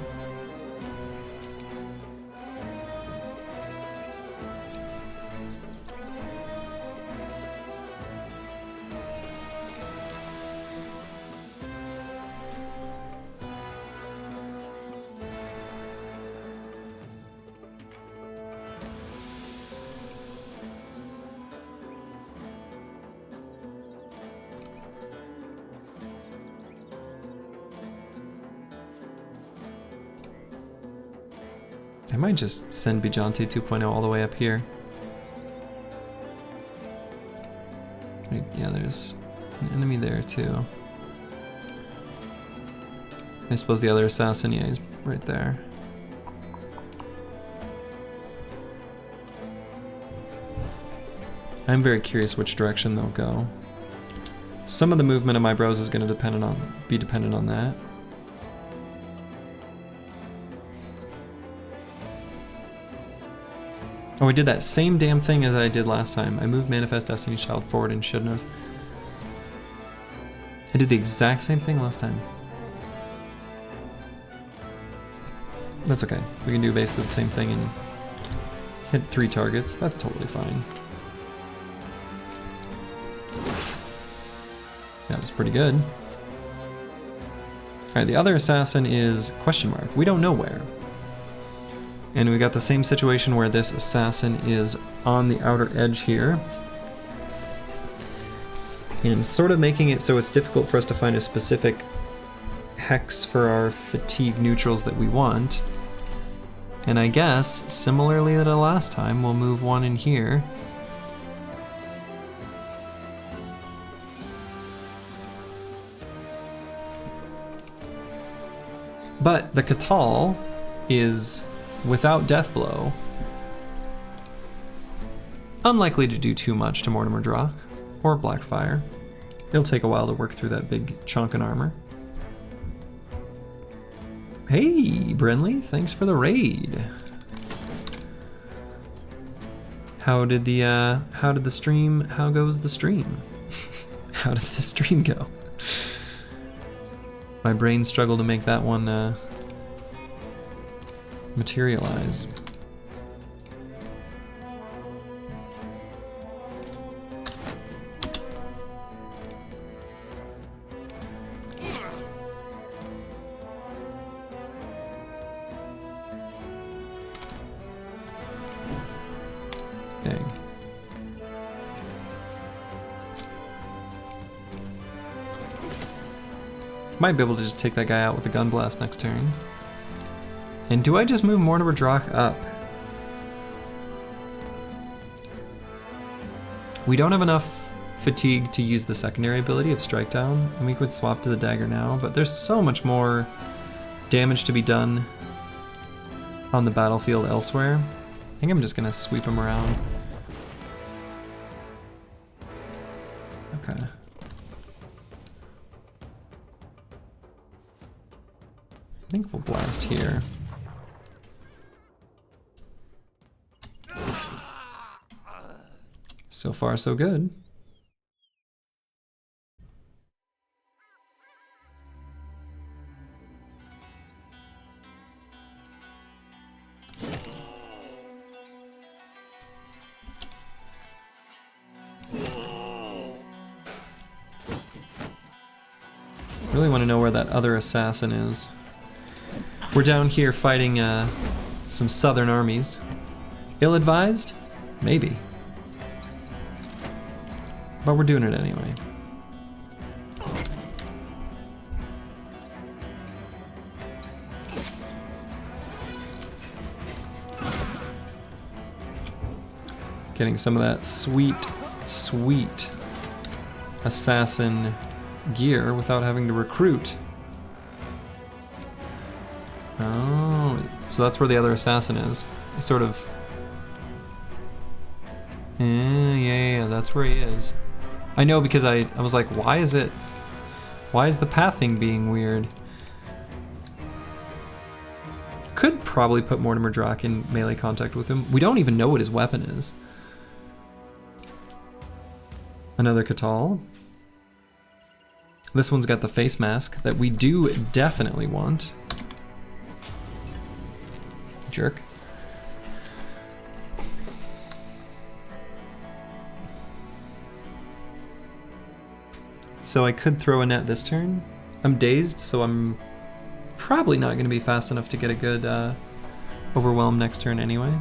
I might just send Bijante 2.0 all the way up here. Yeah, there's an enemy there too. I suppose the other assassin, yeah, he's right there. I'm very curious which direction they'll go. Some of the movement of my bros is going to be dependent on that. Oh, I did that same damn thing as I did last time. I moved Manifest Destiny's Child forward and shouldn't have. I did the exact same thing last time. That's okay. We can do basically the same thing and hit 3 targets. That's totally fine. That was pretty good. Alright, the other assassin is question mark. We don't know where. And we got the same situation where this assassin is on the outer edge here. And sort of making it so it's difficult for us to find a specific hex for our fatigue neutrals that we want. And I guess, similarly to last time, we'll move 1 in here. But the Catal is without Death Blow, unlikely to do too much to Mortimer Drock or Blackfire. It'll take a while to work through that big chunk in armor. Hey, Brenly, thanks for the raid. How goes the stream? How did the stream go? My brain struggled to make that one materialize. Might be able to just take that guy out with a gun blast next turn. And do I just move Mortimer Drock up? We don't have enough fatigue to use the secondary ability of Strike Down, and we could swap to the dagger now, but there's so much more damage to be done on the battlefield elsewhere. I think I'm just gonna sweep him around. Okay. I think we'll blast here. So far, so good. Really want to know where that other assassin is. We're down here fighting some southern armies. Ill-advised? Maybe. But we're doing it anyway. Getting some of that sweet, sweet assassin gear without having to recruit. Oh, so that's where the other assassin is. Sort of. Yeah, that's where he is. I know, because I was like, why is the pathing being weird? Could probably put Mortimer Drock in melee contact with him. We don't even know what his weapon is. Another Catal. This one's got the face mask that we do definitely want. Jerk. So I could throw a net this turn. I'm dazed, so I'm probably not going to be fast enough to get a good overwhelm next turn anyway.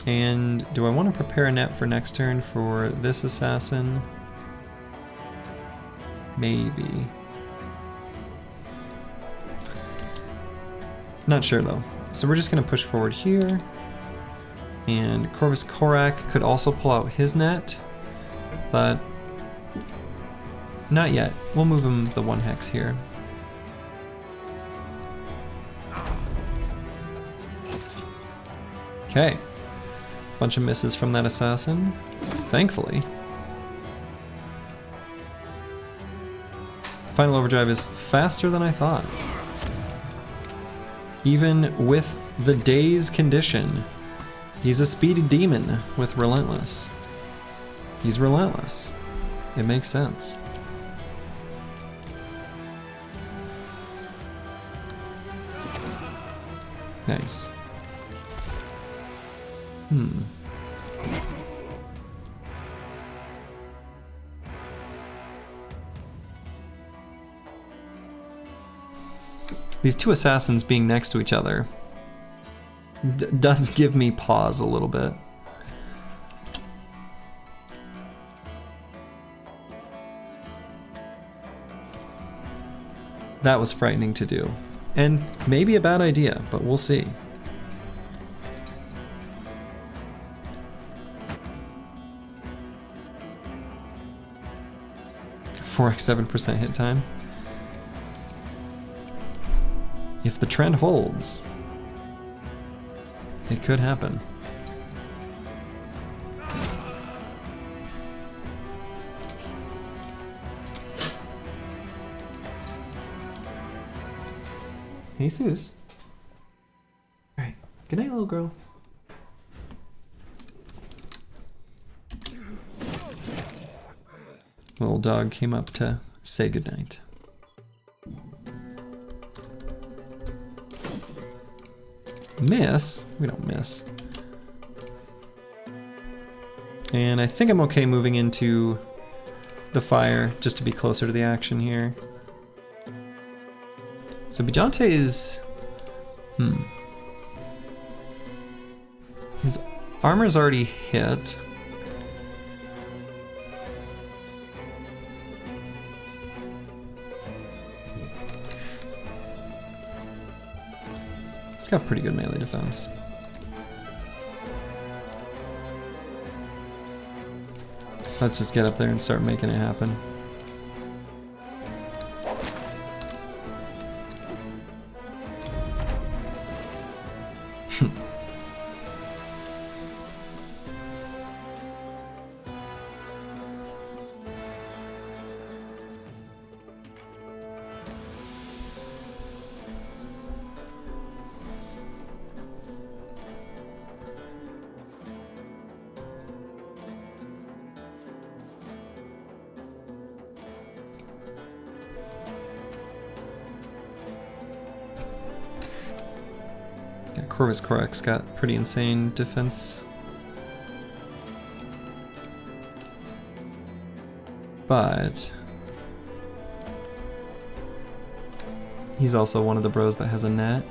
And do I want to prepare a net for next turn for this assassin? Maybe. Not sure though. So we're just going to push forward here. And Corvus Korak could also pull out his net, but not yet. We'll move him the 1 hex here. Okay. Bunch of misses from that assassin, thankfully. Final Overdrive is faster than I thought. Even with the daze condition, he's a speedy demon with Relentless. He's relentless. It makes sense. Nice. These two assassins being next to each other does give me pause a little bit. That was frightening to do. And maybe a bad idea, but we'll see. 4x7% hit time. If the trend holds, it could happen. Jesus. All right. Good night, little girl. Little dog came up to say goodnight. Miss? We don't miss. And I think I'm okay moving into the fire just to be closer to the action here. So Bajante is... His armor's already hit. It's got pretty good melee defense. Let's just get up there and start making it happen. Corvus Corax got pretty insane defense. But he's also one of the bros that has a net.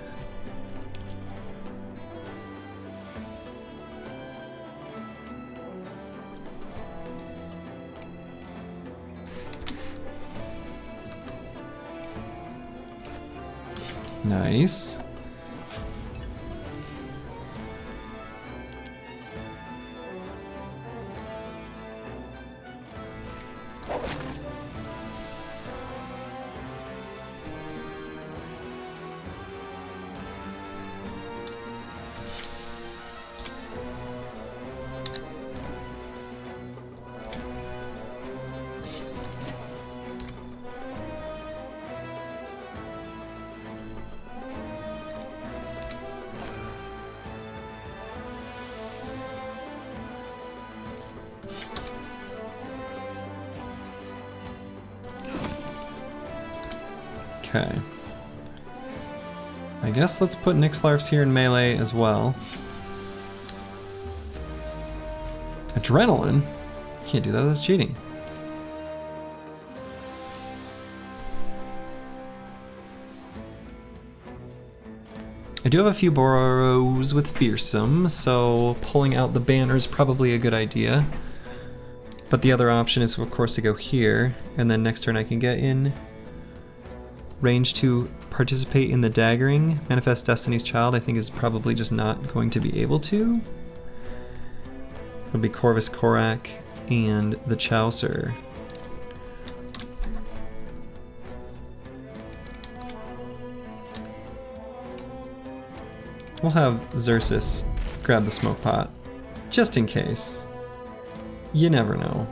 Nice. Okay. I guess let's put Nixlarfs here in melee as well. Adrenaline? Can't do that, that's cheating. I do have a few Boros with Fearsome, so pulling out the banner is probably a good idea. But the other option is, of course, to go here, and then next turn I can get in range to participate in the daggering. Manifest Destiny's Child, I think, is probably just not going to be able to. It'll be Corvus Corak and the Chaucer. We'll have Xerxes grab the smoke pot, just in case. You never know.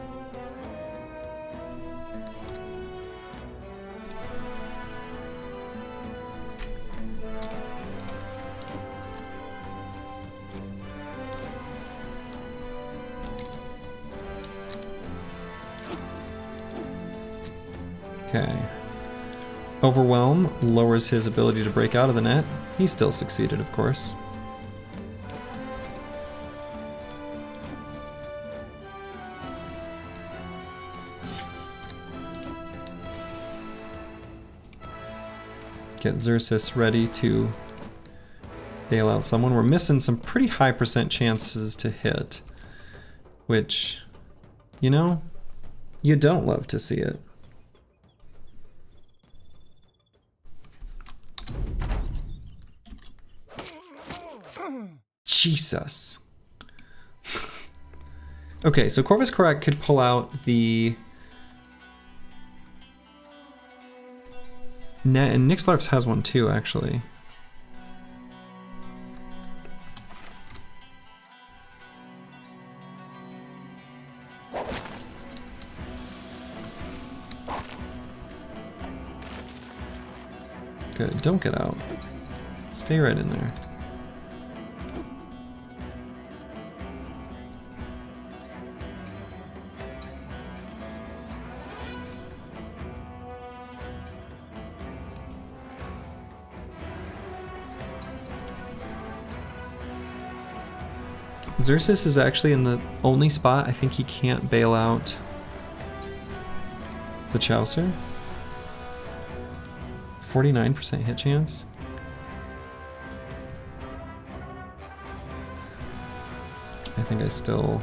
Okay. Overwhelm lowers his ability to break out of the net. He still succeeded, of course. Get Xerxes ready to bail out someone. We're missing some pretty high % chances to hit, which, you know, you don't love to see it. Jesus. Okay, so Corvus Corak could pull out the net, and Nixlarfs has one too, actually. Good, don't get out. Stay right in there. Xerxes is actually in the only spot I think he can't bail out the Chaucer. 49% hit chance. think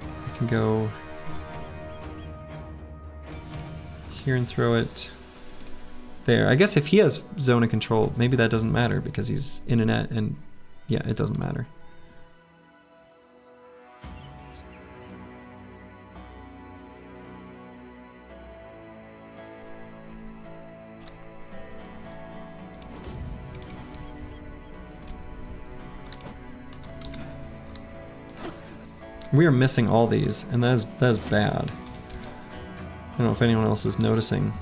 I can go here and throw it there. I guess if he has zone of control, maybe that doesn't matter because he's in a net, and yeah, it doesn't matter. We are missing all these, and that is bad. I don't know if anyone else is noticing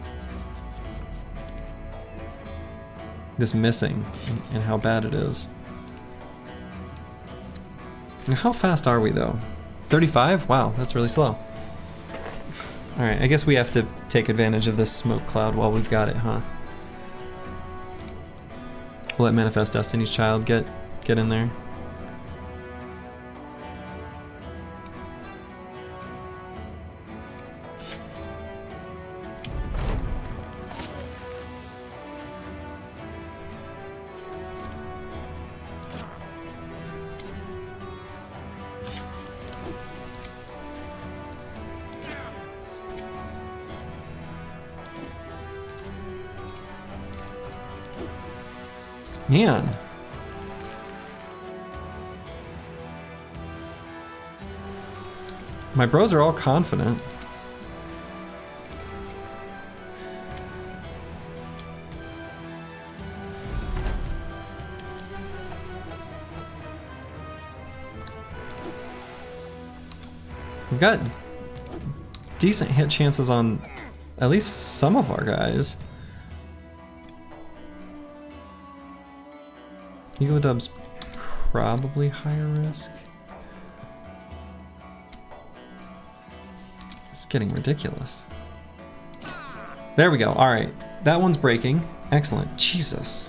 this missing and how bad it is. And how fast are we though? 35? Wow, that's really slow. Alright, I guess we have to take advantage of this smoke cloud while we've got it, huh? We'll let Manifest Destiny's Child get in there. Man. My bros are all confident. We've got decent hit chances on at least some of our guys. Eagledub's probably higher risk. It's getting ridiculous. There we go. All right, that one's breaking. Excellent. Jesus.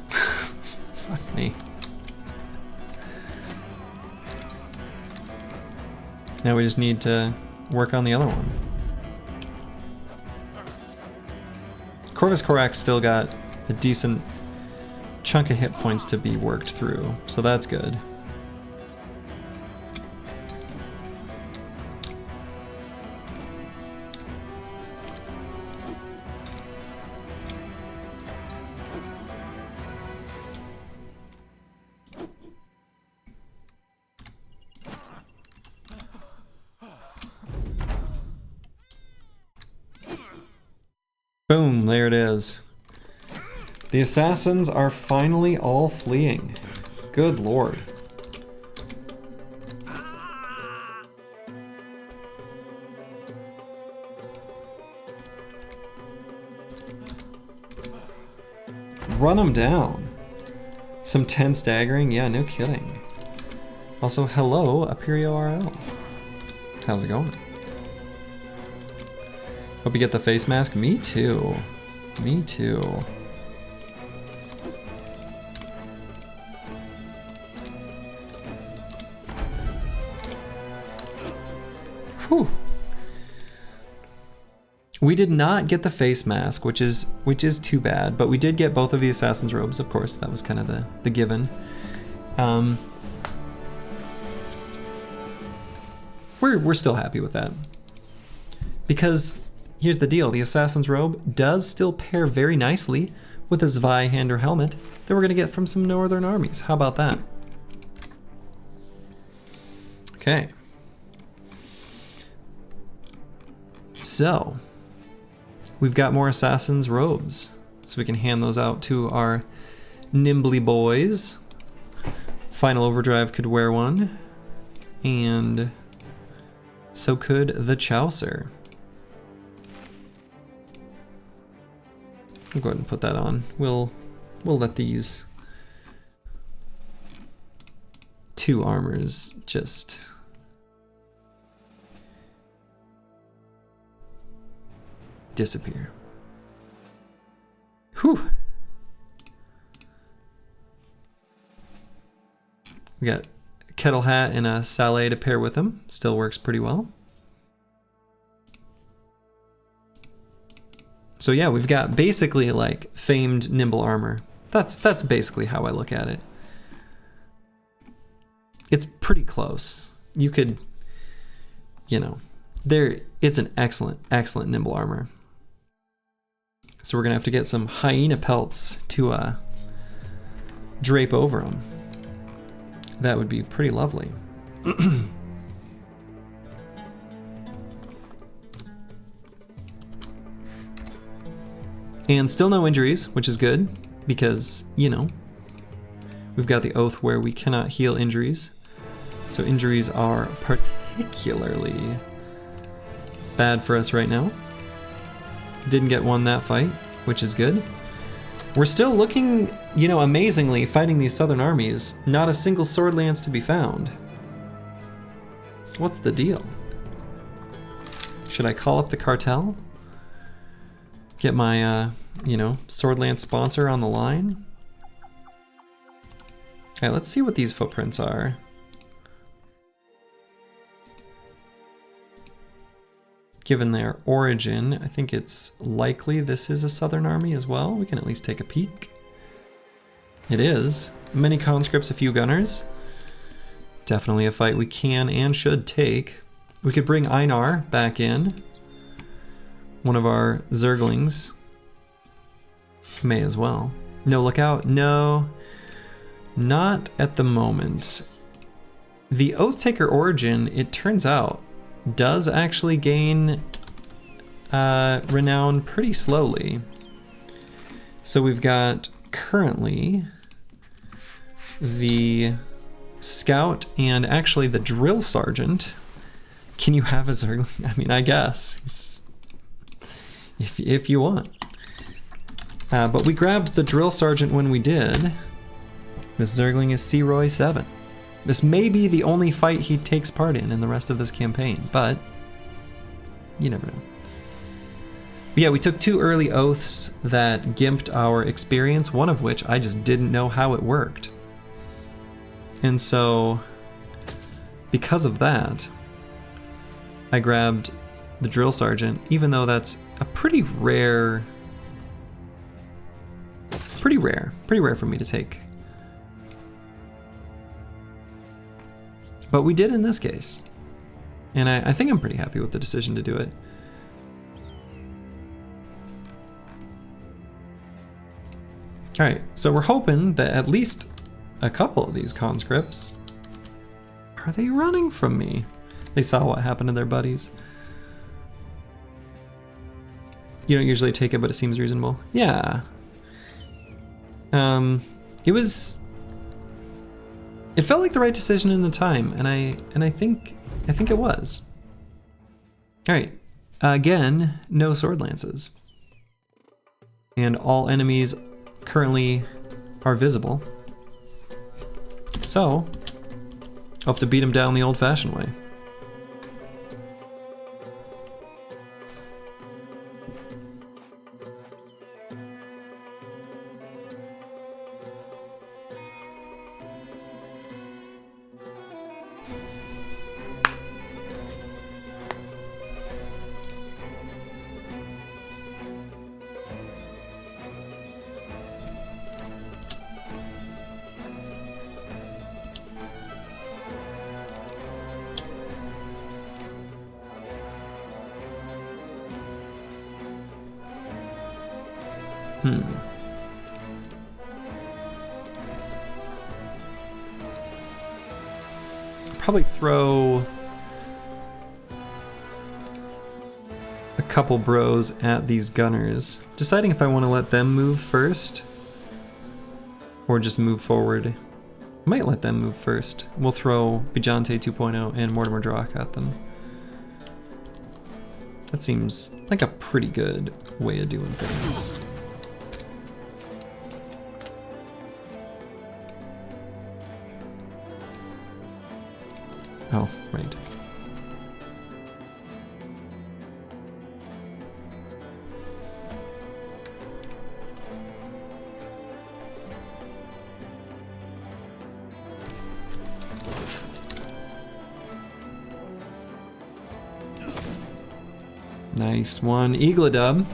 Fuck me. Now we just need to work on the other one. Corvus Corax still got a decent chunk of hit points to be worked through, so that's good. Boom, there it is. The assassins are finally all fleeing. Good lord. Run them down. Some 10 staggering? Yeah, no kidding. Also, hello, Aperio RL. How's it going? Hope you get the face mask. Me too. Me too. Whew. We did not get the face mask, which is too bad, but we did get both of the assassin's robes, of course. That was kind of the given. We're still happy with that. Because here's the deal, the assassin's robe does still pair very nicely with a Zweihander helmet that we're gonna get from some northern armies. How about that? Okay. So, we've got more assassin's robes, so we can hand those out to our nimbly boys. Final Overdrive could wear one, and so could the Chaucer. I'll go ahead and put that on. We'll let these two armors just disappear. Whew. We got a kettle hat and a sallet to pair with them. Still works pretty well. So yeah, we've got basically like famed nimble armor. That's basically how I look at it. it's pretty close. You could, you know, it's an excellent, excellent nimble armor. So we're gonna have to get some hyena pelts to drape over them. That would be pretty lovely. And still no injuries, which is good, because, you know, we've got the oath where we cannot heal injuries. So injuries are particularly bad for us right now. Didn't get one that fight, which is good. We're still looking, you know, amazingly fighting these southern armies. Not a single sword lance to be found. What's the deal? Should I call up the cartel? Get my, you know, sword lance sponsor on the line? Alright, let's see what these footprints are. Given their origin, I think it's likely this is a southern army as well. We can at least take a peek. It is. Many conscripts, a few gunners. Definitely a fight we can and should take. We could bring Einar back in. One of our Zerglings. May as well. No lookout? No. Not at the moment. The Oathtaker origin, it turns out, does actually gain renown pretty slowly. So we've got currently the scout and actually the drill sergeant. Can you have a Zergling? I mean, I guess. If you want. But we grabbed the drill sergeant when we did. This Zergling is Searoy 7. This may be the only fight he takes part in the rest of this campaign, but you never know. But yeah, we took 2 early oaths that gimped our experience, one of which I just didn't know how it worked. And so, because of that, I grabbed the drill sergeant, even though that's a pretty rare for me to take. But we did in this case. And I think I'm pretty happy with the decision to do it. Alright, so we're hoping that at least a couple of these conscripts, are they running from me? They saw what happened to their buddies. You don't usually take it, but it seems reasonable. Yeah. It felt like the right decision in the time, and I think it was. All right, again, no sword lances, and all enemies currently are visible. So I'll have to beat them down the old-fashioned way. Probably throw a couple bros at these gunners, deciding if I want to let them move first or just move forward. Might let them move first. We'll throw Bijante 2.0 and Mortimer Drock at them. That seems like a pretty good way of doing things. Oh, right. Nice one, Eagledub.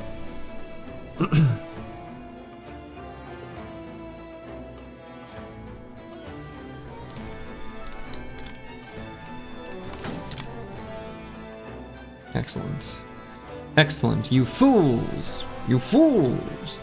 Excellent. Excellent, you fools! You fools!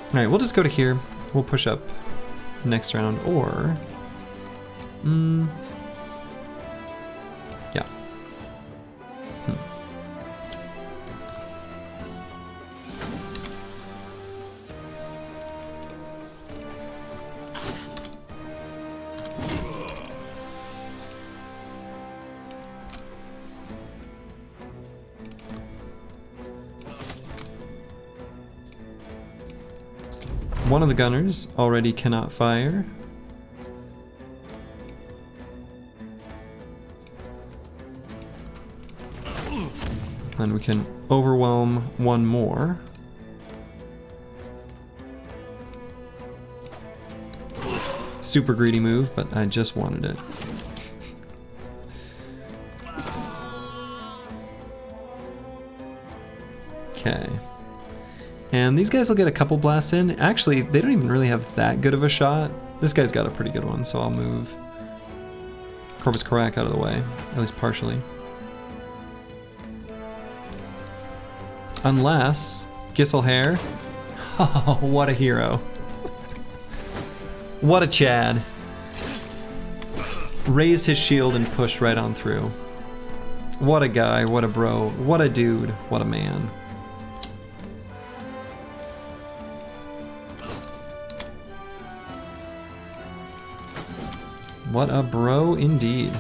Alright, we'll just go to here. We'll push up next round, or... yeah. One of the gunners already cannot fire. And we can overwhelm one more. Super greedy move, but I just wanted it. Okay. And these guys will get a couple blasts in. Actually, they don't even really have that good of a shot. This guy's got a pretty good one, so I'll move Corvus Karak out of the way, at least partially. Unless Gisselhair. Oh, what a hero. What a Chad. Raise his shield and push right on through. What a guy, what a bro, what a dude, what a man. What a bro indeed.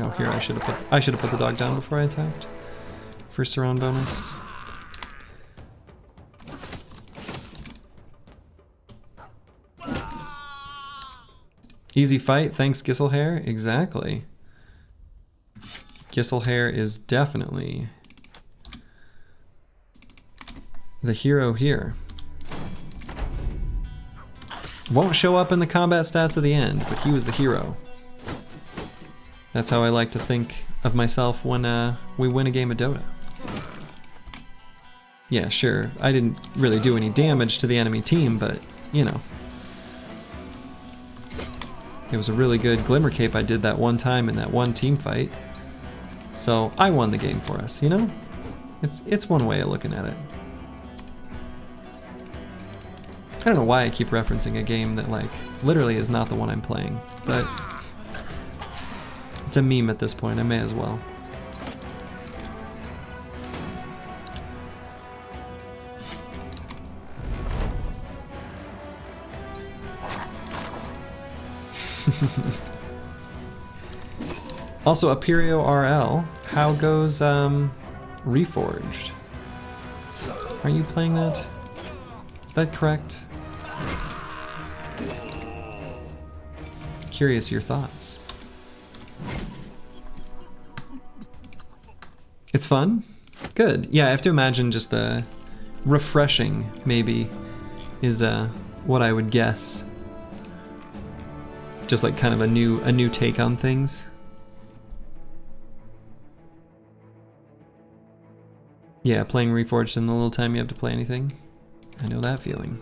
Oh, here I should have put the dog down before I attacked. First surround bonus. Easy fight, thanks Gisselhair. Exactly. Gisselhair is definitely the hero here. Won't show up in the combat stats at the end, but he was the hero. That's how I like to think of myself when we win a game of Dota. Yeah, sure, I didn't really do any damage to the enemy team, but, you know. It was a really good Glimmer Cape I did that one time in that one team fight. So I won the game for us, you know? It's one way of looking at it. I don't know why I keep referencing a game that, like, literally is not the one I'm playing, but it's a meme at this point, I may as well. Also, Aperio RL, how goes Reforged? Aren't you playing that? Is that correct? Curious your thoughts. It's fun? Good. Yeah, I have to imagine just the refreshing, maybe, is what I would guess. Just like kind of a new take on things. Yeah, playing Reforged in the little time you have to play anything. I know that feeling.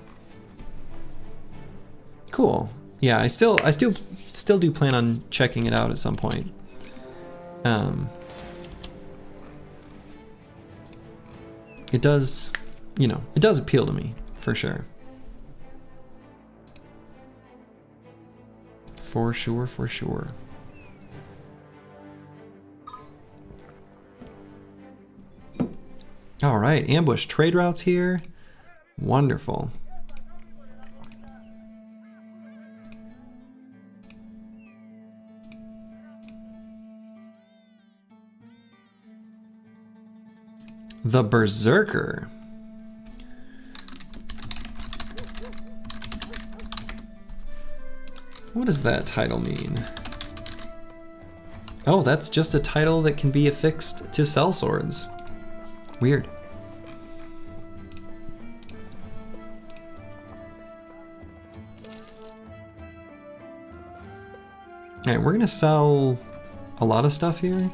Cool. Yeah, I still do plan on checking it out at some point. It does, you know, it does appeal to me, for sure. For sure, for sure. All right, ambush trade routes here. Wonderful. The Berserker. What does that title mean? Oh, that's just a title that can be affixed to sellswords. Weird. All right, we're gonna sell a lot of stuff here.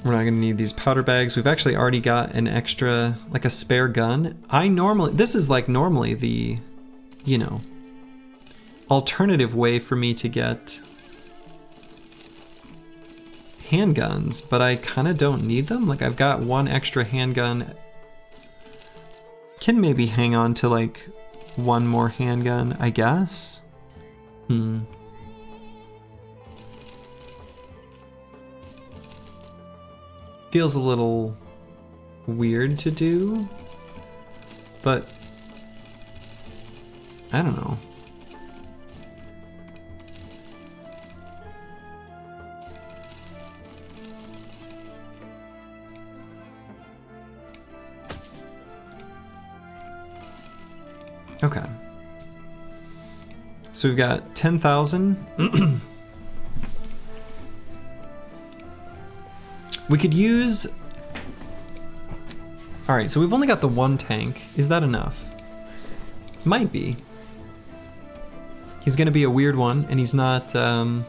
We're not gonna need these powder bags. We've actually already got an extra, like a spare gun. This is like normally the, you know, alternative way for me to get handguns, but I kind of don't need them. Like I've got one extra handgun. Can maybe hang on to like one more handgun, I guess. Feels a little weird to do, but I don't know. Okay. So we've got 10,000. We could use... All right, so we've only got the one tank. Is that enough? Might be. He's gonna be a weird one, and he's not, a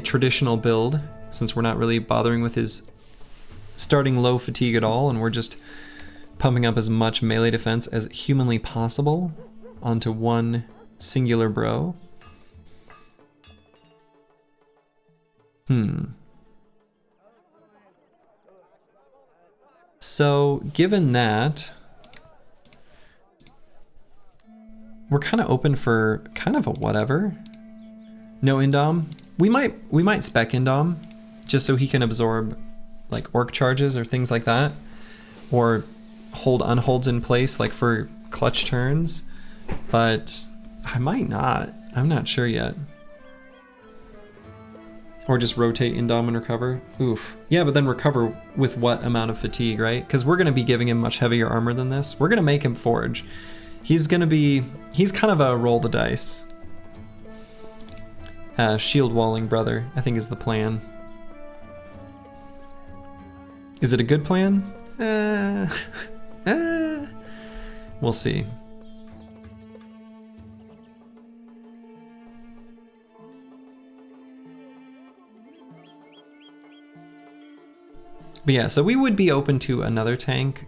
traditional build, since we're not really bothering with his starting low fatigue at all, and we're just pumping up as much melee defense as humanly possible onto one singular bro. So, given that, we're kind of open for kind of a whatever. No indom. We might spec indom just so he can absorb like orc charges or things like that, or hold unholds in place like for clutch turns, but I might not. I'm not sure yet. Or just rotate indom and recover. Oof. Yeah, but then recover with what amount of fatigue, right? Because we're gonna be giving him much heavier armor than this. We're gonna make him forge. He's kind of a roll the dice. Shield walling brother, I think is the plan. Is it a good plan? We'll see. But yeah, so we would be open to another tank,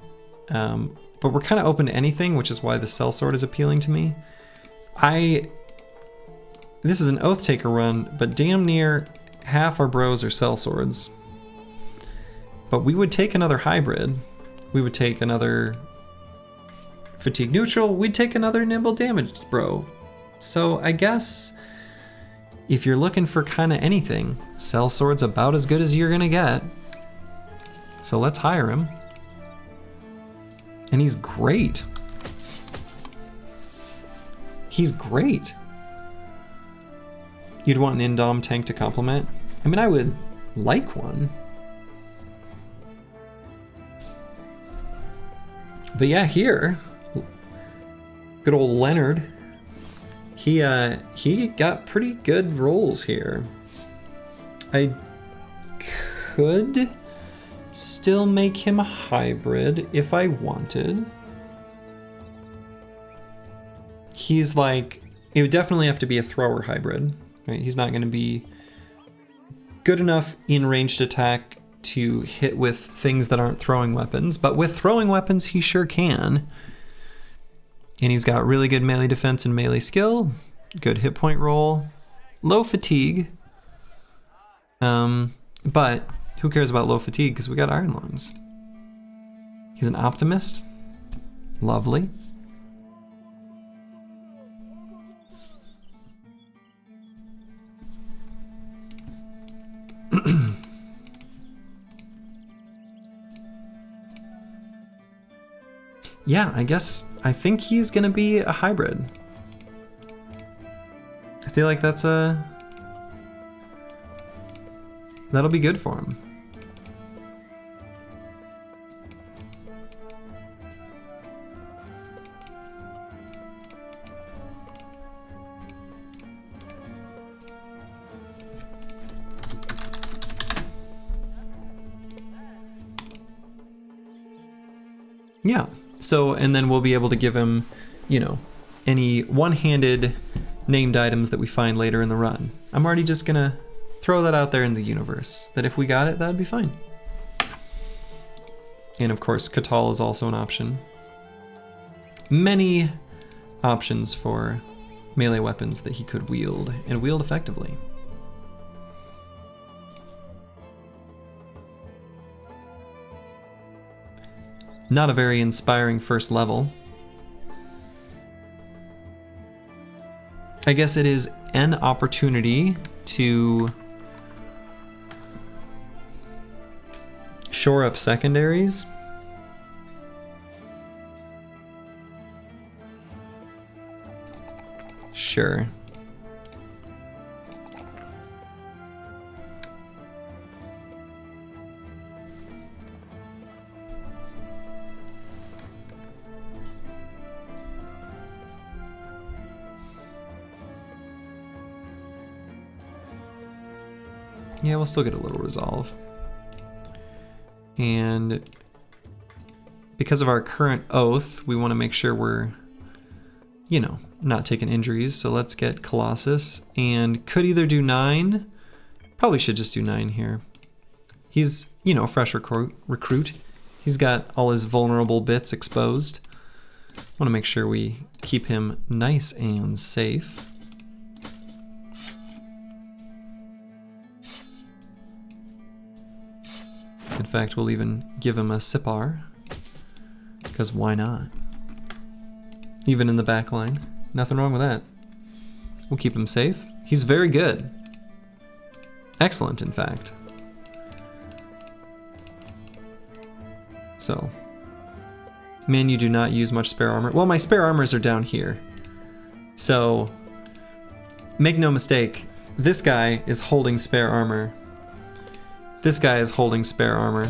but we're kind of open to anything, which is why the sellsword is appealing to me. This is an Oathtaker run, but damn near half our bros are sellswords. But we would take another hybrid. We would take another fatigue neutral. We'd take another nimble damaged bro. So I guess if you're looking for kind of anything, sellsword's about as good as you're gonna get. So let's hire him. And he's great. He's great. You'd want an indom tank to complement? I mean, I would like one. But yeah, here, good old Leonard, he got pretty good rolls here. I could still make him a hybrid if I wanted. He's like, it would definitely have to be a thrower hybrid, right? He's not going to be good enough in ranged attack to hit with things that aren't throwing weapons, but with throwing weapons he sure can. And he's got really good melee defense and melee skill, good hit point roll, low fatigue, but who cares about low fatigue because we got Iron Lungs. He's an optimist. Lovely. Yeah, I think he's gonna be a hybrid. I feel like that'll be good for him. Yeah, So, and then we'll be able to give him, you know, any one-handed named items that we find later in the run. I'm already just gonna throw that out there in the universe, that if we got it, that'd be fine. And of course, Katal is also an option. Many options for melee weapons that he could wield, and wield effectively. Not a very inspiring first level. I guess it is an opportunity to shore up secondaries. Sure. Yeah, we'll still get a little resolve. And because of our current oath, we want to make sure we're, you know, not taking injuries. So let's get Colossus, and could either do 9. Probably should just do 9 here. He's, you know, a fresh recruit. He's got all his vulnerable bits exposed. Want to make sure we keep him nice and safe. In fact, we'll even give him a Sipar, because why not? Even in the back line. Nothing wrong with that. We'll keep him safe. He's very good. Excellent, in fact. So, man, you do not use much spare armor. Well, my spare armors are down here. So, make no mistake, this guy is holding spare armor. This guy is holding spare armor.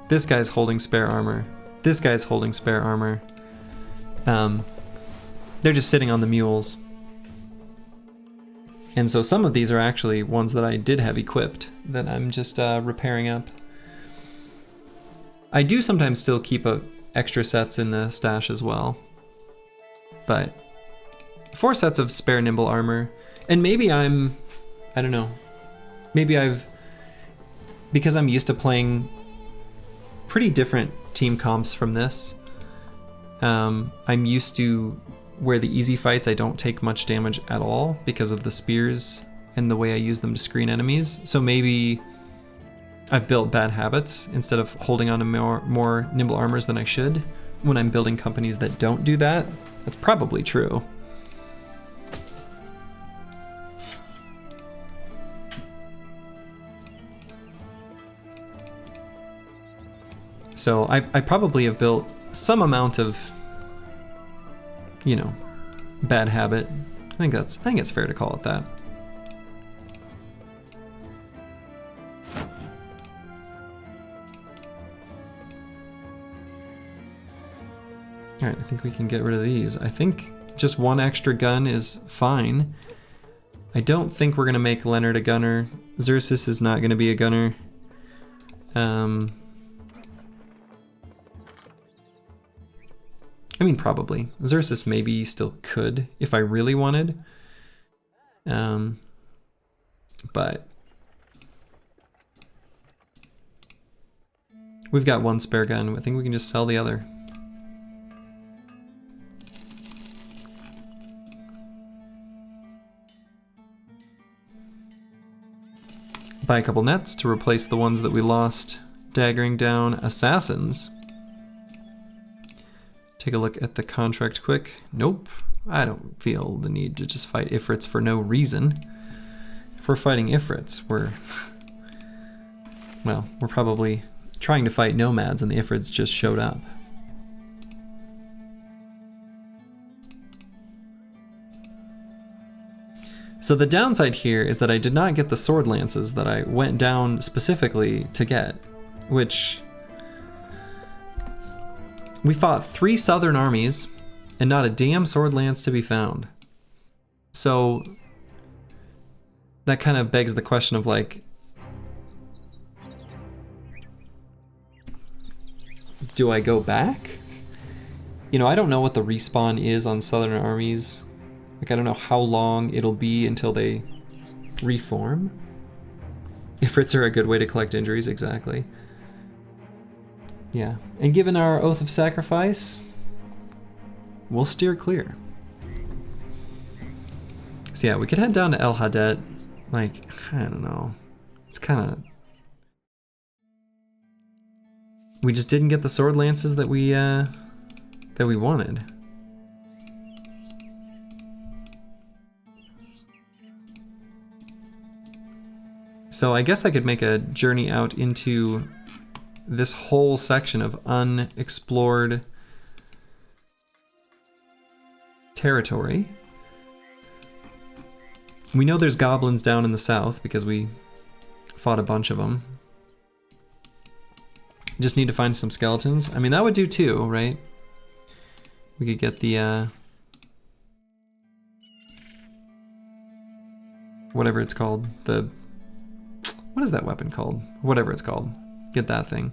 This guy's holding spare armor. This guy's holding spare armor. They're just sitting on the mules. And so some of these are actually ones that I did have equipped that I'm just repairing up. I do sometimes still keep extra sets in the stash as well. But 4 sets of spare nimble armor. And maybe I don't know. Maybe because I'm used to playing pretty different team comps from this. I'm used to where the easy fights I don't take much damage at all because of the spears and the way I use them to screen enemies. So maybe I've built bad habits instead of holding on to more nimble armors than I should when I'm building companies that don't do that. That's probably true. So I probably have built some amount of, you know, bad habit. I think it's fair to call it that. All right, I think we can get rid of these. I think just 1 extra gun is fine. I don't think we're gonna make Leonard a gunner. Xerxes is not gonna be a gunner. I mean, probably. Xerxes maybe still could if I really wanted. But we've got 1 spare gun. I think we can just sell the other. Buy a couple nets to replace the ones that we lost daggering down assassins. Take a look at the contract quick. Nope, I don't feel the need to just fight Ifrits for no reason. If we're fighting Ifrits, we're probably trying to fight nomads and the Ifrits just showed up. So the downside here is that I did not get the sword lances that I went down specifically to get, which we fought 3 southern armies and not a damn sword lance to be found. So that kind of begs the question of like, do I go back? You know, I don't know what the respawn is on Southern armies. Like, I don't know how long it'll be until they reform. Ifrits are a good way to collect injuries, exactly. Yeah, and given our Oath of Sacrifice, we'll steer clear. So yeah, we could head down to El Hadet. Like, I don't know. It's kind of... We just didn't get the sword lances that we wanted. So I guess I could make a journey out into this whole section of unexplored territory. We know there's goblins down in the south because we fought a bunch of them. Just need to find some skeletons. I mean, that would do too, right? We could get the, whatever it's called. What is that weapon called? Whatever it's called. Get that thing.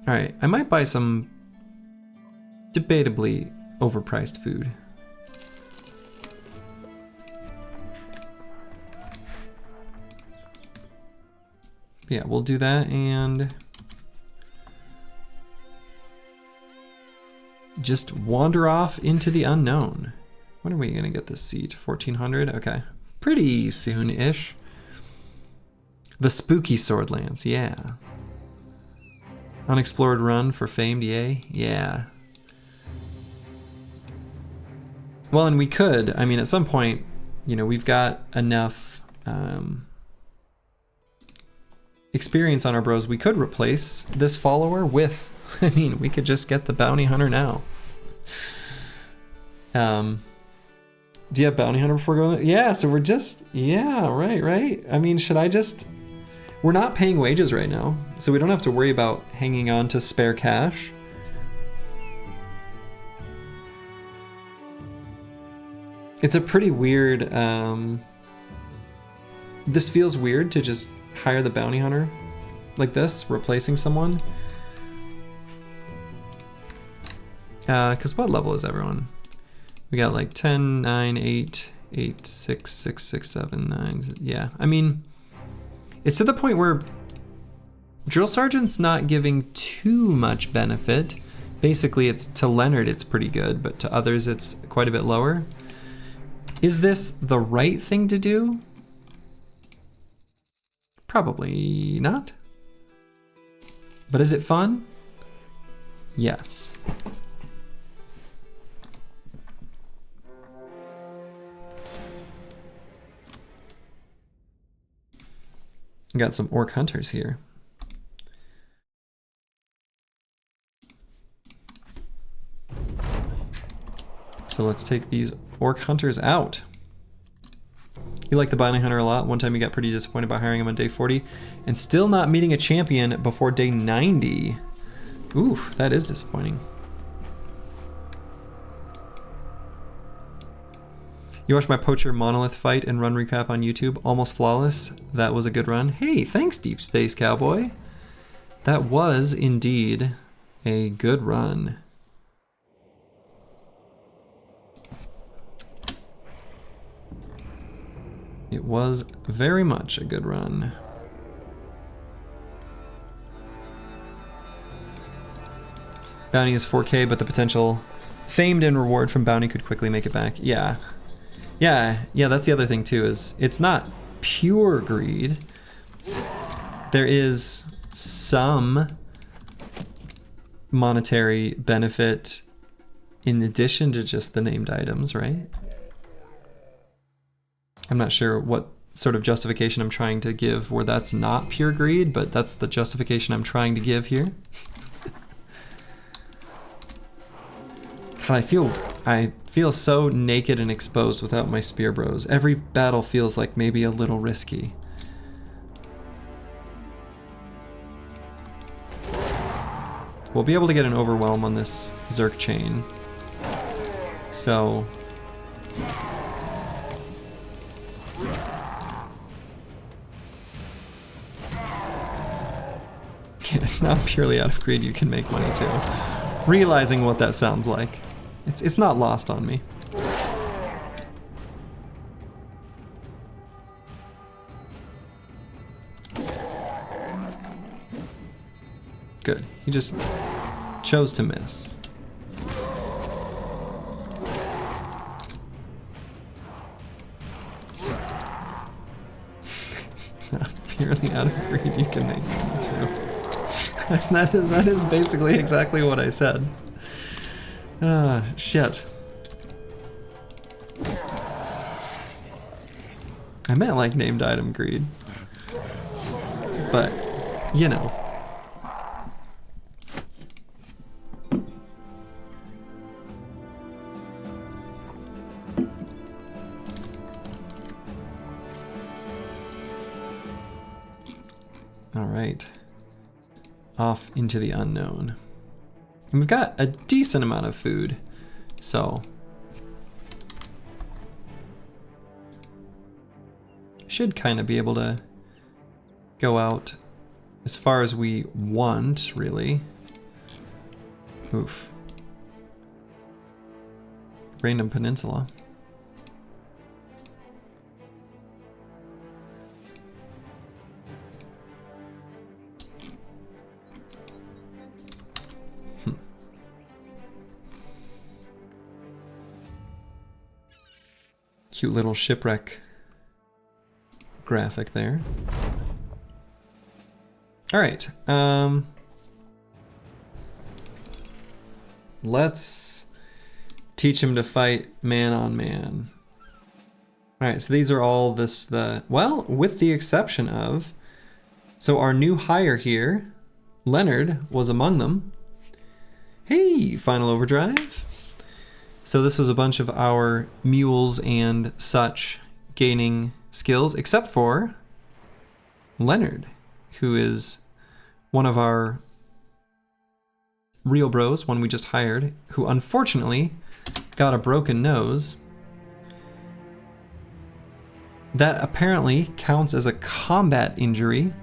Alright, I might buy some debatably overpriced food. Yeah, we'll do that and just wander off into the unknown. When are we gonna get this seat? 1400? Okay. Pretty soon-ish. The spooky sword lance, yeah. Unexplored run for famed, yay? Yeah. Well, and we could, I mean, at some point, you know, we've got enough experience on our bros, we could replace this follower with, I mean, we could just get the bounty hunter now. Do you have bounty hunter before going? Yeah, so we're just, yeah, right. I mean, should I just, we're not paying wages right now, so we don't have to worry about hanging on to spare cash. It's a pretty weird, this feels weird to just hire the bounty hunter like this, replacing someone. Because what level is everyone? We got like 10, 9, 8, 8, 6, 6, 6, 7, 9. Yeah, I mean, it's to the point where Drill Sergeant's not giving too much benefit. Basically, it's to Leonard, it's pretty good, but to others, it's quite a bit lower. Is this the right thing to do? Probably not. But is it fun? Yes. Got some orc hunters here. So let's take these orc hunters out. You like the bounty hunter a lot. One time you got pretty disappointed by hiring him on day 40 and still not meeting a champion before day 90. Ooh, that is disappointing. You watched my poacher Monolith fight and run recap on YouTube. Almost flawless. That was a good run. Hey, thanks Deep Space Cowboy. That was indeed a good run. It was very much a good run. Bounty is 4K, but the potential famed and reward from bounty could quickly make it back. Yeah, that's the other thing too, is it's not pure greed. There is some monetary benefit in addition to just the named items, right? I'm not sure what sort of justification I'm trying to give where that's not pure greed, but that's the justification I'm trying to give here. God, I feel so naked and exposed without my spear bros. Every battle feels like maybe a little risky. We'll be able to get an overwhelm on this Zerk chain. So It's not purely out of greed you can make money too. Realizing what that sounds like. It's not lost on me. Good. He just chose to miss. It's not purely out of greed you can make money too. That is basically exactly what I said. Shit. I meant like named item greed. But, you know. All right. Off into the unknown. And we've got a decent amount of food, so should kind of be able to go out as far as we want, really. Oof. Random peninsula. Cute little shipwreck graphic there. All right, let's teach him to fight man on man. All right, so these are all well, with the exception of, so our new hire here, Leonard, was among them. Hey, Final Overdrive. So this was a bunch of our mules and such gaining skills, except for Leonard, who is one of our real bros, one we just hired, who unfortunately got a broken nose. That apparently counts as a combat injury,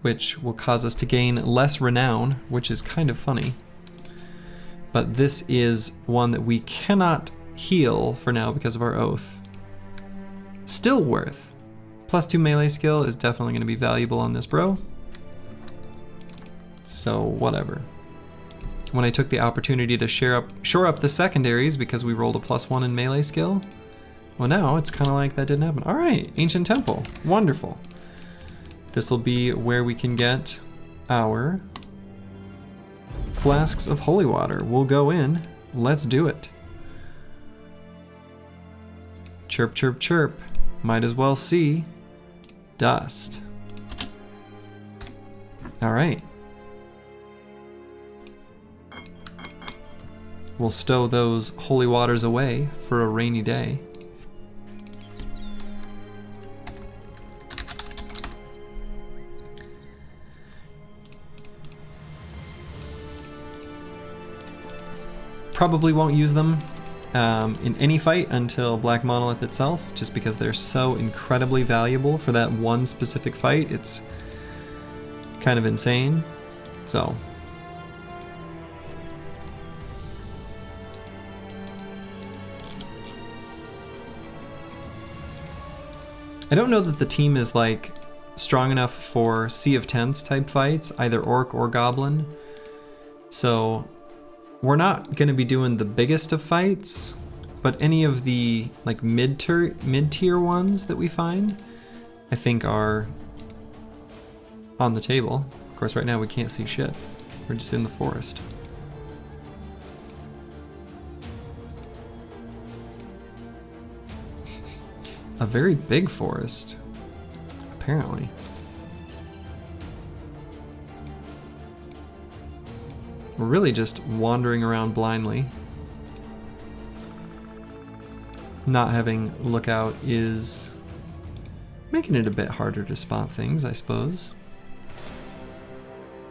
which will cause us to gain less renown, which is kind of funny. But this is one that we cannot heal for now because of our oath. Still worth. +2 melee skill is definitely going to be valuable on this bro. So whatever. When I took the opportunity to shore up the secondaries because we rolled a +1 in melee skill, well now it's kind of like that didn't happen. All right, Ancient Temple, wonderful. This will be where we can get our flasks of holy water. We'll go in. Let's do it. Chirp, chirp, chirp. Might as well see dust. All right. We'll stow those holy waters away for a rainy day. Probably won't use them in any fight until Black Monolith itself, just because they're so incredibly valuable for that one specific fight. It's kind of insane. So I don't know that the team is like strong enough for Sea of Tents type fights, either Orc or Goblin. So we're not going to be doing the biggest of fights, but any of the like mid-tier ones that we find, I think are on the table. Of course, right now we can't see shit. We're just in the forest. A very big forest, apparently. We're really just wandering around blindly. Not having lookout is making it a bit harder to spot things, I suppose.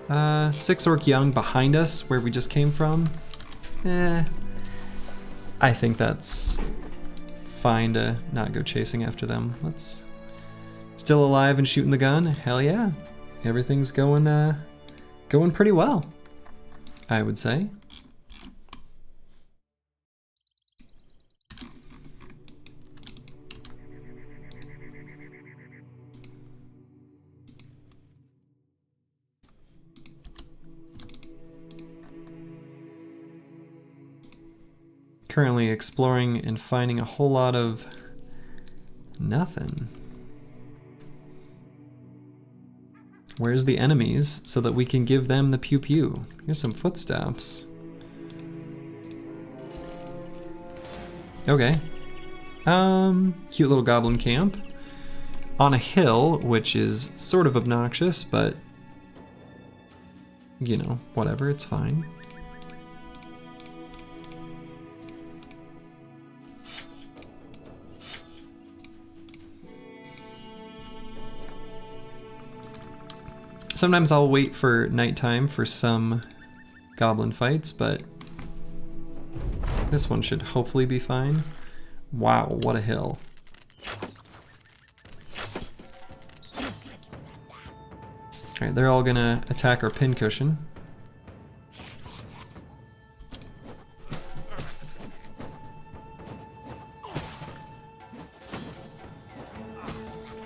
6 Orc Young behind us, where we just came from. I think that's fine to not go chasing after them. Let's still alive and shooting the gun. Hell yeah. everything's going pretty well, I would say. Currently exploring and finding a whole lot of nothing. Where's the enemies so that we can give them the pew pew? Here's some footsteps. Okay. Cute little goblin camp on a hill, which is sort of obnoxious, but you know, whatever, it's fine. Sometimes I'll wait for nighttime for some goblin fights, but this one should hopefully be fine. Wow, what a hill. Alright, they're all gonna attack our pincushion.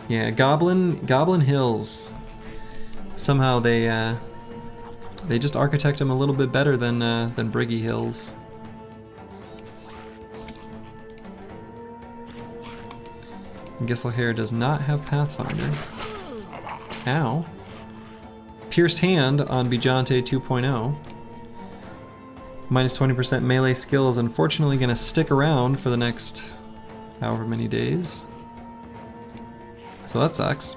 Yeah, Goblin Hills. Somehow they just architect them a little bit better than Briggy Hills. Gisselhair does not have Pathfinder. Ow. Pierced Hand on Bijante 2.0. Minus 20% melee skill is unfortunately going to stick around for the next however many days. So that sucks.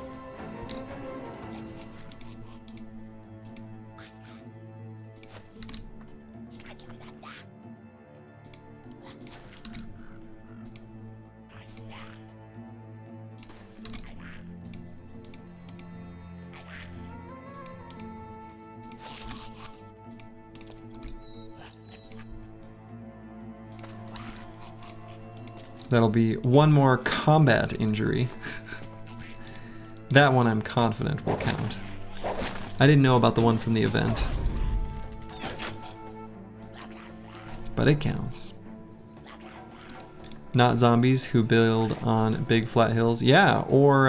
That'll be one more combat injury. That one I'm confident will count. I didn't know about the one from the event, but it counts. Not zombies who build on big flat hills. Yeah, or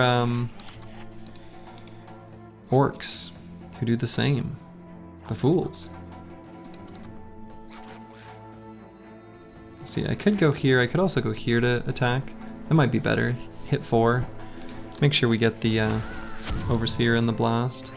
orcs who do the same. The fools. See, I could go here. I could also go here to attack. That might be better. Hit 4. Make sure we get the Overseer in the blast.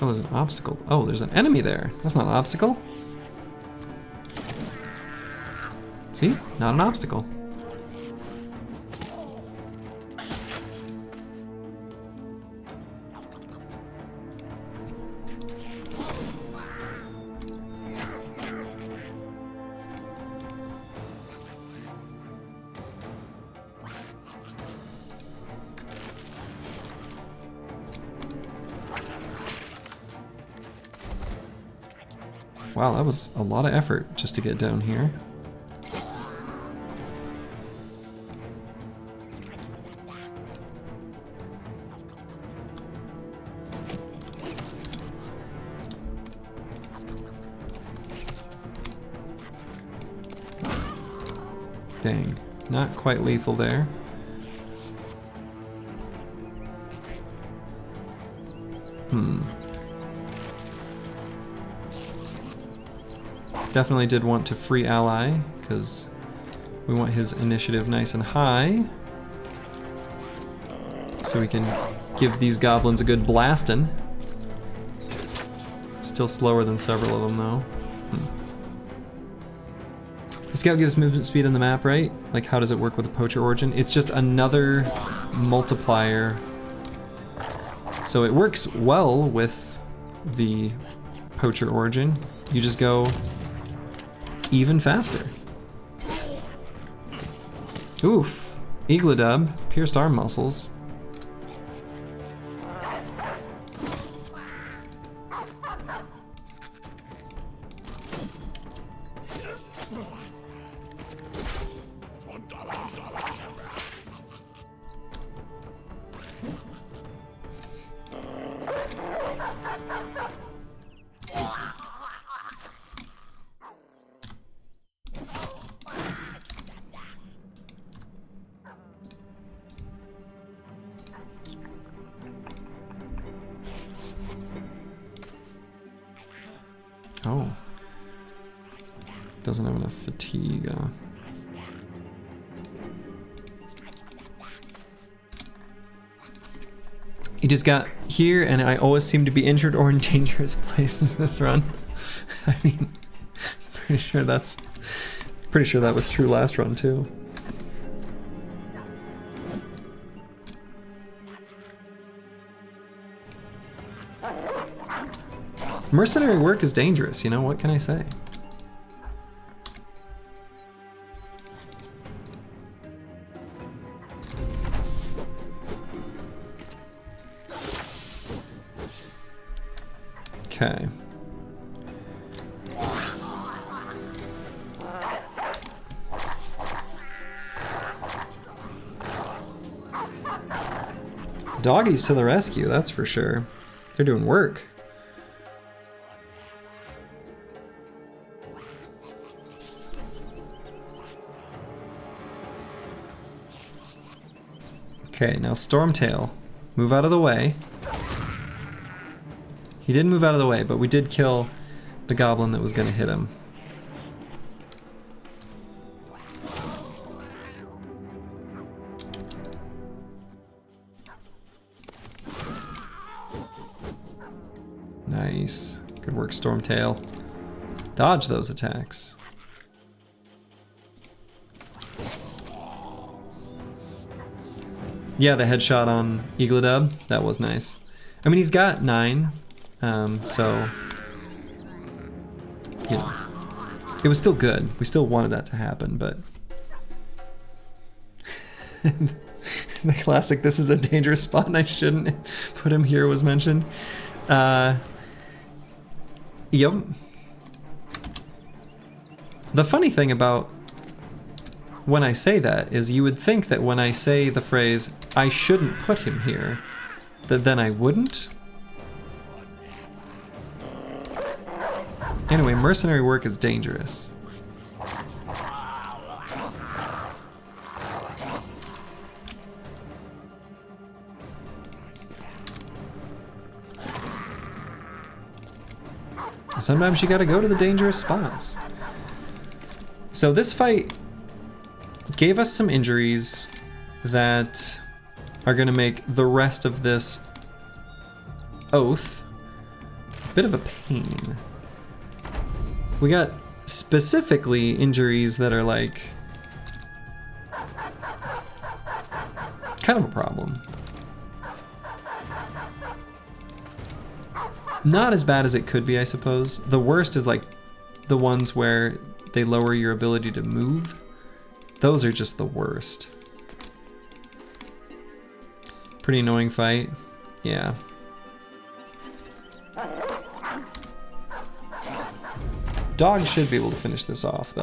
Oh, there's an obstacle. Oh, there's an enemy there. That's not an obstacle. See? Not an obstacle. Wow, that was a lot of effort just to get down here. Dang, not quite lethal there. Definitely did want to free ally, because we want his initiative nice and high. So we can give these goblins a good blasting. Still slower than several of them though. The scout gives movement speed on the map, right? Like, how does it work with the poacher origin? It's just another multiplier. So it works well with the poacher origin. You just go even faster. Oof. Eagledub, pierced arm muscles. Oh. Doesn't have enough fatigue. He just got here, and I always seem to be injured or in dangerous places this run. I mean, pretty sure that was true last run too. Mercenary work is dangerous, you know, what can I say? Okay. Doggies to the rescue, that's for sure. They're doing work. Okay, now Stormtail, move out of the way. He didn't move out of the way, but we did kill the goblin that was going to hit him. Nice. Good work, Stormtail. Dodge those attacks. Yeah, the headshot on EELI, that was nice. I mean, he's got 9. So, you know, it was still good. We still wanted that to happen, but the classic, this is a dangerous spot and I shouldn't put him here was mentioned. Yep. The funny thing about when I say that is you would think that when I say the phrase, I shouldn't put him here, that then I wouldn't. Anyway, mercenary work is dangerous. Sometimes you gotta go to the dangerous spots. So this fight gave us some injuries that are gonna make the rest of this oath a bit of a pain. We got specifically injuries that are like kind of a problem. Not as bad as it could be, I suppose. The worst is like the ones where they lower your ability to move. Those are just the worst. Pretty annoying fight. Yeah. Dog should be able to finish this off, though.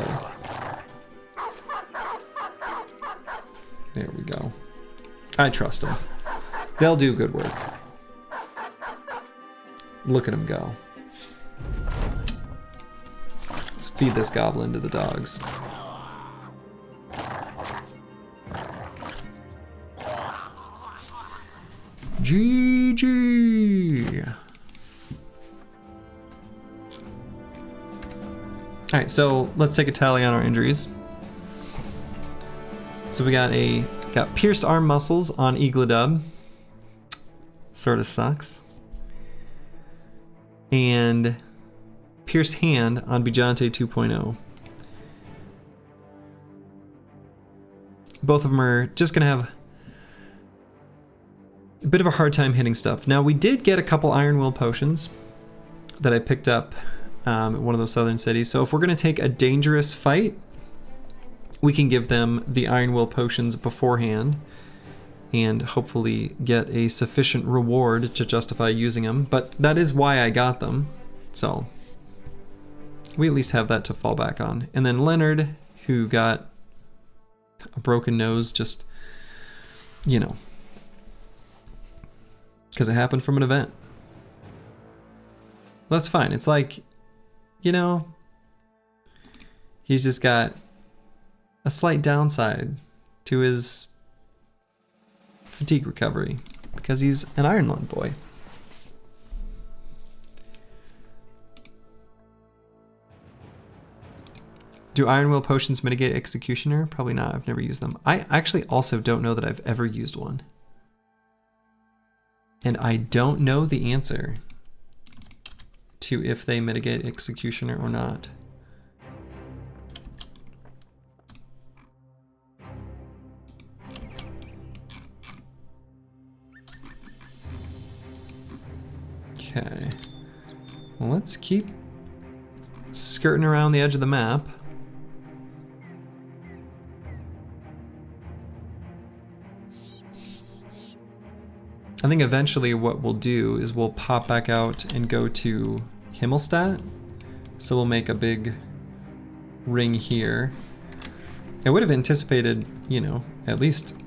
There we go. I trust them. They'll do good work. Look at them go. Let's feed this goblin to the dogs. GG! Alright, so let's take a tally on our injuries. So we got pierced arm muscles on EELI. Sorta sucks. And pierced hand on Bijante 2.0. Both of them are just gonna have a bit of a hard time hitting stuff. Now we did get a couple Iron Will potions that I picked up at one of those southern cities. So if we're gonna take a dangerous fight, we can give them the Iron Will potions beforehand and hopefully get a sufficient reward to justify using them. But that is why I got them. So we at least have that to fall back on. And then Leonard, who got a broken nose, just, you know, because it happened from an event. That's fine. It's like, you know, he's just got a slight downside to his fatigue recovery because he's an Iron Lung boy. Do Iron Will potions mitigate Executioner? Probably not. I've never used them. I actually also don't know that I've ever used one. And I don't know the answer to if they mitigate Executioner or not. Okay. Well, let's keep skirting around the edge of the map. I think eventually what we'll do is we'll pop back out and go to Himmelstadt. So we'll make a big ring here. I would have anticipated, you know, at least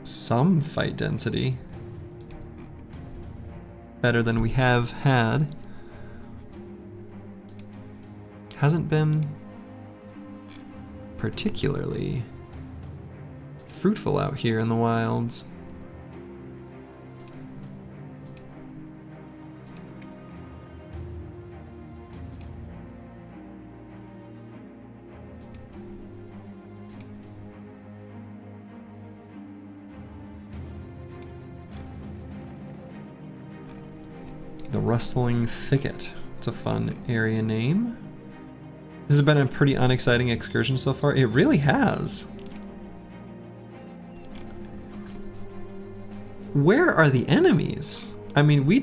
some fight density. Better than we have had. Hasn't been particularly fruitful out here in the wilds. The Rustling Thicket. It's a fun area name. This has been a pretty unexciting excursion so far. It really has. Where are the enemies? I mean, we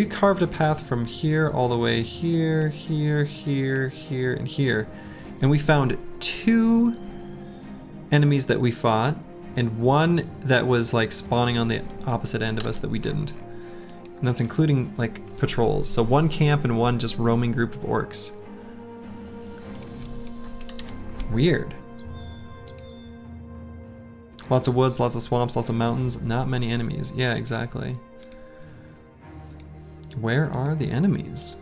carved a path from here all the way here, here, here, here, and here. And we found 2 enemies that we fought, and 1 that was like spawning on the opposite end of us that we didn't. And that's including like patrols. So 1 camp and 1 just roaming group of orcs. Weird. Lots of woods, lots of swamps, lots of mountains, not many enemies. Yeah, exactly. Where are the enemies?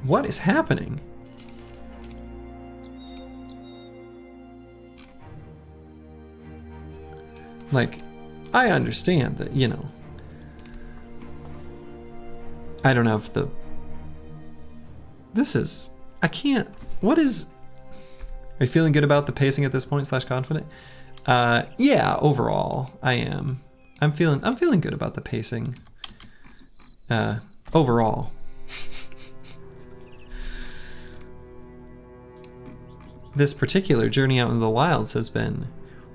What is happening? Like, I understand that, you know, I don't have the... This is... I can't... What is... Are you feeling good about the pacing at this point, / confident? Yeah, overall, I am. I'm feeling good about the pacing. Overall. This particular journey out into the wilds has been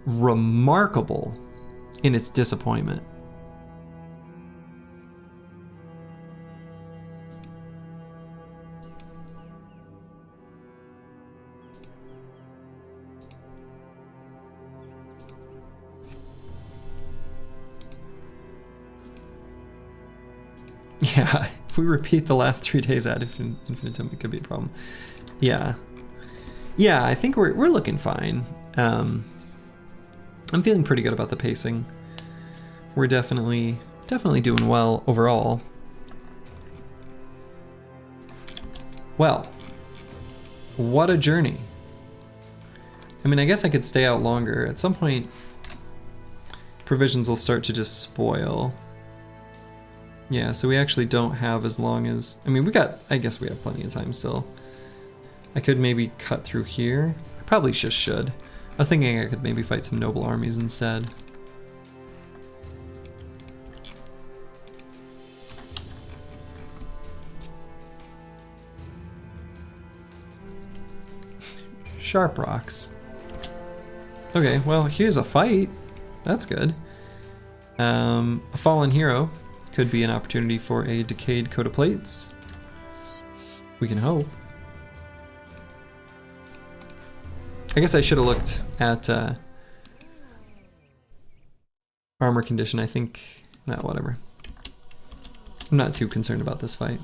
remarkable in its disappointment. Yeah, if we repeat the last 3 days ad infinitum, it could be a problem. Yeah. Yeah, I think we're looking fine. I'm feeling pretty good about the pacing. We're definitely doing well overall. Well, what a journey. I mean, I guess I could stay out longer. At some point, provisions will start to just spoil. Yeah, so we actually don't have as long as... I mean, I guess we have plenty of time still. I could maybe cut through here. I probably just should. I was thinking I could maybe fight some noble armies instead. Sharp rocks. Okay, well, here's a fight. That's good. A fallen hero could be an opportunity for a decayed coat of plates. We can hope. I guess I should have looked at armor condition. I think, whatever. I'm not too concerned about this fight.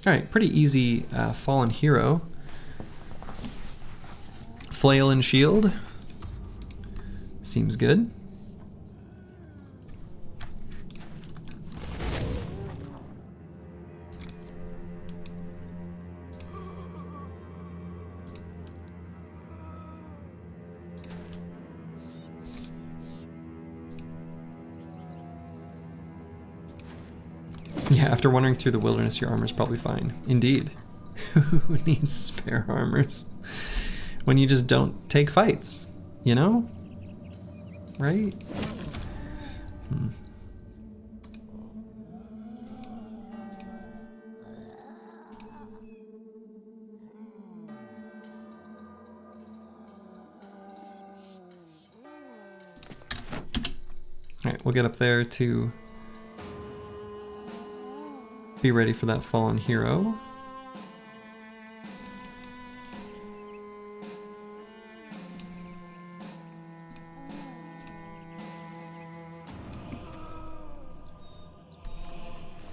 All right, pretty easy fallen hero. flail and shield. Seems good. Yeah, after wandering through the wilderness, your armor's probably fine. Indeed. Who needs spare armors? When you just don't take fights, you know? Right? Alright, we'll get up there to be ready for that fallen hero.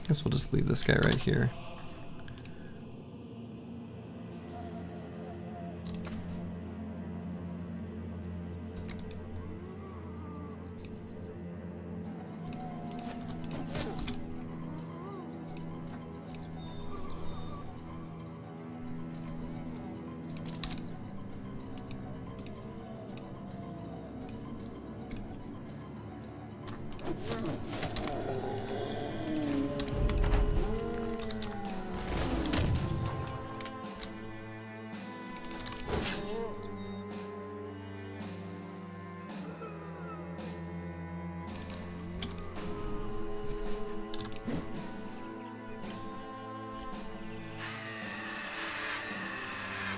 Guess we'll just leave this guy right here.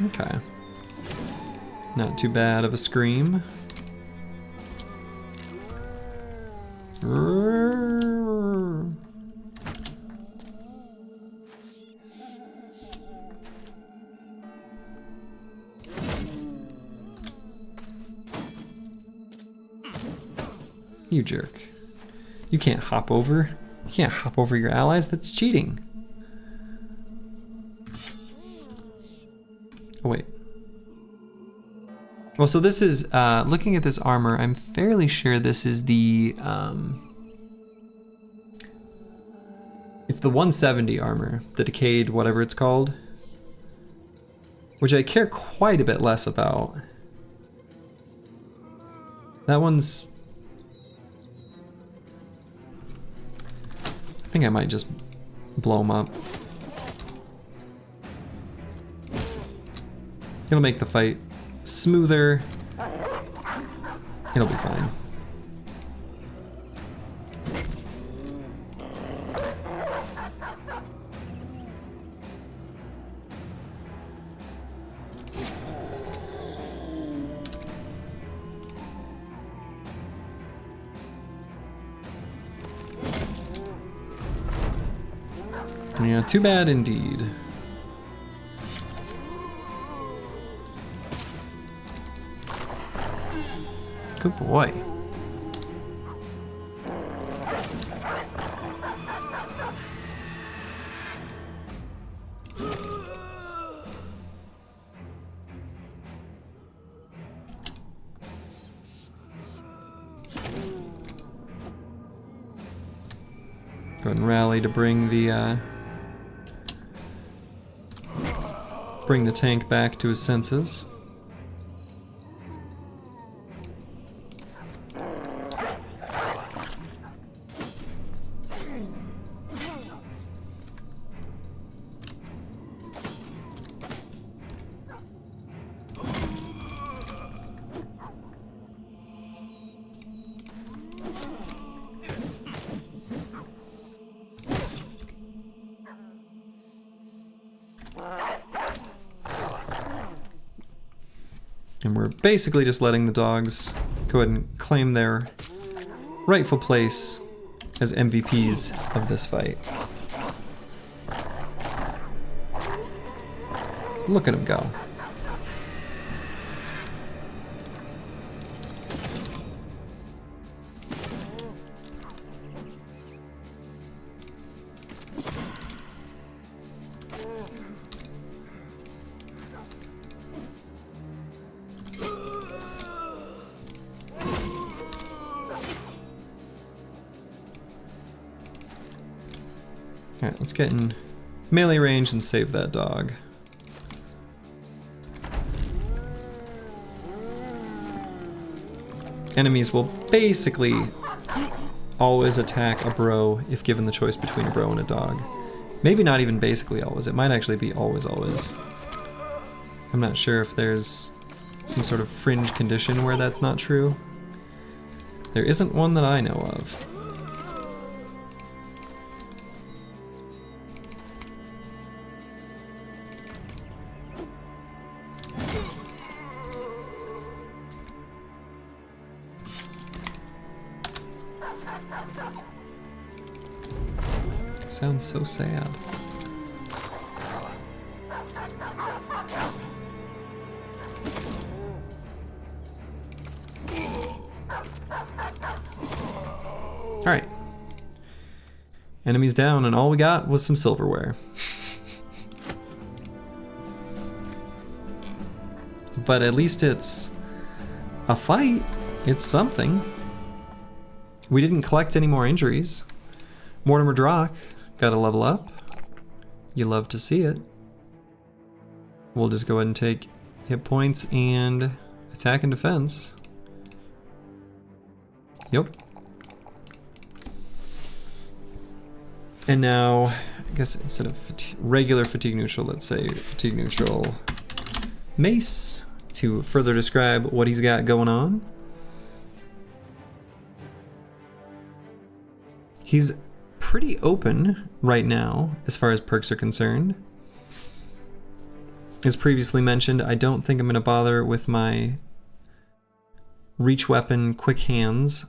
Okay. Not too bad of a scream. You jerk. You can't hop over. You can't hop over your allies. That's cheating. Oh, wait. Well, so this is, looking at this armor, I'm fairly sure this is the, it's the 170 armor, the decayed whatever it's called, which I care quite a bit less about. That one's, I think I might just blow them up. It'll make the fight smoother. It'll be fine. Yeah, too bad indeed. Good boy. Go ahead and rally to bring the tank back to his senses. And we're basically just letting the dogs go ahead and claim their rightful place as MVPs of this fight. Look at them go. Alright, let's get in melee range and save that dog. Enemies will basically always attack a bro if given the choice between a bro and a dog. Maybe not even basically always, it might actually be always. I'm not sure if there's some sort of fringe condition where that's not true. There isn't one that I know of. Sounds so sad. Alright. Enemies down, and all we got was some silverware. But at least it's a fight. It's something. We didn't collect any more injuries. Mortimer Drock got a level up. You love to see it. We'll just go ahead and take hit points and attack and defense. Yep. And now, I guess instead of regular fatigue neutral, let's say fatigue neutral mace to further describe what he's got going on. He's pretty open right now as far as perks are concerned. As previously mentioned, I don't think I'm going to bother with my reach weapon quick hands,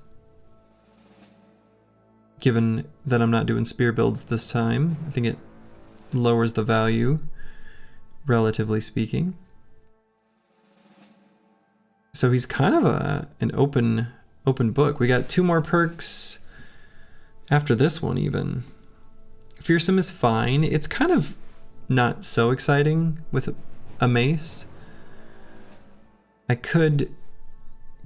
given that I'm not doing spear builds this time. I think it lowers the value, relatively speaking. So he's kind of an open book. We got 2 more perks after this one even. Fearsome is fine. It's kind of not so exciting with a mace. I could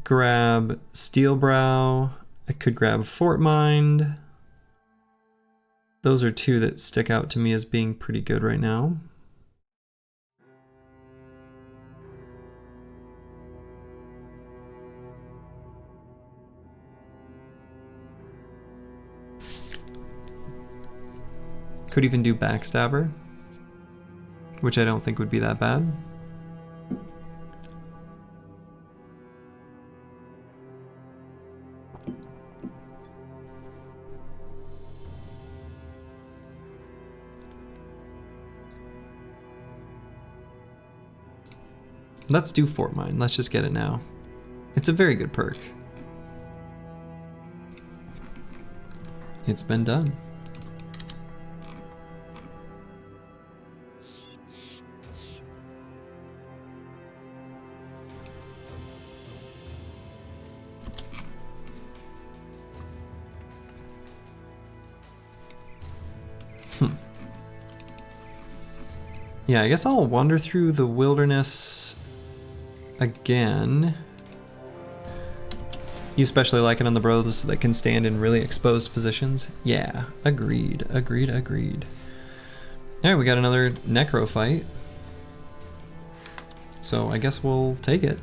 grab Steelbrow. I could grab Fort Mind. Those are 2 that stick out to me as being pretty good right now. Could even do Backstabber, which I don't think would be that bad. Let's do Fort Mine. Let's just get it now. It's a very good perk. It's been done. Yeah, I guess I'll wander through the wilderness again. You especially like it on the bros that can stand in really exposed positions? Yeah, agreed. Alright, we got another necro fight. So I guess we'll take it.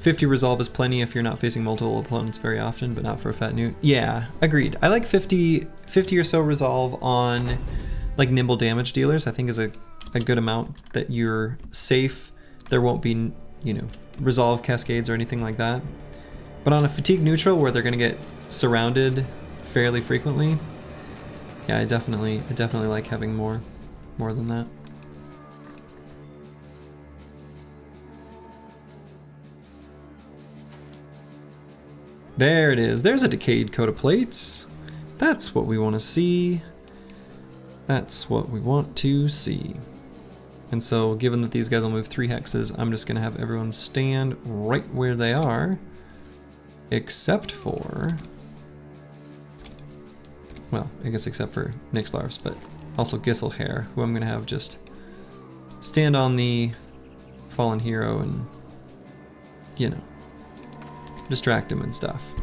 50 resolve is plenty if you're not facing multiple opponents very often, but not for a fat newt. Yeah, agreed. I like 50 or so resolve on like nimble damage dealers. I think is a good amount that you're safe. There won't be, you know, resolve cascades or anything like that. But on a fatigue neutral where they're gonna get surrounded fairly frequently, yeah, I definitely like having more than that. There it is. There's a decayed coat of plates. That's what we want to see. That's what we want to see. And so, given that these guys will move 3 hexes, I'm just going to have everyone stand right where they are, except for, well, I guess except for Nixlarfs, but also Gisselhair, who I'm going to have just stand on the fallen hero and, you know, distract him and stuff.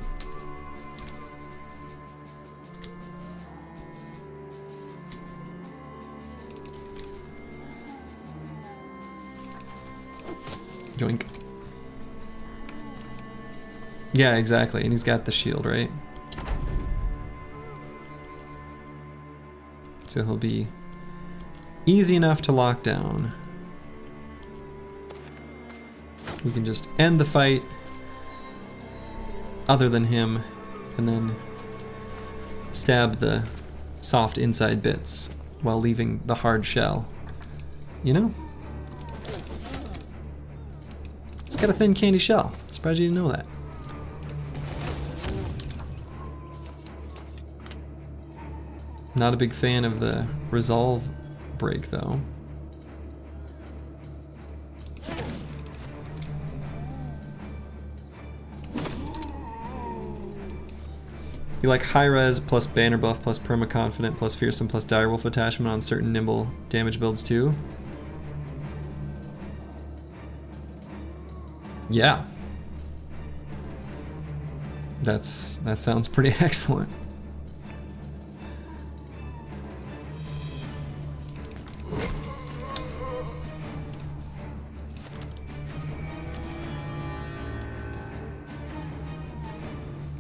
Yoink. Yeah, exactly, and he's got the shield, right? So he'll be easy enough to lock down. We can just end the fight other than him, and then stab the soft inside bits while leaving the hard shell. You know? It's got a thin candy shell. Surprised you didn't know that. Not a big fan of the resolve break though. You like high res plus banner buff plus perma confident plus fearsome plus direwolf attachment on certain nimble damage builds too? Yeah. That sounds pretty excellent.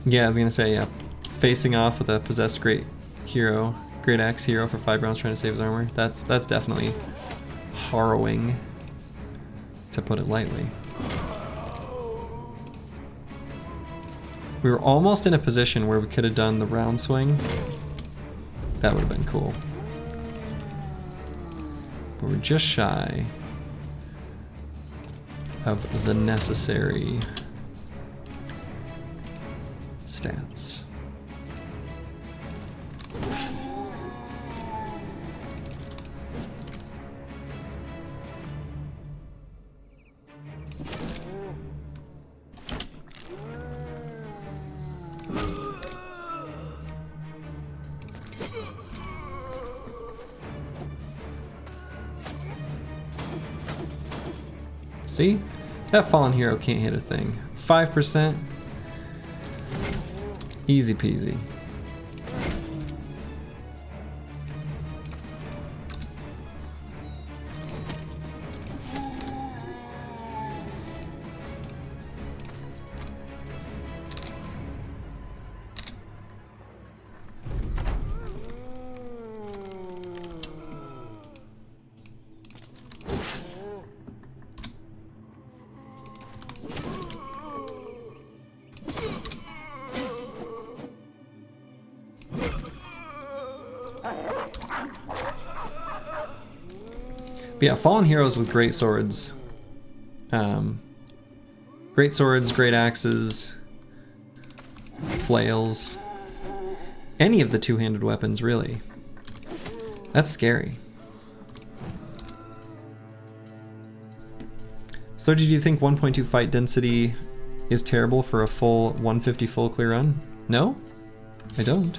Yeah, I was gonna say, yeah. Facing off with a possessed great axe hero for 5 rounds trying to save his armor. That's definitely harrowing, to put it lightly. We were almost in a position where we could have done the round swing. That would have been cool. But we're just shy of the necessary stats. See? That fallen hero can't hit a thing. 5%. Easy peasy. But yeah, fallen heroes with great swords. Great swords, great axes, flails. Any of the two-handed weapons, really. That's scary. So do you think 1.2 fight density is terrible for a full 150 full clear run? No, I don't.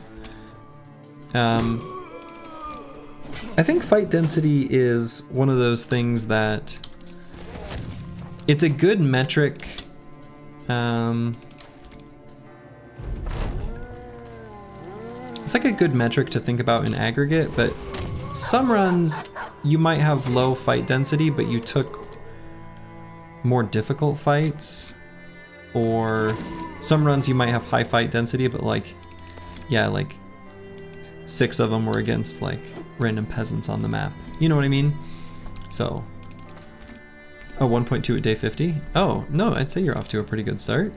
I think fight density is one of those things that it's a good metric. It's like a good metric to think about in aggregate, but some runs you might have low fight density, but you took more difficult fights, or some runs you might have high fight density, but like, yeah, like 6 of them were against like random peasants on the map. You know what I mean? So, oh, 1.2 at day 50? Oh, no, I'd say you're off to a pretty good start.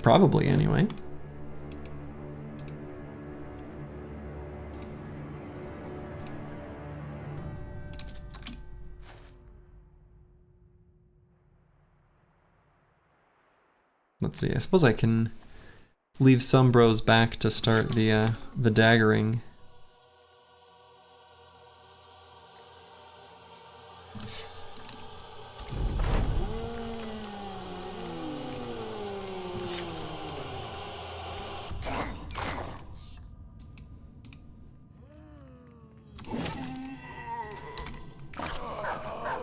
Probably, anyway. Let's see, I suppose I can leave some bros back to start the daggering.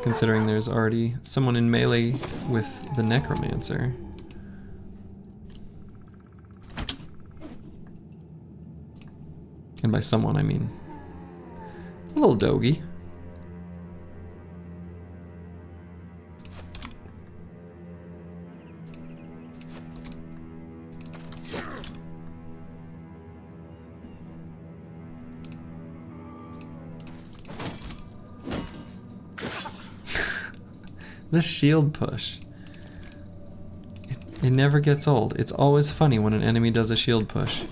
Considering there's already someone in melee with the necromancer. And by someone, I mean a Hello, doggy. This shield push. It never gets old. It's always funny when an enemy does a shield push.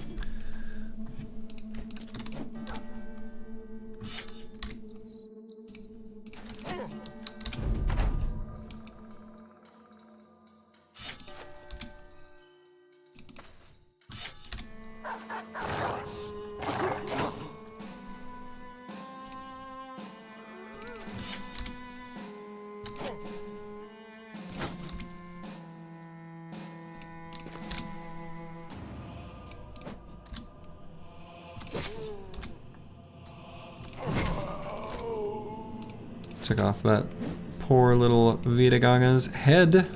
Took off that poor little wiederganger's head.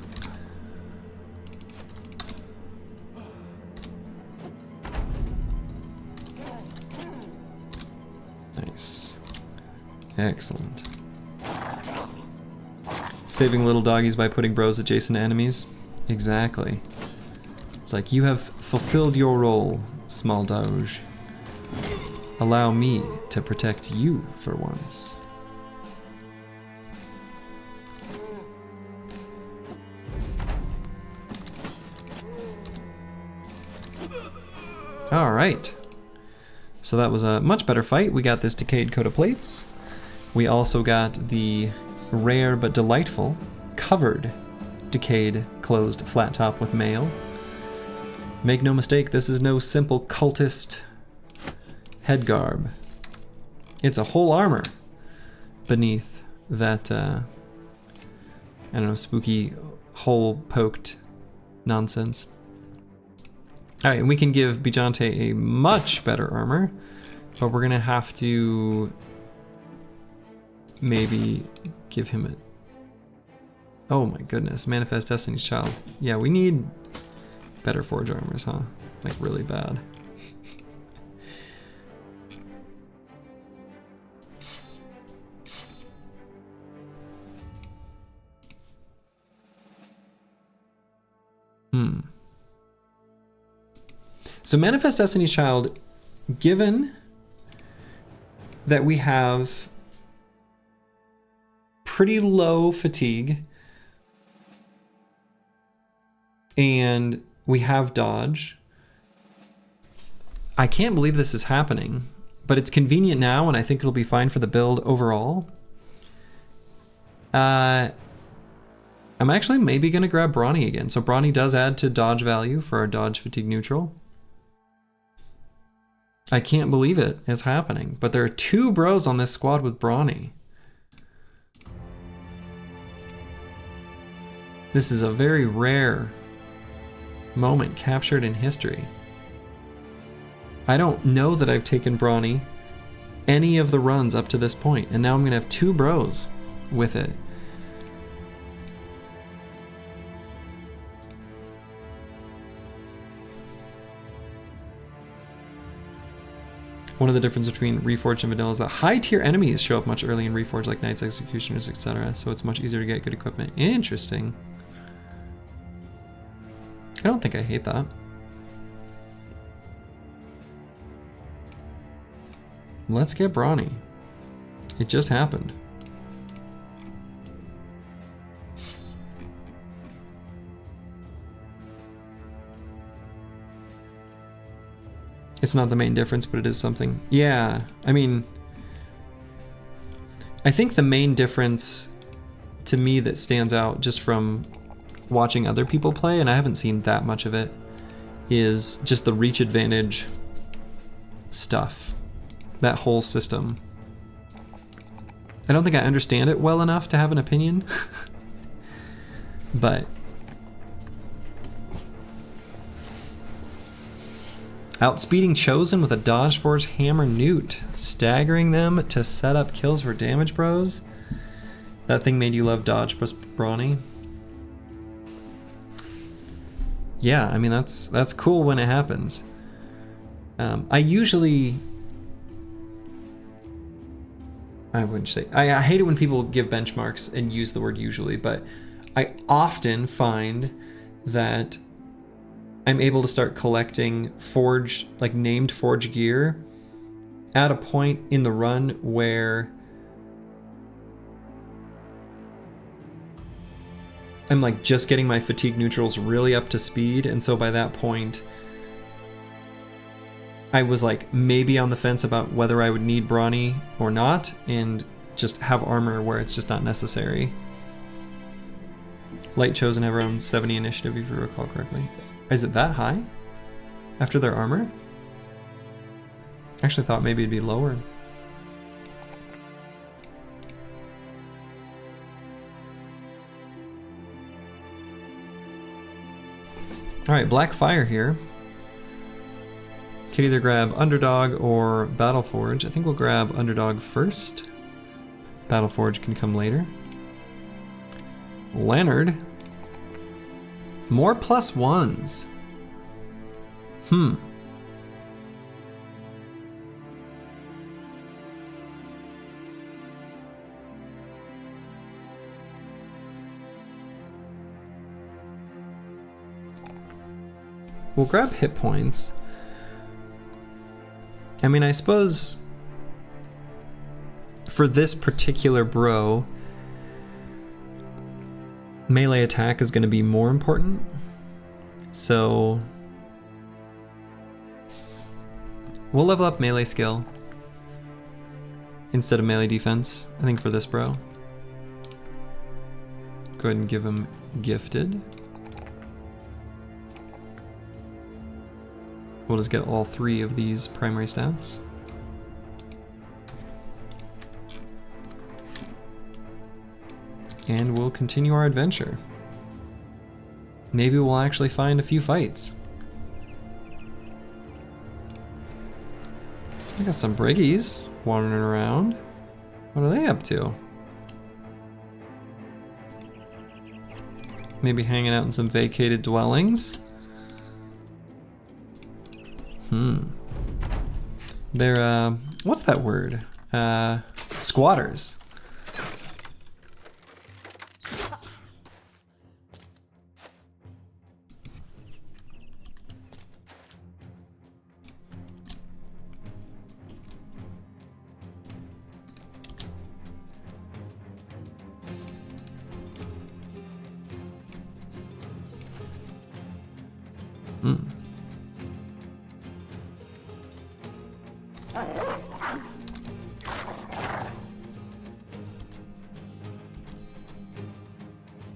Nice. Excellent. Saving little doggies by putting bros adjacent to enemies. Exactly. It's like, you have fulfilled your role, small doge. Allow me to protect you for once. Alright, so that was a much better fight. We got this decayed coat of plates. We also got the rare but delightful covered decayed closed flat top with mail. Make no mistake, this is no simple cultist head garb. It's a whole armor beneath that, I don't know, spooky hole poked nonsense. Alright, and we can give Bijante a much better armor, but we're gonna have to maybe give him a... Oh my goodness, Manifest Destiny's Child. Yeah, we need better forge armors, huh? Like, really bad. So Manifest Destiny's Child, given that we have pretty low fatigue and we have dodge, I can't believe this is happening, but it's convenient now and I think it'll be fine for the build overall. I'm actually maybe gonna grab Brawny again. So Brawny does add to dodge value for our dodge fatigue neutral. I can't believe it. It's happening. But there are 2 bros on this squad with Brawny. This is a very rare moment captured in history. I don't know that I've taken Brawny any of the runs up to this point, and now I'm gonna have 2 bros with it. One of the differences between Reforged and Vanilla is that high-tier enemies show up much early in Reforged, like Knights, Executioners, etc. So it's much easier to get good equipment. Interesting. I don't think I hate that. Let's get Brawny. It just happened. It's not the main difference, but it is something. Yeah, I mean, I think the main difference to me that stands out just from watching other people play, and I haven't seen that much of it, is just the reach advantage stuff. That whole system. I don't think I understand it well enough to have an opinion, but outspeeding Chosen with a Dodge Force Hammer Newt, staggering them to set up kills for damage bros. That thing made you love Dodge plus Brawny. Yeah, I mean that's cool when it happens. I wouldn't say, I hate it when people give benchmarks and use the word usually, but I often find that I'm able to start collecting forged, like named forge gear at a point in the run where I'm like just getting my fatigue neutrals really up to speed. And so by that point, I was like maybe on the fence about whether I would need brawny or not, and just have armor where it's just not necessary. Light Chosen have around 70 initiative if you recall correctly. Is it that high? After their armor? Actually thought maybe it'd be lower. Alright, Black Fire here. Could either grab Underdog or Battleforge. I think we'll grab Underdog first. Battleforge can come later. Leonard. More +1s. We'll grab hit points. I mean, I suppose for this particular bro, melee attack is going to be more important. So we'll level up melee skill instead of melee defense, I think, for this bro. Go ahead and give him gifted. We'll just get all 3 of these primary stats. And we'll continue our adventure. Maybe we'll actually find a few fights. I got some briggies wandering around. What are they up to? Maybe hanging out in some vacated dwellings. They're, what's that word? Squatters.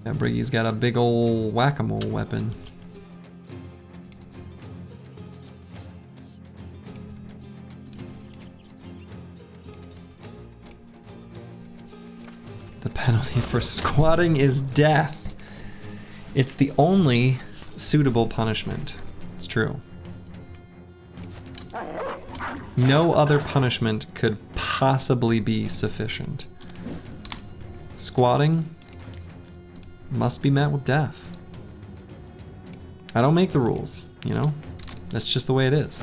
That Briggy's got a big ol' whack-a-mole weapon. The penalty for squatting is death. It's the only suitable punishment. It's true. No other punishment could possibly be sufficient. Squatting must be met with death. I don't make the rules, you know? That's just the way it is.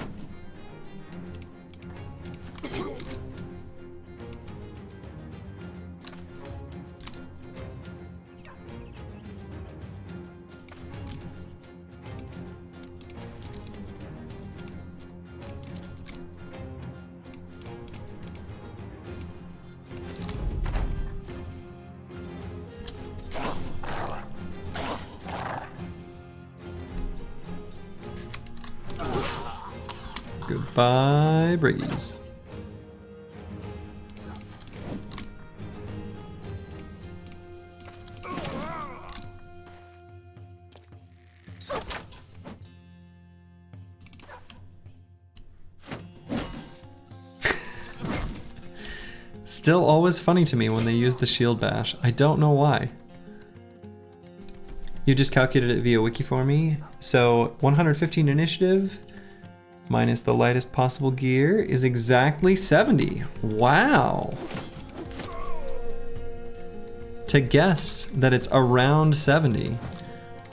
Goodbye, Briggies. Still always funny to me when they use the shield bash. I don't know why. You just calculated it via wiki for me. So 115 initiative minus the lightest possible gear is exactly 70. Wow. To guess that it's around 70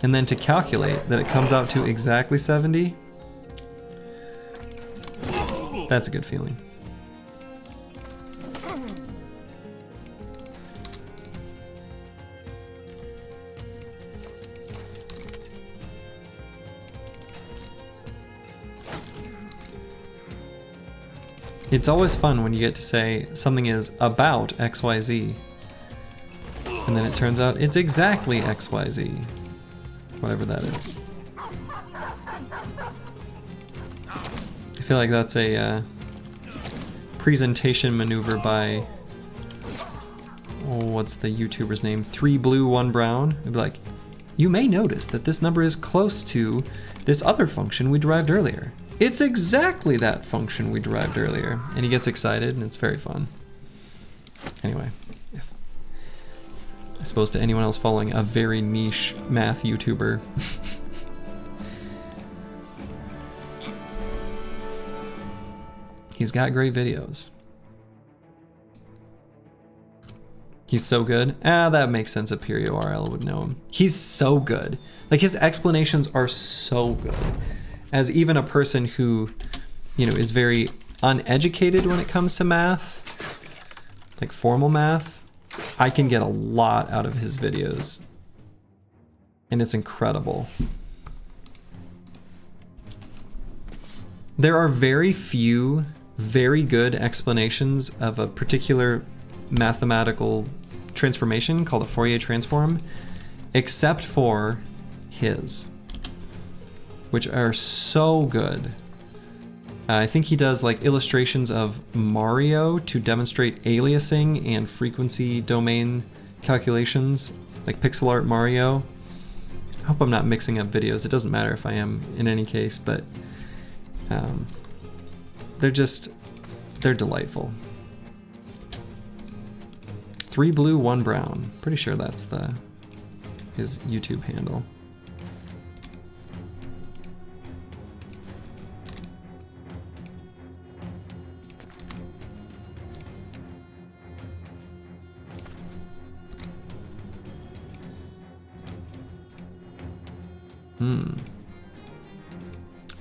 and then to calculate that it comes out to exactly 70, that's a good feeling. It's always fun when you get to say something is about XYZ, and then it turns out it's exactly XYZ, whatever that is. I feel like that's a presentation maneuver by, oh, what's the YouTuber's name? 3 Blue 1 Brown. It'd be like, you may notice that this number is close to this other function we derived earlier. It's exactly that function we derived earlier. And he gets excited, and it's very fun. Anyway, I suppose to anyone else following a very niche math YouTuber. He's got great videos. He's so good. That makes sense. A Perio RL would know him. He's so good. Like, his explanations are so good. As even a person who, you know, is very uneducated when it comes to math, like formal math, I can get a lot out of his videos. And it's incredible. There are very few very good explanations of a particular mathematical transformation called a Fourier transform, except for his, which are so good. I think he does like illustrations of Mario to demonstrate aliasing and frequency domain calculations, like pixel art Mario. I hope I'm not mixing up videos. It doesn't matter if I am in any case, but they're delightful. 3 Blue 1 Brown. Pretty sure that's his YouTube handle.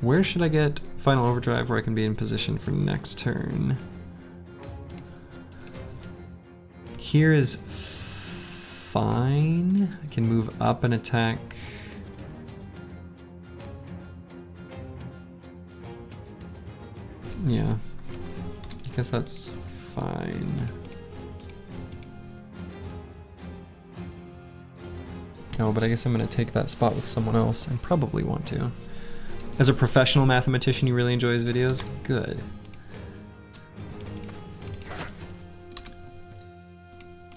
Where should I get Final Overdrive where I can be in position for next turn? Here is fine. I can move up and attack. Yeah, I guess that's fine. Oh, but I guess I'm gonna take that spot with someone else. I probably want to. As a professional mathematician, you really enjoy his videos? Good.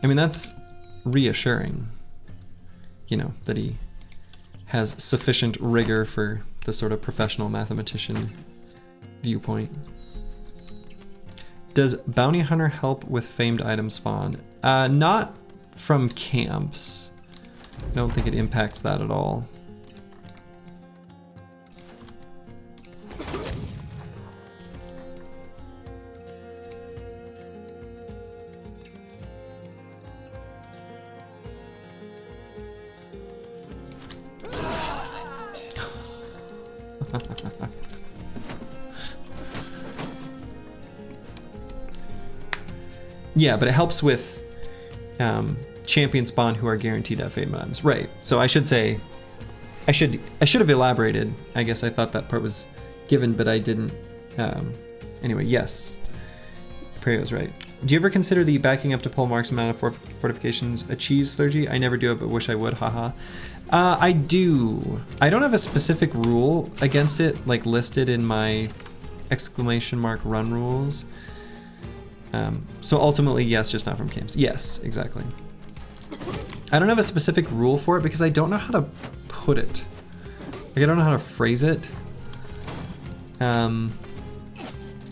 I mean, that's reassuring, you know, that he has sufficient rigor for the sort of professional mathematician viewpoint. Does Bounty Hunter help with famed item spawn? Not from camps. I don't think it impacts that at all. Yeah, but it helps with champion spawn who are guaranteed to have fame items. Right. So I should say, I should have elaborated. I guess I thought that part was given, but I didn't. Anyway, yes. Prio's right. Do you ever consider the backing up to pole marksman out of fortifications a cheese slurgy? I never do it, but wish I would. Haha. I do. I don't have a specific rule against it, like listed in my !run rules. So ultimately, yes, just not from camps. Yes, exactly. I don't have a specific rule for it because I don't know how to put it. Like, I don't know how to phrase it.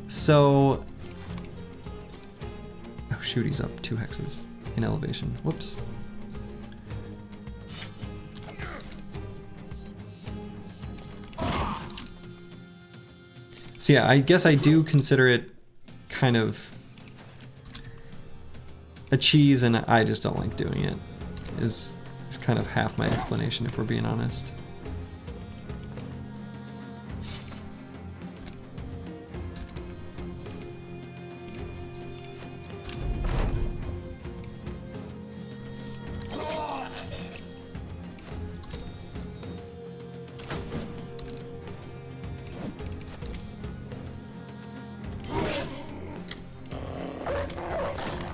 So, oh shoot, he's up 2 hexes in elevation. Whoops. So yeah, I guess I do consider it kind of a cheese, and I just don't like doing it. Is kind of half my explanation, if we're being honest.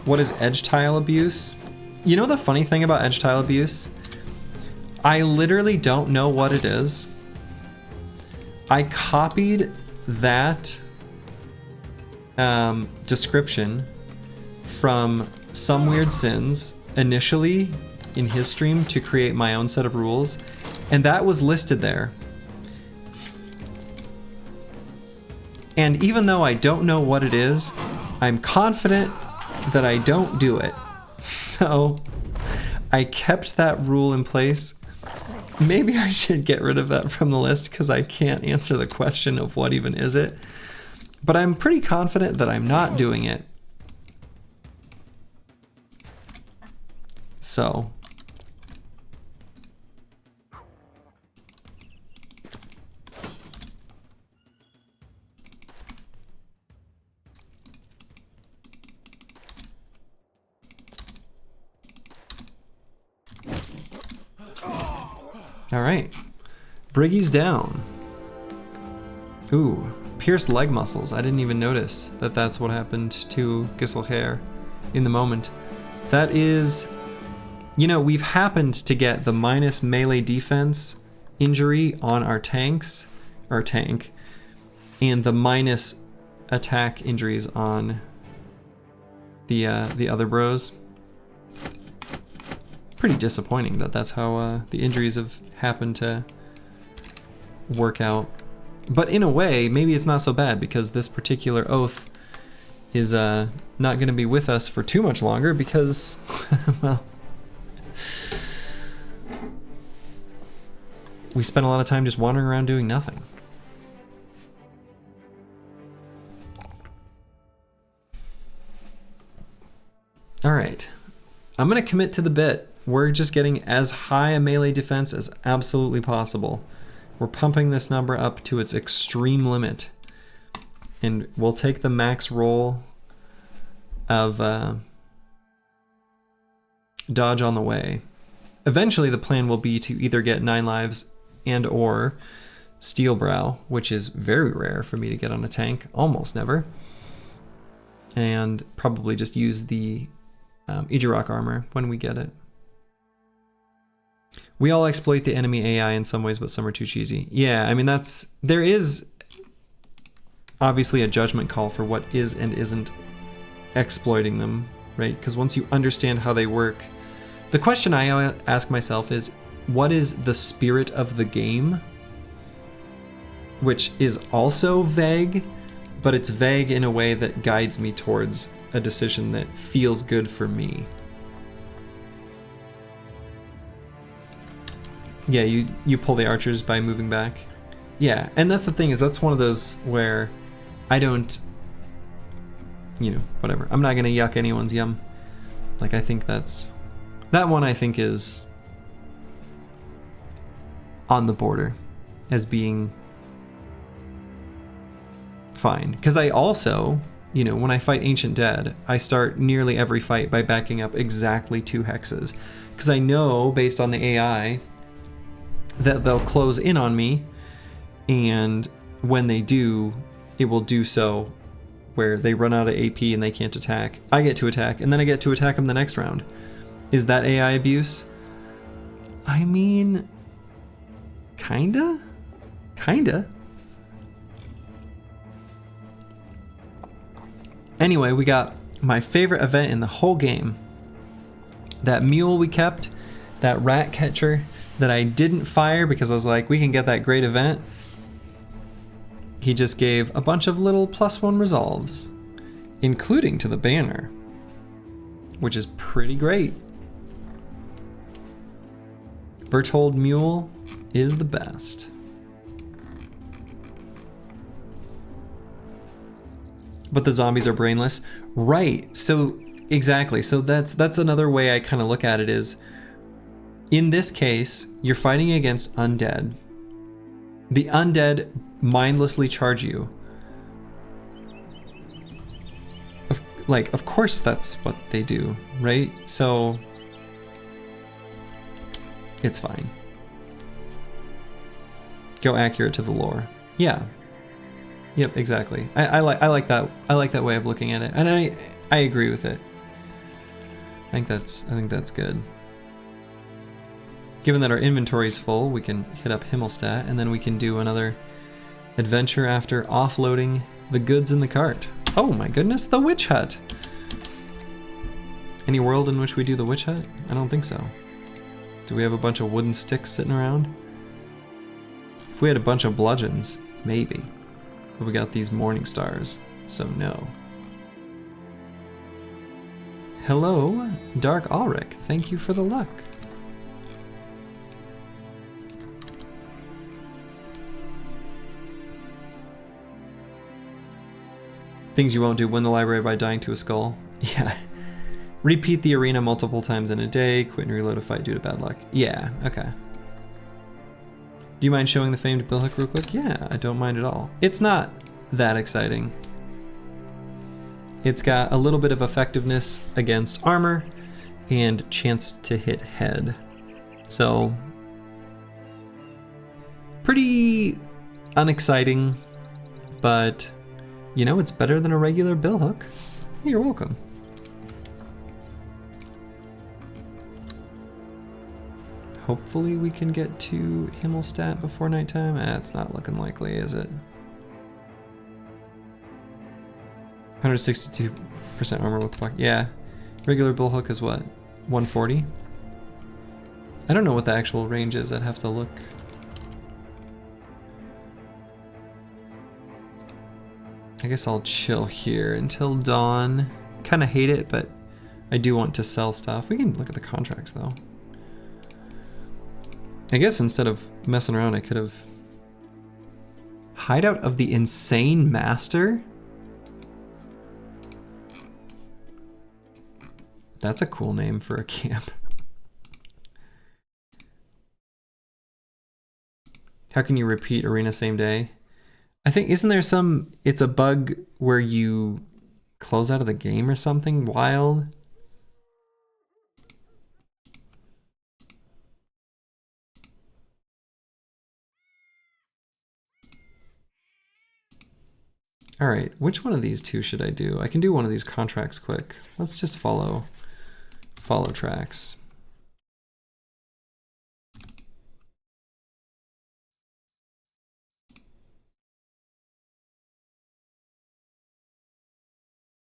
What is edge tile abuse? You know the funny thing about edge tile abuse? I literally don't know what it is. I copied that description from Some Weird Sins initially in his stream to create my own set of rules, and that was listed there. And even though I don't know what it is, I'm confident that I don't do it. So I kept that rule in place. Maybe I should get rid of that from the list because I can't answer the question of what even is it. But I'm pretty confident that I'm not doing it. So. All right, Briggy's down. Ooh, pierced leg muscles. I didn't even notice that that's what happened to Giselher in the moment. That is, you know, we've happened to get the minus melee defense injury on our tanks, our tank, and the minus attack injuries on the other bros. Pretty disappointing that that's how the injuries have happened to work out. But in a way, maybe it's not so bad because this particular oath is not going to be with us for too much longer because, well, we spent a lot of time just wandering around doing nothing. All right, I'm going to commit to the bit. We're just getting as high a melee defense as absolutely possible. We're pumping this number up to its extreme limit. And we'll take the max roll of dodge on the way. Eventually the plan will be to either get 9 lives and or steel brow, which is very rare for me to get on a tank, almost never. And probably just use the Ijirok armor when we get it. We all exploit the enemy AI in some ways, but some are too cheesy. Yeah, I mean, there is obviously a judgment call for what is and isn't exploiting them, right? Because once you understand how they work, the question I ask myself is, what is the spirit of the game? Which is also vague, but it's vague in a way that guides me towards a decision that feels good for me. Yeah, you pull the archers by moving back. Yeah, and that's the thing, is that's one of those where I don't, you know, whatever. I'm not gonna yuck anyone's yum. Like, I think that one I think is on the border as being fine. Because I also, you know, when I fight Ancient Dead, I start nearly every fight by backing up exactly 2 hexes. Because I know, based on the AI, that they'll close in on me, and when they do, it will do so where they run out of AP and they can't attack. I get to attack, and then I get to attack them the next round. Is that AI abuse? I mean, kinda? Kinda. Anyway, we got my favorite event in the whole game. That mule we kept, that rat catcher that I didn't fire because I was like, we can get that great event. He just gave a bunch of little +1 resolves, including to the banner, which is pretty great. Berthold Mule is the best. But the zombies are brainless. Right, so exactly. So that's another way I kind of look at it is, in this case, you're fighting against undead. The undead mindlessly charge you. Of course that's what they do, right? So it's fine. Go accurate to the lore. Yeah. Yep, exactly. I like that. I like that way of looking at it, and I agree with it. I think that's good. Given that our inventory is full, we can hit up Himmelstadt, and then we can do another adventure after offloading the goods in the cart. Oh my goodness, the witch hut! Any world in which we do the witch hut? I don't think so. Do we have a bunch of wooden sticks sitting around? If we had a bunch of bludgeons, maybe. But we got these morning stars, so no. Hello, Dark Ulrich. Thank you for the luck. Things you won't do: win the library by dying to a skull. Yeah. Repeat the arena multiple times in a day. Quit and reload a fight due to bad luck. Yeah, okay. Do you mind showing the famed billhook real quick? Yeah, I don't mind at all. It's not that exciting. It's got a little bit of effectiveness against armor and chance to hit head. So, pretty unexciting, but you know, it's better than a regular billhook. You're welcome. Hopefully we can get to Himmelstadt before nighttime. It's not looking likely, is it? 162% armor, what the fuck? Yeah. Regular billhook is what? 140? I don't know what the actual range is. I'd have to look. I guess I'll chill here until dawn. Kind of hate it, but I do want to sell stuff. We can look at the contracts though. I guess instead of messing around, I could have... Hideout of the Insane Master? That's a cool name for a camp. How can you repeat arena same day? I think, isn't there some, it's a bug where you close out of the game or something wild? All right, which one of these two should I do? I can do one of these contracts quick. Let's just follow tracks.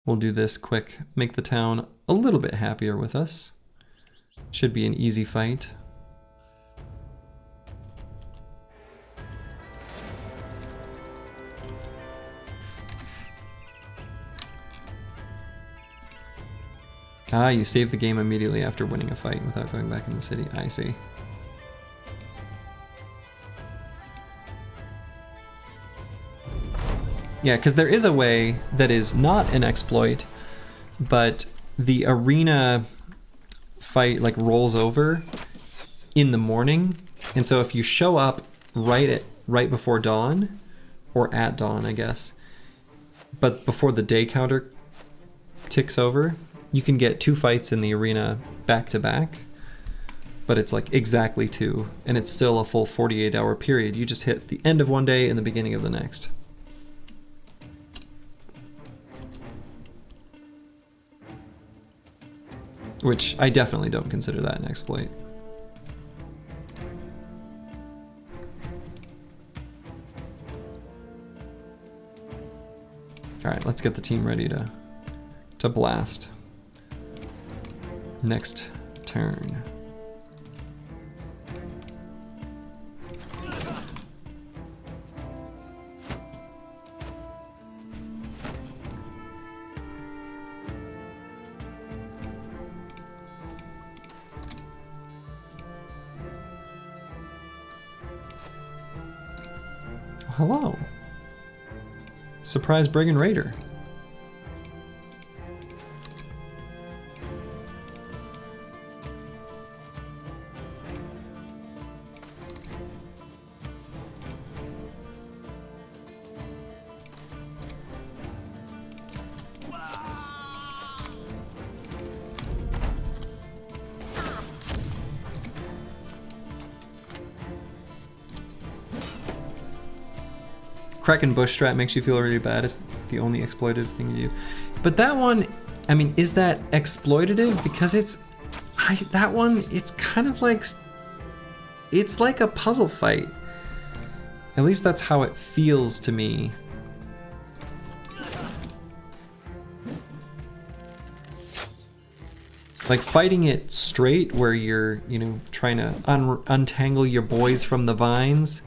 We'll do this quick, make the town a little bit happier with us. Should be an easy fight. Ah, you save the game immediately after winning a fight without going back in the city. I see. Yeah, because there is a way that is not an exploit, but the arena fight like rolls over in the morning, and so if you show up right before dawn, or at dawn, I guess, but before the day counter ticks over, you can get 2 fights in the arena back to back, but it's like exactly 2, and it's still a full 48-hour period. You just hit the end of one day and the beginning of the next. Which I definitely don't consider that an exploit. All right, let's get the team ready to blast. Next turn. Hello. Surprise Brigand Raider. Kraken bush strat makes you feel really bad. It's the only exploitative thing you do. But that one, I mean, is that exploitative? Because that one, it's kind of like, it's like a puzzle fight. At least that's how it feels to me. Like fighting it straight where you're, you know, trying to untangle your boys from the vines.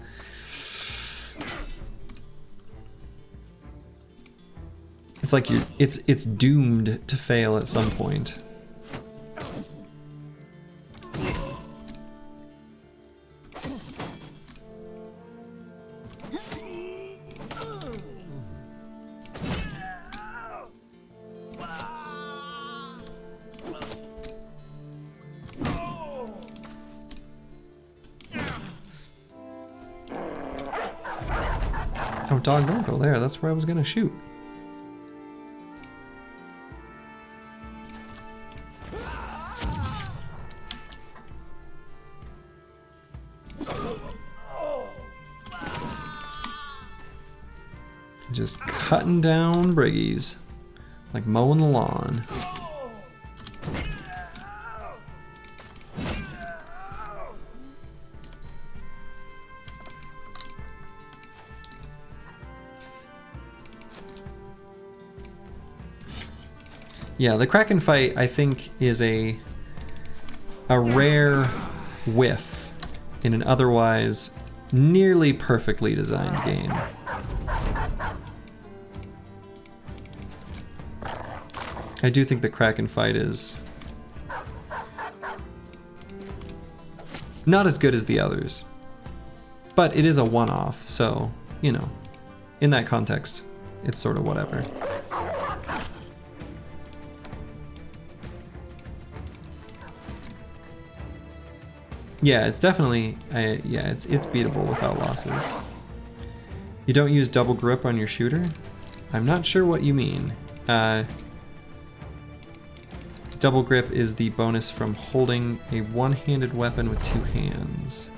It's like it's doomed to fail at some point. Oh, dog, don't go there. That's where I was gonna shoot. Just cutting down briggies, like mowing the lawn. Yeah, the Kraken fight, I think, is a rare whiff in an otherwise nearly perfectly designed game. I do think the Kraken fight is not as good as the others, but it is a one-off, so, you know, in that context, it's sort of whatever. Yeah, it's definitely, yeah, it's beatable without losses. You don't use double grip on your shooter? I'm not sure what you mean. Double grip is the bonus from holding a one-handed weapon with two hands.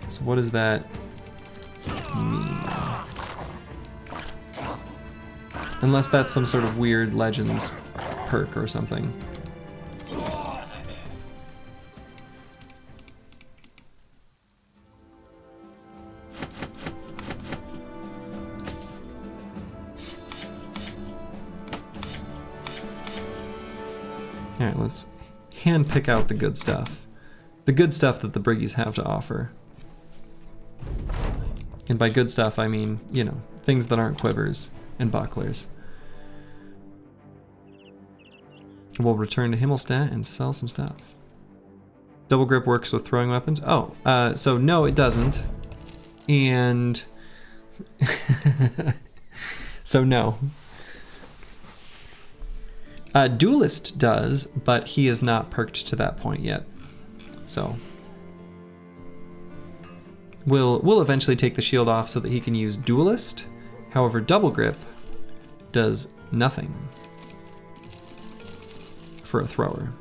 So what does that mean? Unless that's some sort of weird Legends perk or something. Alright, let's hand pick out the good stuff. The good stuff that the Briggies have to offer. And by good stuff, I mean, you know, things that aren't quivers and bucklers. We'll return to Himmelstadt and sell some stuff. Double grip works with throwing weapons? Oh, so no, it doesn't. And... so no. Duelist does, but he is not perked to that point yet. So we'll eventually take the shield off so that he can use Duelist. However, double grip does nothing for a thrower.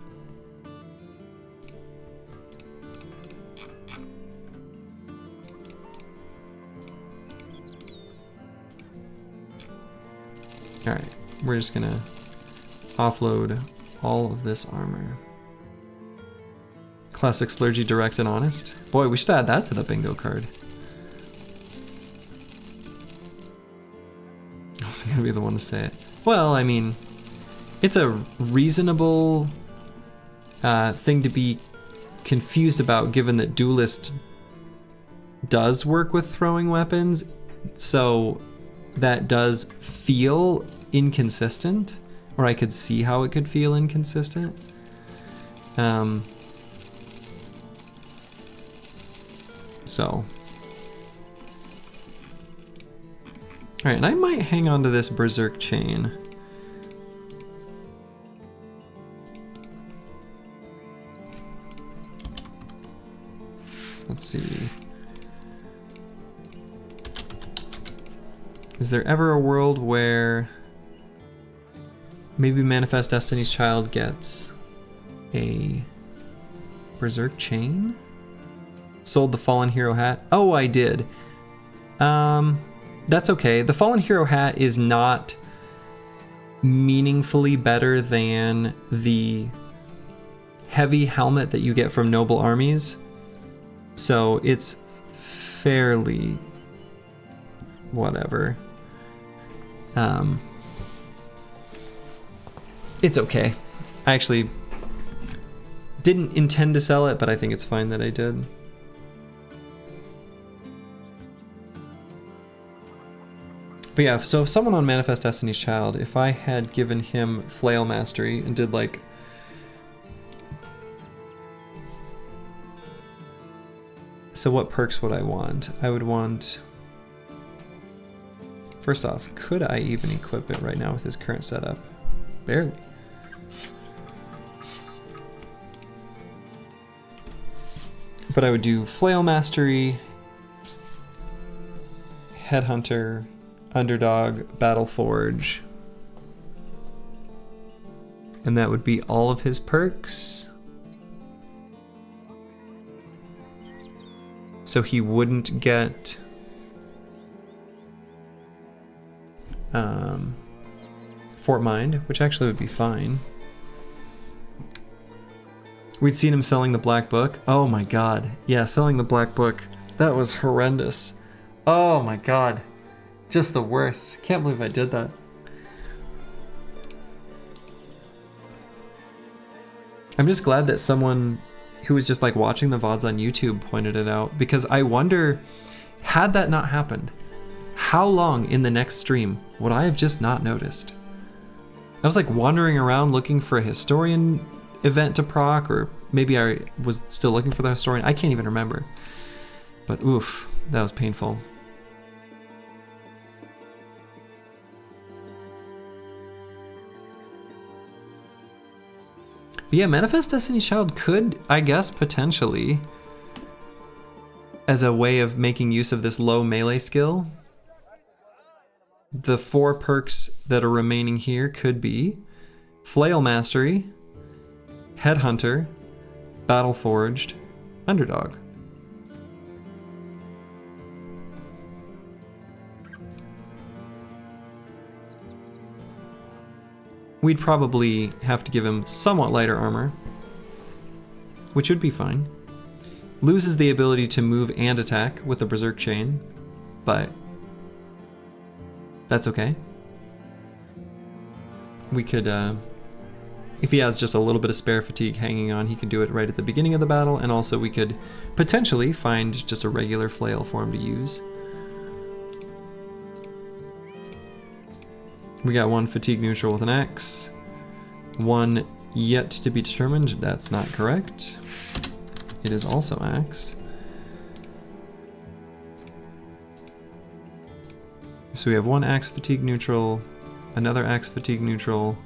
All right, we're just gonna offload all of this armor. Classic Slurgy Direct and Honest. Boy, we should add that to the bingo card. I was gonna be the one to say it. Well, I mean, it's a reasonable thing to be confused about given that Duelist does work with throwing weapons, so that does feel inconsistent. Or I could see how it could feel inconsistent. So. Alright, and I might hang on to this Berserk chain. Let's see. Is there ever a world where maybe Manifest Destiny's Child gets a Berserk chain? Sold the Fallen Hero hat. Oh, I did. That's okay. The Fallen Hero hat is not meaningfully better than the heavy helmet that you get from Noble Armies. So it's fairly whatever. It's okay. I actually didn't intend to sell it, but I think it's fine that I did. But yeah, so if someone on Manifest Destiny's Child, if I had given him Flail Mastery and did like... So what perks would I want? I would want... First off, could I even equip it right now with his current setup? Barely. But I would do Flail Mastery, Headhunter, Underdog, Battle Forge, and that would be all of his perks. So he wouldn't get Fort Mind, which actually would be fine. We'd seen him selling the Black Book. Oh my god. Yeah, selling the Black Book. That was horrendous. Oh my god. Just the worst. Can't believe I did that. I'm just glad that someone who was just like watching the VODs on YouTube pointed it out, because I wonder, had that not happened, how long in the next stream would I have just not noticed? I was like wandering around looking for a historian event to proc, or maybe I was still looking for the historian. I can't even remember. But oof, that was painful. But yeah, Manifest Destiny's Child could, I guess, potentially, as a way of making use of this low melee skill, the 4 perks that are remaining here could be Flail Mastery, Headhunter, Battle Forged, Underdog. We'd probably have to give him somewhat lighter armor, which would be fine. Loses the ability to move and attack with the Berserk Chain, but that's okay. We could, if he has just a little bit of spare fatigue hanging on, he can do it right at the beginning of the battle, and also we could potentially find just a regular flail for him to use. We got 1 fatigue neutral with an axe, 1 yet to be determined. That's not correct. It is also axe. So we have 1 axe fatigue neutral, another axe fatigue neutral.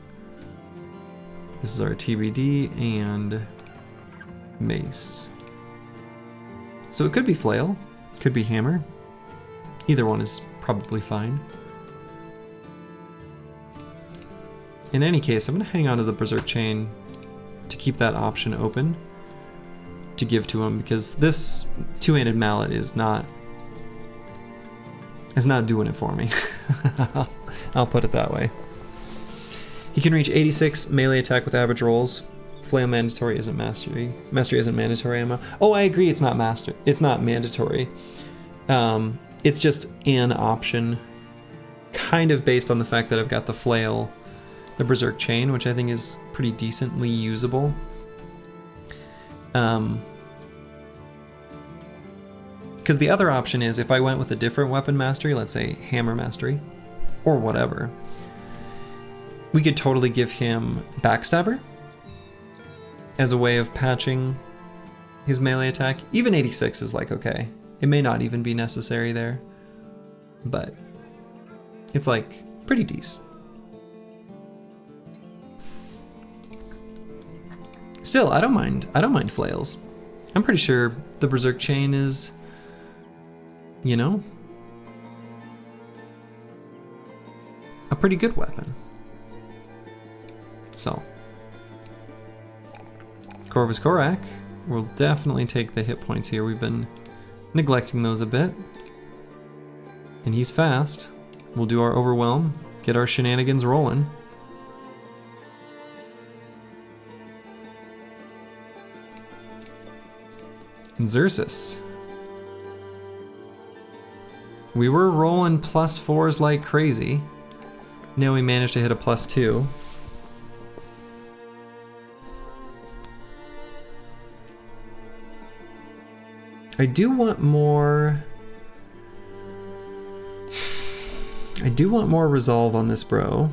This is our TBD and mace. So it could be flail, could be hammer. Either one is probably fine. In any case, I'm going to hang on to the Berserk Chain to keep that option open to give to him, because this two-handed mallet is not doing it for me. I'll put it that way. He can reach 86 melee attack with average rolls. Flail mandatory isn't mastery. Mastery isn't mandatory ammo. Oh, I agree, it's not master. It's not mandatory. It's just an option, kind of based on the fact that I've got the flail, the Berserk Chain, which I think is pretty decently usable. Because the other option is if I went with a different weapon mastery, let's say hammer mastery, or whatever, we could totally give him Backstabber as a way of patching his melee attack. Even 86 is like, okay, it may not even be necessary there, but it's like pretty decent. Still, I don't mind flails. I'm pretty sure the Berserk Chain is, you know, a pretty good weapon. So, Corvus Korak, We'll definitely take the hit points here. We've been neglecting those a bit. And he's fast. We'll do our overwhelm, get our shenanigans rolling. And Xerxes. We were rolling +4s like crazy. Now we managed to hit a +2. I do want more... I do want more resolve on this bro.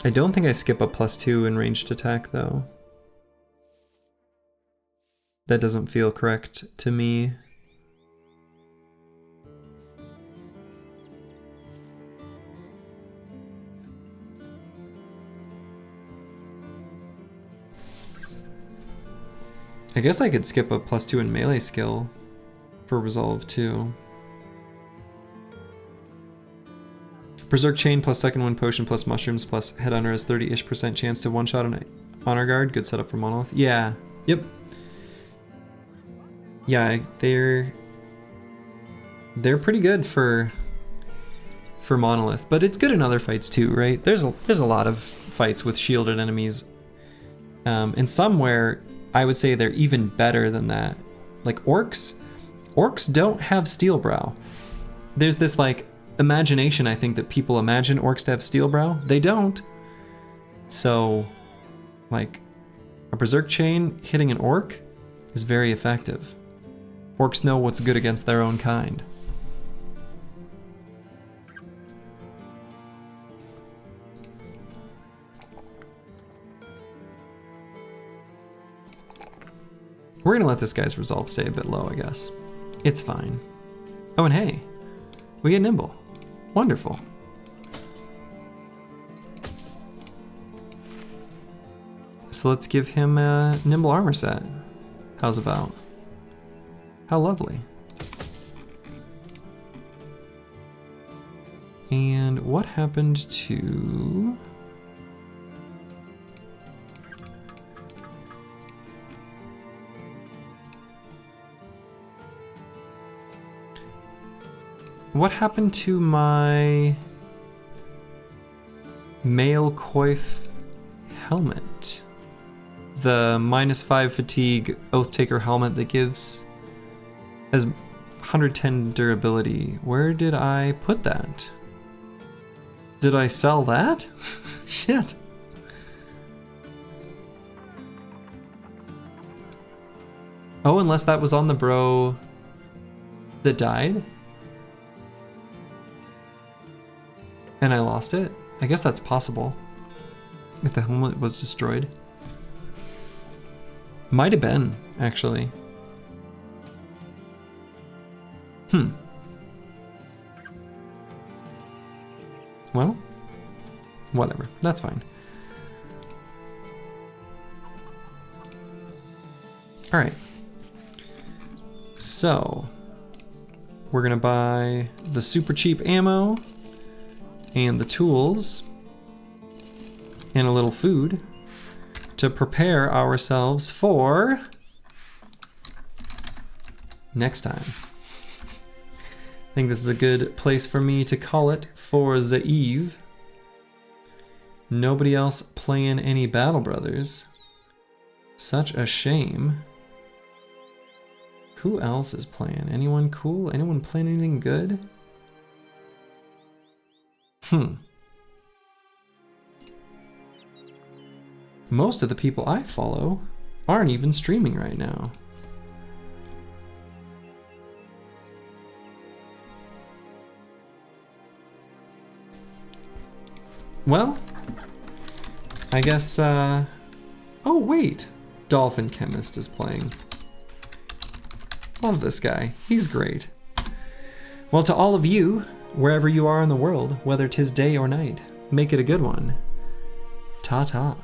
I don't think I skip a +2 in ranged attack though. That doesn't feel correct to me. I guess I could skip a +2 in melee skill for resolve too. Berserk Chain plus second wind potion plus mushrooms plus headhunter has 30-ish% chance to one-shot an honor guard. Good setup for Monolith. Yeah. Yep. Yeah, they're pretty good for Monolith, but it's good in other fights too, right? There's a lot of fights with shielded enemies, and some where I would say they're even better than that. Like orcs don't have steel brow. There's this like imagination, I think, that people imagine orcs to have steel brow. They don't. So, like, a berserk chain hitting an orc is very effective. Orcs know what's good against their own kind. We're gonna let this guy's resolve stay a bit low, I guess. It's fine. Oh, and hey, we get nimble. Wonderful. So let's give him a nimble armor set. How's about? How lovely. And what happened to... What happened to my male coif helmet? The -5 fatigue Oathtaker helmet that has 110 durability. Where did I put that? Did I sell that? Shit. Oh, unless that was on the bro that died? And I lost it? I guess that's possible. If the helmet was destroyed. Might have been, actually. Well, whatever. That's fine. Alright. So, we're gonna buy the super cheap ammo and the tools and a little food to prepare ourselves for next time. I think this is a good place for me to call it for the eve. Nobody else playing any Battle Brothers. Such a shame. Who else is playing? Anyone cool? Anyone playing anything good? Most of the people I follow aren't even streaming right now. Well, I guess, oh wait, Dolphin Chemist is playing. Love this guy, he's great. Well, to all of you, wherever you are in the world, whether 'tis day or night, make it a good one. Ta-ta.